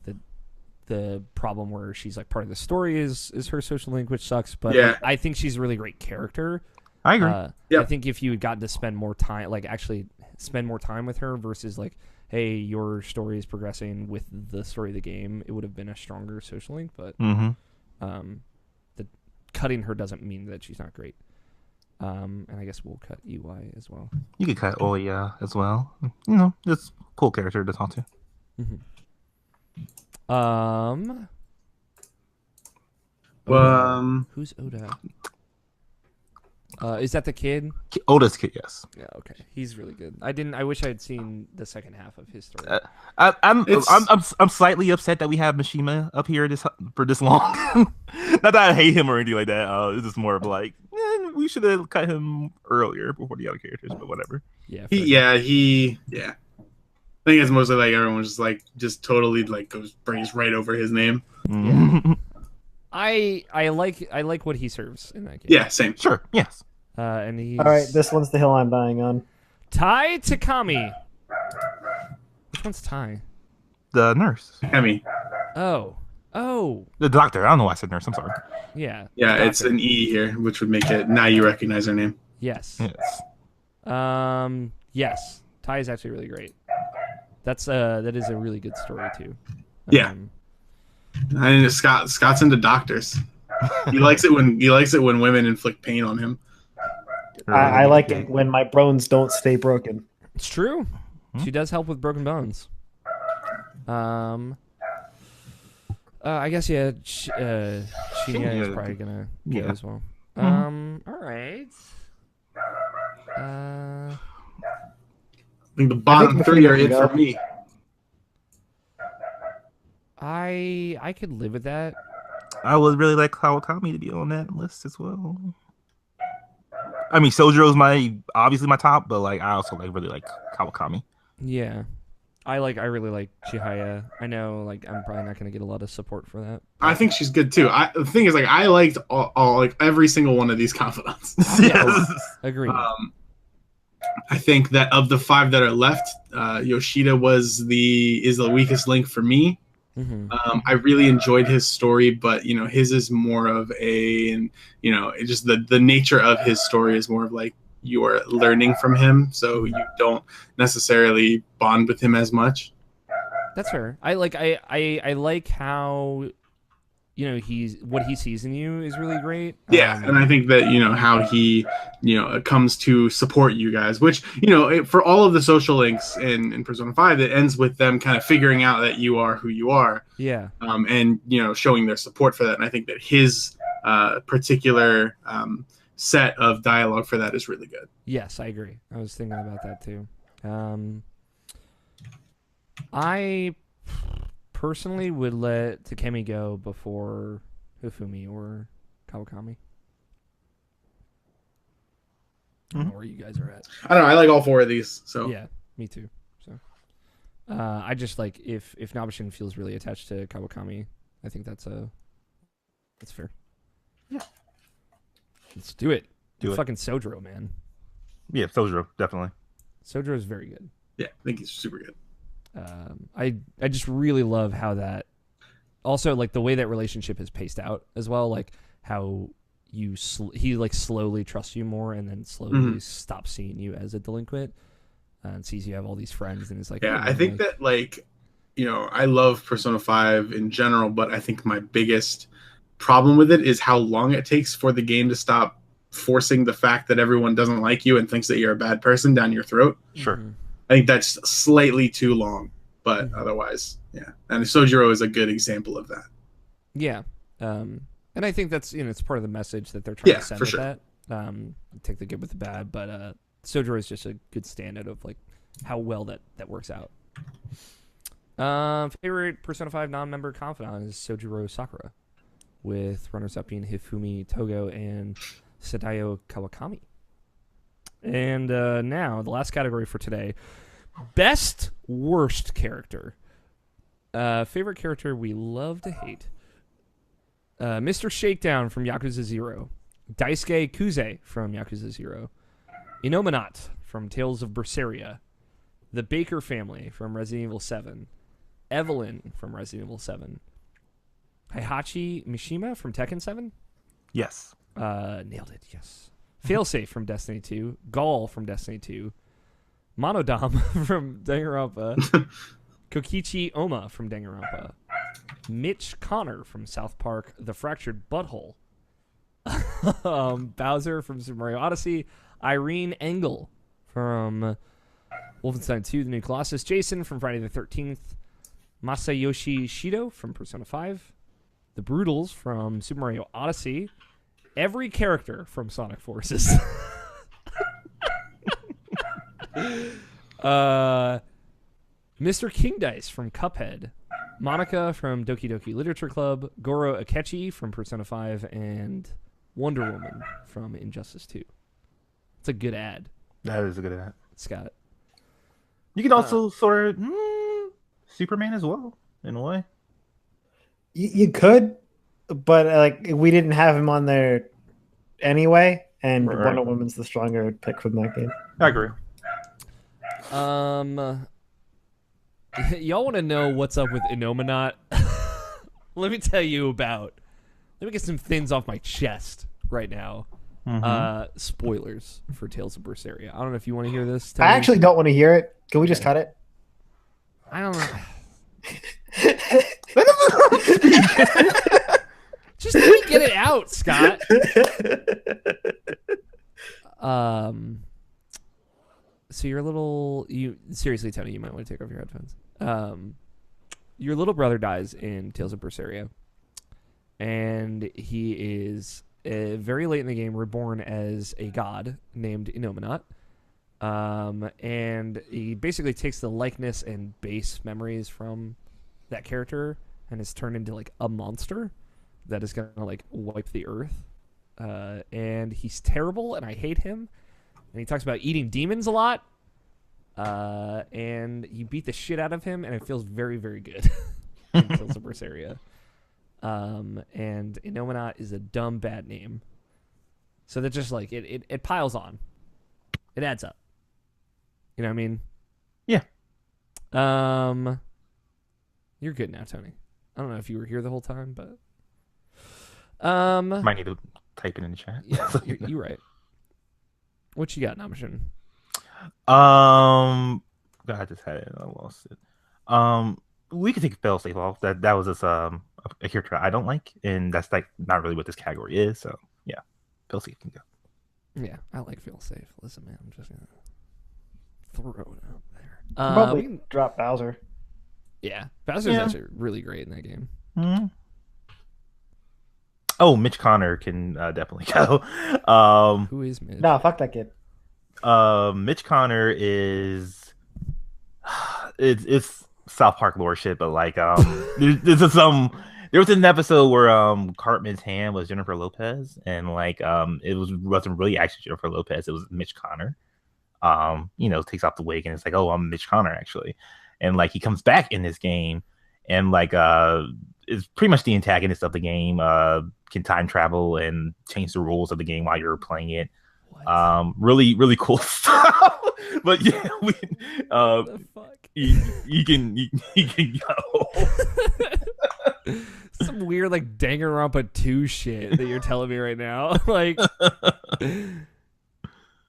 A: the problem where she's like part of the story is her social link, which sucks. But I think she's a really great character.
C: I agree.
A: I think if you had gotten to spend more time, like actually spend more time with her versus like, hey, your story is progressing with the story of the game, it would have been a stronger social link. But the cutting her doesn't mean that she's not great. And I guess we'll cut EY as well.
C: You could cut Oya as well. It's a cool character to talk to.
A: Who's Oda? Is that the kid?
C: Oda's kid, yes.
A: Yeah, okay. He's really good. I wish I had seen the second half of his story.
C: I'm slightly upset that we have Mishima up here for this long. Not that I hate him or anything like that. It's just more of like, we should have cut him earlier before the other characters, but whatever.
A: Yeah.
E: I think it's mostly like everyone's just totally like goes breeze right over his name.
A: Yeah. I like what he serves in that game.
E: Yeah, same.
C: Sure. Yes.
A: And he's
D: All right, this one's the hill I'm dying on.
A: Tai Takami. Which one's Tai?
C: The nurse.
E: Emmy.
A: Oh.
C: The doctor. I don't know why I said nurse. I'm sorry.
A: Yeah.
E: Yeah, it's an E here, which would make it now you recognize her name.
A: Yes.
C: Yes.
A: Yes. Tai is actually really great. That is a really good story too.
E: Yeah. And Scott's into doctors. He likes it when women inflict pain on him.
D: I like it when my bones don't stay broken.
A: It's true. She does help with broken bones. I guess Shinya is probably gonna go as well. All right.
E: I think the bottom three are it for me.
A: I could live with that.
C: I would really like Kawakami to be on that list as well. I mean, Sojiro's obviously my top, but like I also really like Kawakami.
A: Yeah, I really like Chihaya. I know like I'm probably not gonna get a lot of support for that.
E: I think she's good too. The thing is, I liked all like every single one of these confidants.
C: Yes.
A: Agreed.
E: I think that of the 5 that are left, Yoshida is the weakest link for me. I really enjoyed his story, but his is more of just the nature of his story is more of like you are learning from him, so you don't necessarily bond with him as much.
A: That's fair. I like how what he sees in you is really great.
E: Yeah, and I think that how he comes to support you guys, which for all of the social links in Persona 5, it ends with them kind of figuring out that you are who you are.
A: Yeah.
E: And showing their support for that, and I think that his particular set of dialogue for that is really good.
A: Yes, I agree. I was thinking about that too. I personally would let Takemi go before Hifumi or Kawakami. I don't know where you guys are at.
E: I don't know. I like all 4 of these. So
A: yeah, me too. So, I just like if Nabashin feels really attached to Kawakami, I think that's fair.
C: Yeah.
A: Let's do it.
C: Do it.
A: Fucking Sojiro, man.
C: Yeah, Sojiro, definitely.
A: Sojiro is very good.
E: Yeah, I think he's super good.
A: I just really love how that. Also, like the way that relationship is paced out as well, like how he like slowly trusts you more, and then slowly stops seeing you as a delinquent, and sees you have all these friends, and is like,
E: Yeah,
A: hey,
E: I think that like, I love Persona 5 in general, but I think my biggest problem with it is how long it takes for the game to stop forcing the fact that everyone doesn't like you and thinks that you're a bad person down your throat.
C: Sure.
E: I think that's slightly too long, but otherwise, yeah. And Sojiro is a good example of that.
A: Yeah. And I think that's, it's part of the message that they're trying to send with
E: sure.
A: that. Take the good with the bad, but Sojiro is just a good standard of like how well that works out. Favorite Persona 5 non-member confidant is Sojiro Sakura, with runners-up being Hifumi Togo and Sadayo Kawakami. And now, the last category for today, best worst character. Favorite character we love to hate. Mr. Shakedown from Yakuza 0. Daisuke Kuze from Yakuza 0. Inominat from Tales of Berseria. The Baker family from Resident Evil 7. Evelyn from Resident Evil 7. Heihachi Mishima from Tekken 7.
C: Yes.
A: Nailed it, yes. Failsafe from Destiny 2. Gaul from Destiny 2. Monodam from Danganronpa. Kokichi Oma from Danganronpa. Mitch Connor from South Park, The Fractured Butthole. Bowser from Super Mario Odyssey. Irene Engel from Wolfenstein 2, The New Colossus. Jason from Friday the 13th. Masayoshi Shido from Persona 5. The Brutals from Super Mario Odyssey. Every character from Sonic Forces. Mr. King Dice from Cuphead. Monica from Doki Doki Literature Club. Goro Akechi from Persona 5. And Wonder Woman from Injustice 2. It's a good ad.
C: That is a good ad.
A: Scott.
C: You can also sort of Superman as well, in a way.
D: You could, but like we didn't have him on there anyway, and Wonder Woman's the stronger pick from that game.
C: I agree.
A: Y'all want to know what's up with Inominat? Let me tell you about. Let me get some things off my chest right now. Spoilers for Tales of Berseria. I don't know if you want to hear this.
D: I actually don't want to hear it. Can we just cut it?
A: I don't know. Just let me get it out, Scott. So you're a little. Seriously, Tony, you might want to take off your headphones. Your little brother dies in Tales of Berseria, and he is very late in the game reborn as a god named Inominat. And he basically takes the likeness and base memories from that character and is turned into like a monster that is gonna like wipe the earth. And he's terrible, and I hate him. And he talks about eating demons a lot. And you beat the shit out of him, and it feels very, very good in Tales of Berseria. And Inominat is a dumb, bad name. So that just like it piles on. It adds up. You know what I mean?
C: Yeah.
A: You're good now, Tony. I don't know if you were here the whole time, but
C: might need to type it in the chat.
A: Yeah, you're right. What you got, Namishin?
C: God, I just had it. I lost it. We could take Failsafe off. That was just a character I don't like, and that's like not really what this category is. So yeah, Failsafe can go.
A: Yeah, I like Failsafe. Listen, man, I'm just gonna throw it out there.
D: Probably drop Bowser.
A: Yeah, Bowser's actually really great in that game.
C: Mm-hmm. Oh, Mitch Connor can definitely go.
A: Who is Mitch?
D: No, fuck that kid.
C: Mitch Connor is it's South Park lore shit, but like there was an episode where Cartman's hand was Jennifer Lopez, and like it wasn't really actually Jennifer Lopez, it was Mitch Connor. Takes off the wig and it's like, oh, I'm Mitch Connor actually. and like he comes back in this game, and like is pretty much the antagonist of the game. Can time travel and change the rules of the game while you're playing it. Really cool stuff. But yeah,
A: What the fuck?
C: you can go.
A: Some weird like Danganronpa 2 shit that you're telling me right now. Like,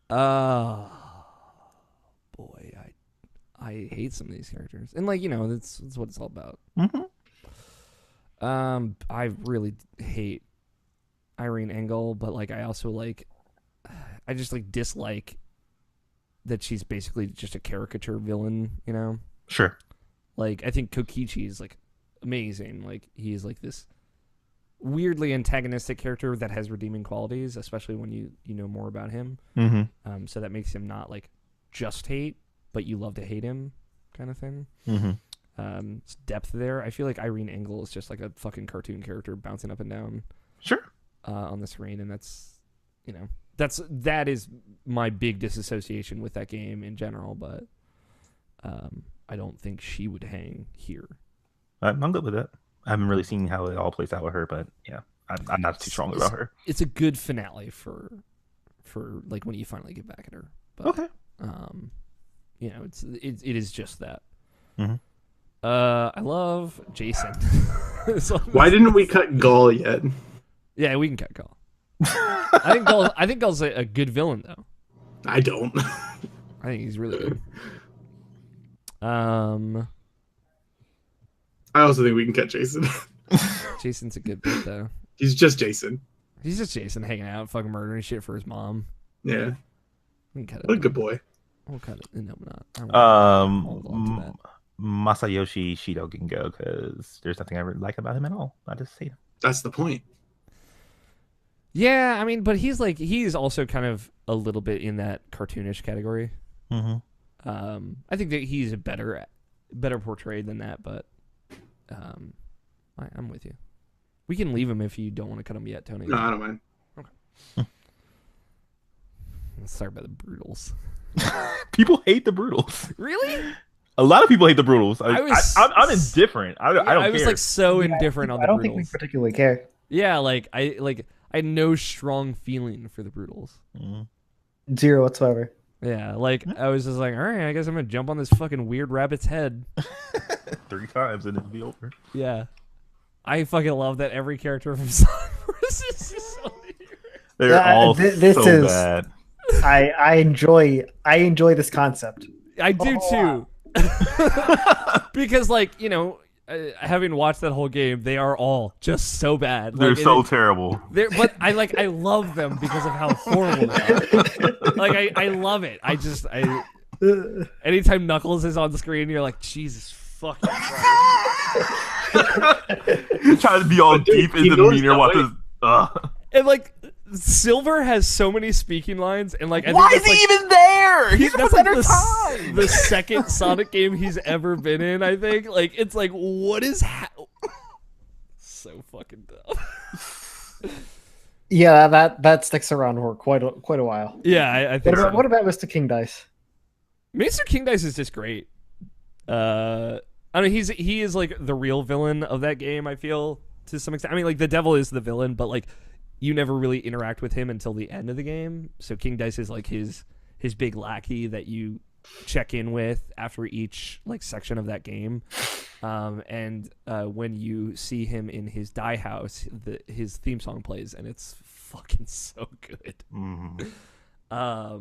A: boy, I hate some of these characters, and like that's what it's all about. I really hate Irene Engel, but like I also I just like dislike that she's basically just a caricature villain.
C: Sure.
A: Like I think Kokichi is like amazing. Like he's like this weirdly antagonistic character that has redeeming qualities, especially when you know more about him. So that makes him not like just hate, but you love to hate him kind of thing. It's depth there. I feel like Irene Engel is just like a fucking cartoon character bouncing up and down.
C: Sure.
A: On the screen, and that's that is my big disassociation with that game in general. But I don't think she would hang here.
C: I'm good with it. I haven't really seen how it all plays out with her, but yeah, I'm not too strong about her.
A: It's a good finale for like when you finally get back at her. But,
C: okay.
A: It is just that. I love Jason.
E: Why didn't we cut Gull yet?
A: Yeah, we can cut Gull. I think Gull's a good villain though.
E: I don't.
A: I think he's really good.
E: I also think we can cut Jason.
A: Jason's a good bit though.
E: He's just Jason.
A: He's just Jason hanging out, fucking murdering shit for his mom.
E: Yeah.
A: We can cut it.
E: What a good boy.
A: We'll cut it. No, we're not. Hold on to that.
C: Masayoshi Shido can go because there's nothing I really like about him at all. I just hate him.
E: That's the point.
A: Yeah, I mean, but he's also kind of a little bit in that cartoonish category. I think that he's better portrayed than that, but I'm with you. We can leave him if you don't want to cut him yet, Tony.
E: No, I don't mind.
A: Okay. Let's start by the Brutals.
C: People hate the Brutals.
A: Really?
C: A lot of people hate the Brutals. I'm indifferent. I don't
A: I was
C: care.
A: like so indifferent on the Brutals.
D: I don't think we particularly care.
A: Yeah, I had no strong feeling for the Brutals.
D: Zero whatsoever.
A: Yeah, I was just like, all right, I guess I'm gonna jump on this fucking weird rabbit's head
C: 3 times and it'll be over.
A: Yeah, I fucking love that every character from Sonic Versus is on here.
C: They're all so bad.
D: I enjoy this concept.
A: I do too. Because having watched that whole game, they are all just so bad.
C: They're so terrible.
A: But I love them because of how horrible they are. I love it. Anytime Knuckles is on the screen, you're like, Jesus fucking Christ.
C: You're trying to be all deep in the meaner. What the?
A: And Silver has so many speaking lines, and I think
C: why is he even there? He's a better time.
A: The second Sonic game he's ever been in. I think it's what is so fucking dumb.
D: Yeah, that sticks around for quite a while.
A: Yeah, I think.
D: What about Mr. King Dice?
A: Mr. King Dice is just great. I mean, he is the real villain of that game. I feel to some extent. I mean, the devil is the villain, but you never really interact with him until the end of the game. So King Dice is his big lackey that you check in with after each section of that game. And when you see him in his die house, his theme song plays, and it's fucking so good. I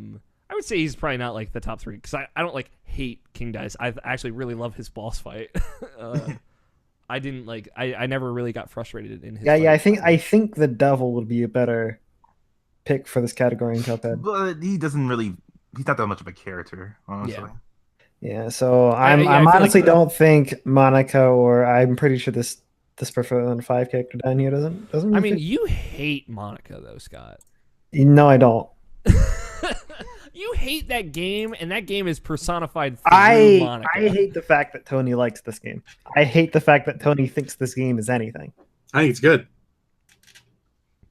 A: would say he's probably not the top 3 because I don't hate King Dice. I actually really love his boss fight. I didn't I never really got frustrated in his fight.
D: I think the devil would be a better pick for this category in Cuphead.
C: But he's not that much of a character, honestly.
D: Yeah, so I honestly don't think Monica, or I'm pretty sure this Persona 5 character down here doesn't really
A: I mean,
D: fit.
A: you hate Monica though, Scott.
D: No, I don't.
A: You hate that game, and that game is personified through Monica.
D: I hate the fact that Tony likes this game. I hate the fact that Tony thinks this game is anything.
E: I think it's good.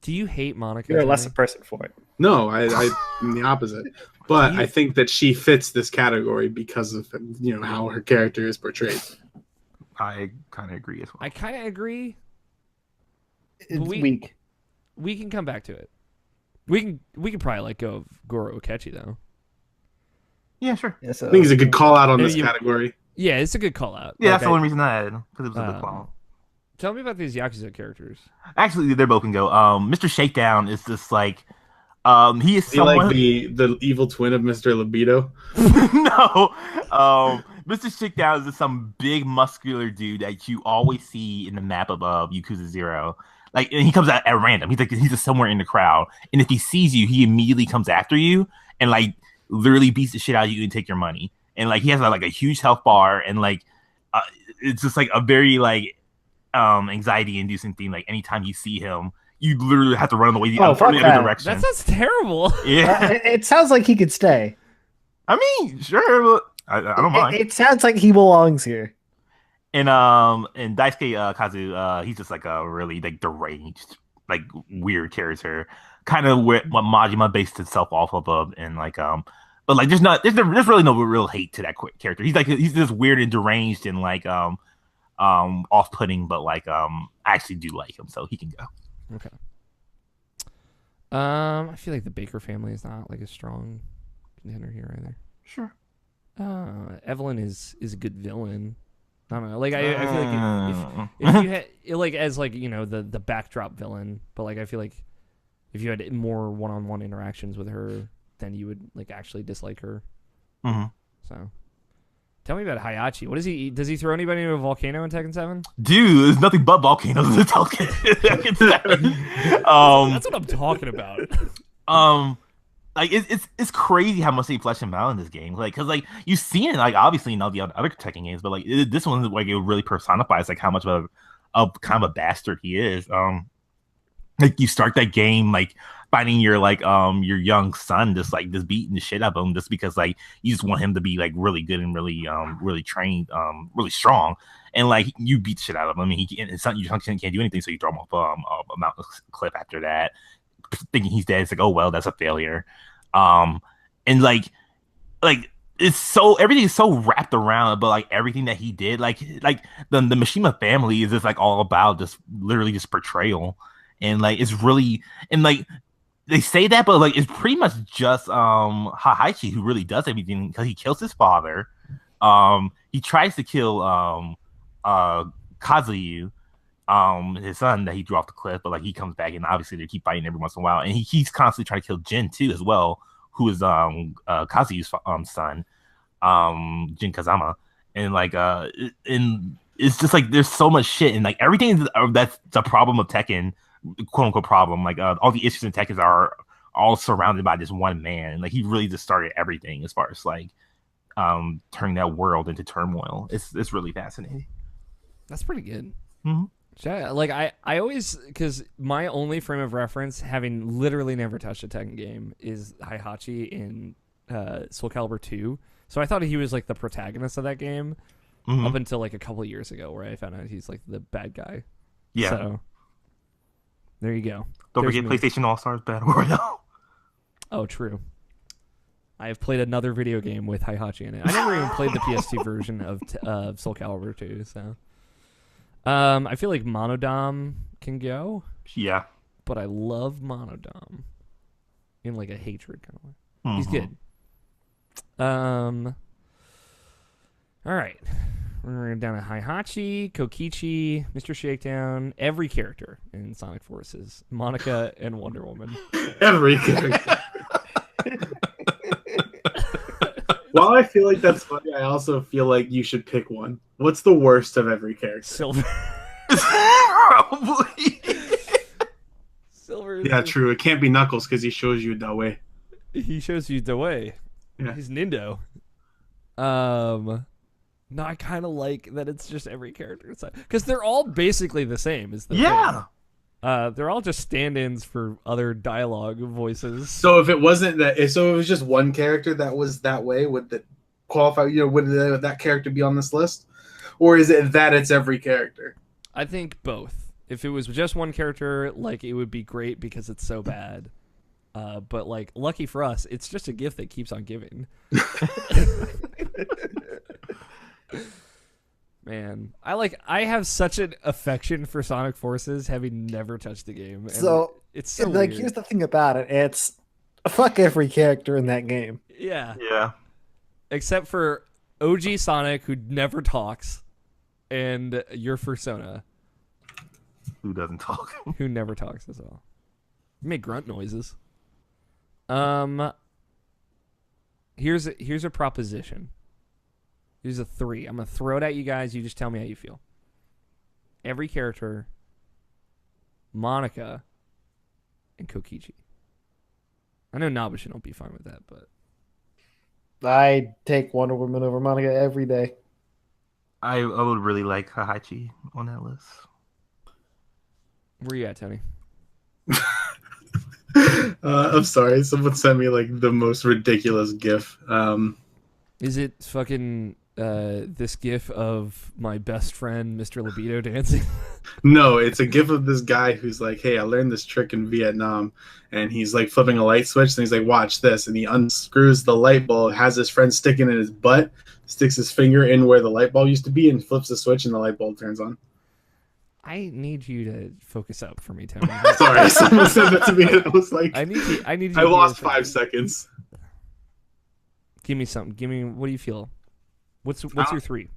A: Do you hate Monica?
D: You're
A: Tony?
D: less a person for it.
E: No, I'm the opposite. But I think that she fits this category because of how her character is portrayed.
C: I kind of agree as well.
A: I kind of agree.
D: It's weak.
A: We can come back to it. We can probably let go of Goro Akechi though.
C: Yeah, sure.
D: Yeah, so,
E: I think it's a good call out on
A: Maybe
E: this category.
A: Yeah, it's a good call out.
C: Yeah, that's the only reason I had because it was a good call.
A: Tell me about these Yakuza characters.
C: Actually, they're both can go. Mr. Shakedown is just like, he is
E: He like
C: someone.
E: the evil twin of Mr. Libido.
C: No, Mr. Shakedown is just some big muscular dude that you always see in the map of Yakuza 0. Like, and he comes out at random. He's just somewhere in the crowd, and if he sees you, he immediately comes after you and like literally beats the shit out of you and take your money. And like he has like a huge health bar, and like it's just like a very like anxiety inducing thing. Like anytime you see him, you literally have to run away the other direction.
A: That sounds terrible.
C: Yeah,
D: it sounds like he could stay.
C: I mean, sure, but I don't mind.
D: It sounds like he belongs here.
C: And Daisuke Kazu, he's just like a really like deranged, like weird character, kind of what Majima based itself off of, and like but like there's really no real hate to that character. He's just weird and deranged and like off-putting, but like I actually do like him, so he can go.
A: Okay. I feel like the Baker family is not like a strong contender here either.
C: Sure.
A: Evelyn is a good villain. I don't know. Like I feel like if you had like as like the backdrop villain, but like I feel like if you had more one-on-one interactions with her, then you would like actually dislike her.
C: Mm-hmm.
A: So, tell me about Hayachi. What is he? Does he throw anybody into a volcano in Tekken 7?
C: Dude, there's nothing but volcanoes in Tekken 7.
A: That's what I'm talking about.
C: Like it's crazy how much they flesh him out in this game. Like, cause like you see it like obviously in all the other Tekken games, but like this one like it really personifies like how much of a kind of a bastard he is. Like you start that game like finding your like your young son just beating the shit out of him just because like you just want him to be like really good and really trained, really strong, and like you beat the shit out of him. I mean, your son can't do anything, so you throw him off a mountain cliff after that, thinking he's dead. It's like, oh well, that's a failure. And like it's so everything is so wrapped around, but like everything that he did, like the Mishima family is just like all about just literally just portrayal, and like it's really and like they say that, but like it's pretty much just Haichi who really does everything because he kills his father. He tries to kill Kazuyu, his son that he threw off the cliff, but like he comes back and obviously they keep fighting every once in a while, and he's constantly trying to kill Jin too as well, who is Kazuyu's son, Jin Kazama, and like and it's just like there's so much shit, and like everything that's the problem of Tekken, quote unquote problem, like all the issues in Tekken are all surrounded by this one man, and like he really just started everything as far as like turning that world into turmoil. It's really fascinating.
A: That's pretty good.
C: Mm-hmm.
A: Like I always, because my only frame of reference, having literally never touched a Tekken game, is Heihachi in Soul Calibur 2. So I thought he was like the protagonist of that game up until like a couple of years ago, where I found out he's like the bad guy.
C: Yeah.
A: So there you go.
C: Don't forget PlayStation All Stars Battle Royale.
A: Oh, true. I have played another video game with Heihachi in it. I never even played the PS2 version of Soul Calibur 2. So. I feel like Monodam can go.
C: Yeah.
A: But I love Monodam in like a hatred kind of way. He's good. All right. We're down to Heihachi, Kokichi, Mr. Shakedown, every character in Sonic Forces, Monica and Wonder Woman.
E: Every character. While I feel like that's funny, I also feel like you should pick one. What's the worst of every character?
A: Silver.
C: Probably.
A: Silver.
E: Yeah, true. It can't be Knuckles because he shows you the way.
A: He shows you the way.
E: Yeah.
A: He's Nindo. No, I kind of like that it's just every character because they're all basically the same. Is the
C: yeah.
A: thing. They're all just stand-ins for other dialogue voices.
E: So if it wasn't that, so it was just one character that was that way, would that qualify? Would that character be on this list, or is it that it's every character?
A: I think both. If it was just one character, like it would be great because it's so bad. But like, lucky for us, it's just a gift that keeps on giving. Man, I have such an affection for Sonic Forces, having never touched the game. And
D: So
A: it's so
D: like,
A: weird.
D: here's the thing about it: it's fuck every character in that game.
A: Yeah,
C: Yeah.
A: except for OG Sonic, who never talks, and your Persona,
C: Who doesn't talk?
A: who never talks as well. You make grunt noises. Here's a proposition. Here's a 3. I'm gonna throw it at you guys. You just tell me how you feel. Every character, Monica, and Kokichi. I know Nabushin will be fine with that, but
D: I take Wonder Woman over Monica every day.
C: I would really like Hahachi on that list.
A: where you at, Tony?
E: I'm sorry. Someone sent me like the most ridiculous GIF.
A: Is it fucking this gif of my best friend, Mr. Libido, dancing?
E: No, it's a GIF of this guy who's like, "Hey, I learned this trick in Vietnam," and he's like flipping a light switch, and he's like, "Watch this," and he unscrews the light bulb, has his friend sticking in his butt, sticks his finger in where the light bulb used to be, and flips the switch, and the light bulb turns on.
A: I need you to focus up for me, Tony.
E: Sorry, someone said that to me, and I was like,
A: I need you. I
E: I lost 5 seconds.
A: Give me something. Give me. What do you feel? What's your 3?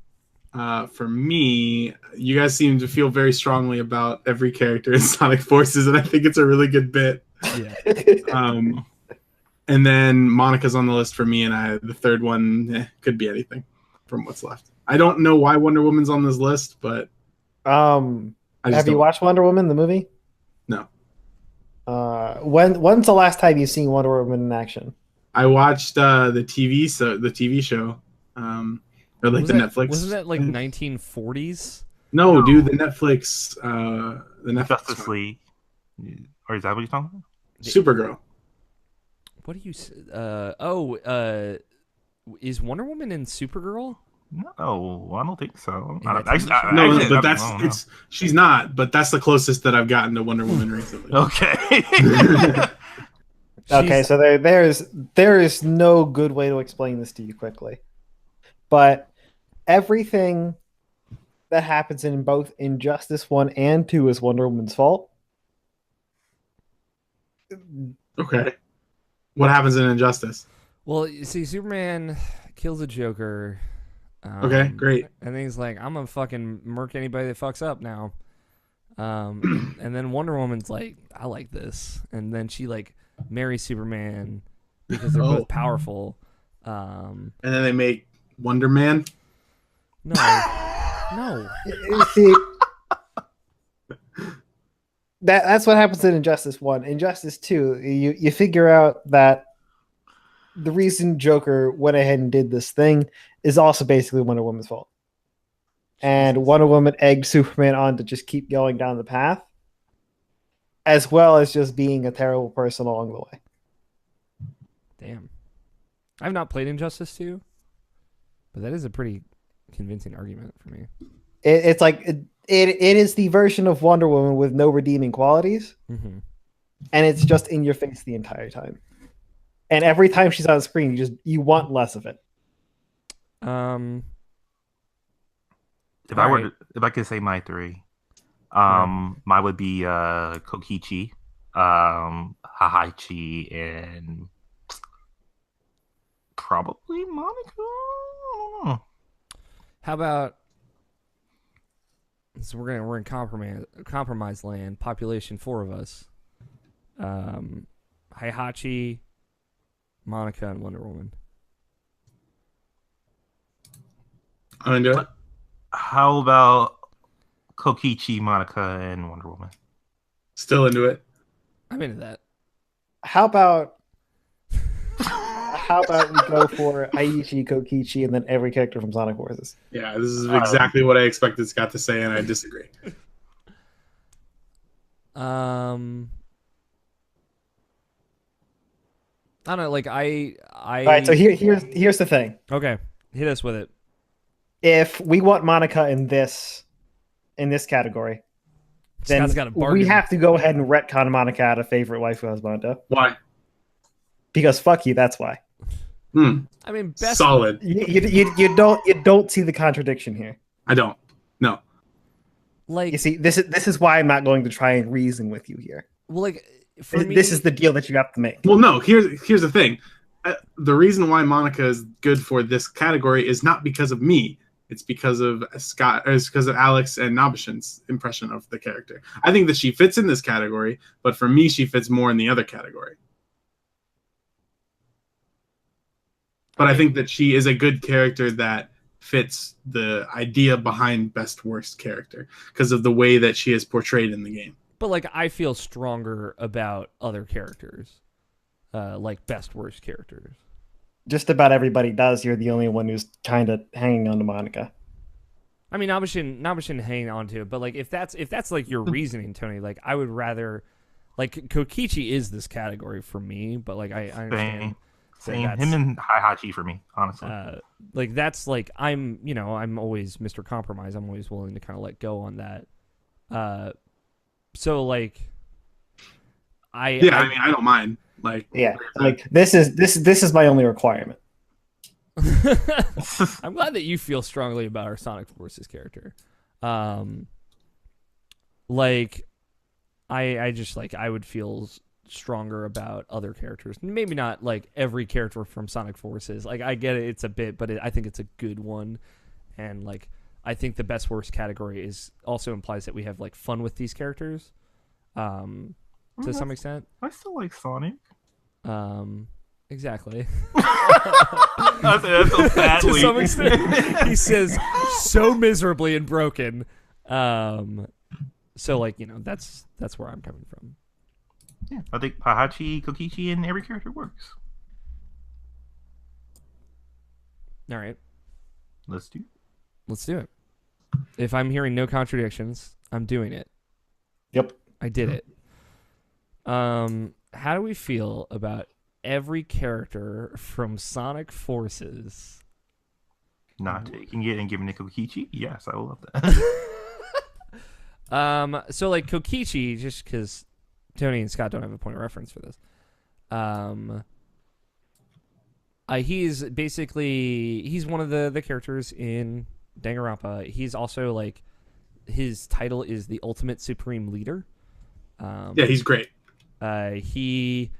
E: For me, you guys seem to feel very strongly about every character in Sonic Forces, and I think it's a really good bit.
A: Yeah.
E: And then Monica's on the list for me, and the third one could be anything from what's left. I don't know why Wonder Woman's on this list, but
D: have you watched Wonder Woman the movie?
E: No.
D: When's the last time you've seen Wonder Woman in action?
E: I watched the TV show, or like Netflix.
A: Wasn't that like 1940s?
E: No, dude, the Netflix
C: Justice League. Or is that what you're talking about?
E: Supergirl.
A: What do you? Is Wonder Woman in Supergirl?
C: No, I don't think so.
A: Yeah,
E: She's not, but that's the closest that I've gotten to Wonder Woman recently.
C: Okay.
D: Okay, so there is no good way to explain this to you quickly, but everything that happens in both Injustice 1 and 2 is Wonder Woman's fault.
E: Okay. What happens in Injustice?
A: Well, you see, Superman kills a Joker.
E: Okay, great.
A: And then he's like, I'm gonna fucking murk anybody that fucks up now. And then Wonder Woman's like, I like this. And then she like marries Superman because they're both powerful.
E: And then they make Wonder Man?
A: No.
D: See, that's what happens in Injustice 1. Injustice 2, you figure out that the reason Joker went ahead and did this thing is also basically Wonder Woman's fault. And Wonder Woman egged Superman on to just keep going down the path, as well as just being a terrible person along the way.
A: Damn. I've not played Injustice 2, but that is a pretty convincing argument for me.
D: It's like it is the version of Wonder Woman with no redeeming qualities,
A: Mm-hmm.
D: and it's just in your face the entire time. And every time she's on screen, you want less of it.
C: If I could say my 3, mine would be Kokichi, Hahachi, and probably Monica. I don't know.
A: How about? So we're in compromise land. Population 4 of us. Heihachi, Monica, and Wonder Woman.
E: I'm into it.
C: How about Kokichi, Monica, and Wonder Woman?
E: Still into it.
A: I'm into that.
D: How about we go for Aichi, Kokichi, and then every character from Sonic Forces?
E: Yeah, this is exactly what I expected Scott to say, and I disagree.
A: I don't know. Like I.
D: All right. So here's the thing.
A: Okay, hit us with it.
D: If we want Monica in this then
A: Scott's got a bargain.
D: we have to go ahead and retcon Monica out of favorite waifu husbando.
E: Why?
D: because fuck you. That's why.
A: I mean, best
E: Solid.
D: You don't see the contradiction here.
E: I don't. No.
A: like
D: You see, this is why I'm not going to try and reason with you here.
A: well, like for me,
D: This is the deal that you have to make.
E: Well, no. Here's the thing. The reason why Monica is good for this category is not because of me. It's because of Scott, or it's because of Alex and Nabishin's impression of the character. I think that she fits in this category, but for me, she fits more in the other category. But I think that she is a good character that fits the idea behind best worst character because of the way that she is portrayed in the game.
A: but like I feel stronger about other characters, like best worst characters.
D: Just about everybody does. You're the only one who's kind of hanging on to Monica.
A: I mean, Nabishin hanging on to it, but like if that's like your reasoning, Tony, like I would rather, like Kokichi is this category for me, but like I understand.
C: Same. Him and Heihachi for me, honestly.
A: Like that's like I'm always Mr. Compromise. I'm always willing to kind of let go on that. So like I
E: mean, I don't mind. Like,
D: Yeah, like this is my only requirement.
A: I'm glad that you feel strongly about our Sonic Forces character. Like I just like I would feel stronger about other characters. Maybe not like every character from Sonic Forces. Like I get it, it's a bit, but I think it's a good one. And like I think the best worst category is also implies that we have like fun with these characters. To some extent.
C: I still like Sonic.
A: Exactly.
C: That's so badly.
A: To some extent, he says so miserably and broken. So like that's where I'm coming from.
C: Yeah, I think Heihachi, Kokichi, and every character works.
A: All right,
C: Let's do
A: it. If I'm hearing no contradictions, I'm doing it.
D: Yep.
A: I did it. How do we feel about every character from Sonic Forces?
C: Not taking it and giving it Kokichi? Yes, I will love that.
A: So like Kokichi, just because Tony and Scott don't have a point of reference for this. He's one of the characters in Danganronpa. He's also like his title is the Ultimate Supreme Leader.
E: Yeah, he's great.
A: He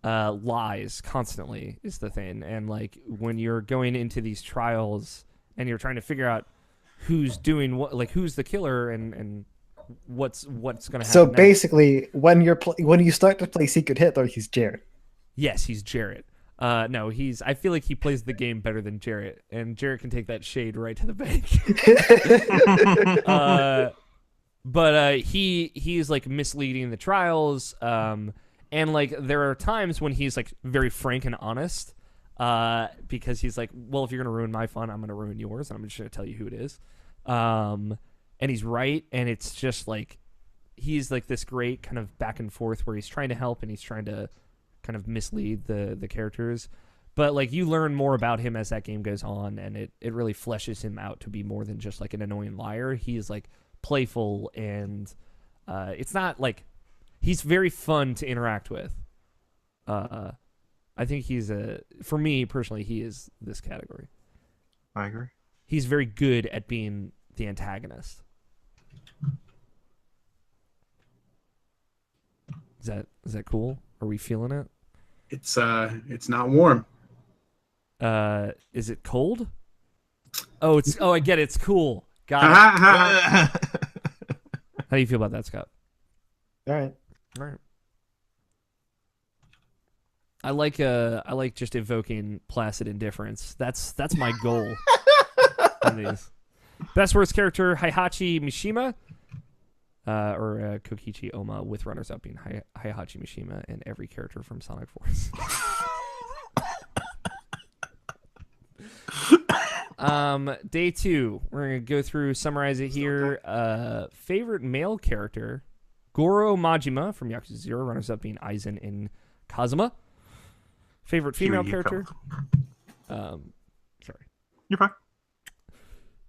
A: lies constantly is the thing, and like when you're going into these trials and you're trying to figure out who's doing what, like who's the killer and what's going to happen.
D: So
A: next.
D: basically, when you start to play Secret Hitler, he's Jared.
A: Yes, he's Jarrett. No, I feel like he plays the game better than Jarrett, and Jarrett can take that shade right to the bank. But he's like misleading the trials, and like there are times when he's like very frank and honest, because he's like, well, if you're gonna ruin my fun, I'm gonna ruin yours, and I'm just gonna tell you who it is. And he's right, and it's just like he's like this great kind of back and forth where he's trying to help and he's trying to kind of mislead the characters. But like you learn more about him as that game goes on, and it really fleshes him out to be more than just like an annoying liar. He is like playful, and it's not like he's very fun to interact with. I think for me personally, he is this category.
C: I agree.
A: He's very good at being the antagonist. Is that cool? Are we feeling it?
E: It's not warm.
A: Is it cold? Oh, I get it. It's cool. Got it. How do you feel about that, Scott?
D: All right.
A: I like just evoking placid indifference. That's my goal on these. Best worst character, Heihachi Mishima, or Kokichi Oma, with runners-up being Heihachi Mishima and every character from Sonic Force. Day 2. We're gonna go through, summarize it here. Favorite male character, Goro Majima from Yakuza 0, runners-up being Aizen and Kazuma. Favorite female character? Sorry.
C: You're fine.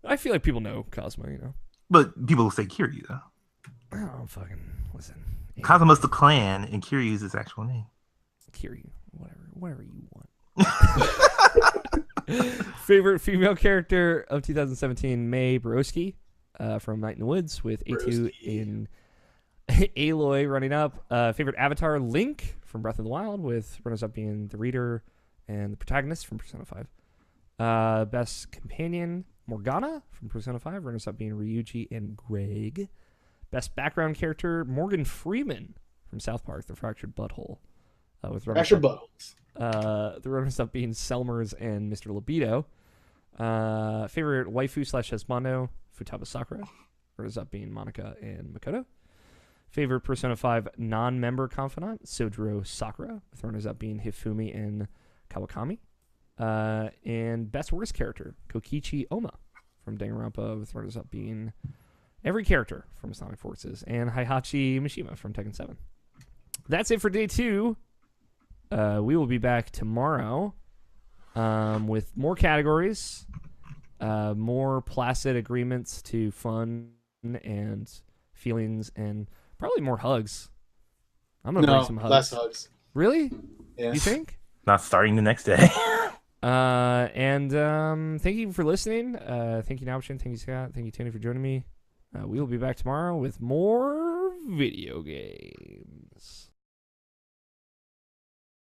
A: I feel like people know Kazuma,
C: But people will say Kiryu, though.
A: Oh, fucking listen.
C: Kazuma's the clan, and Kiryu's his actual name.
A: Kiryu. whatever you want. Favorite female character of 2017, May Borowski from Night in the Woods with A2 in Aloy running up. Favorite avatar, Link from Breath of the Wild with runners-up being the reader and the protagonist from Persona 5. Best companion, Morgana from Persona 5, runners-up being Ryuji and Greg. Best background character, Morgan Freeman from South Park, The Fractured Butthole. With
F: Fractured Buttholes.
A: the runners-up being Selmers and Mr. Libido. Favorite waifu / Husbando, Futaba Sakura. Runners-up being Monica and Makoto. Favorite Persona 5 non-member confidant, Sojiro Sakura. With runners-up being Hifumi and Kawakami. And best worst character, Kokichi Oma from Danganronpa, with runners-up being every character from Sonic Forces, and Heihachi Mishima from Tekken 7. That's it for day 2. We will be back tomorrow with more categories, more placid agreements to fun and feelings, and probably more hugs. I'm going to bring some hugs.
F: Less hugs.
A: Really?
F: Yes.
A: You think?
C: Not starting the next day.
A: And thank you for listening. Thank you, Nalchin. Thank you, Scott. Thank you, Tony, for joining me. We will be back tomorrow with more video games.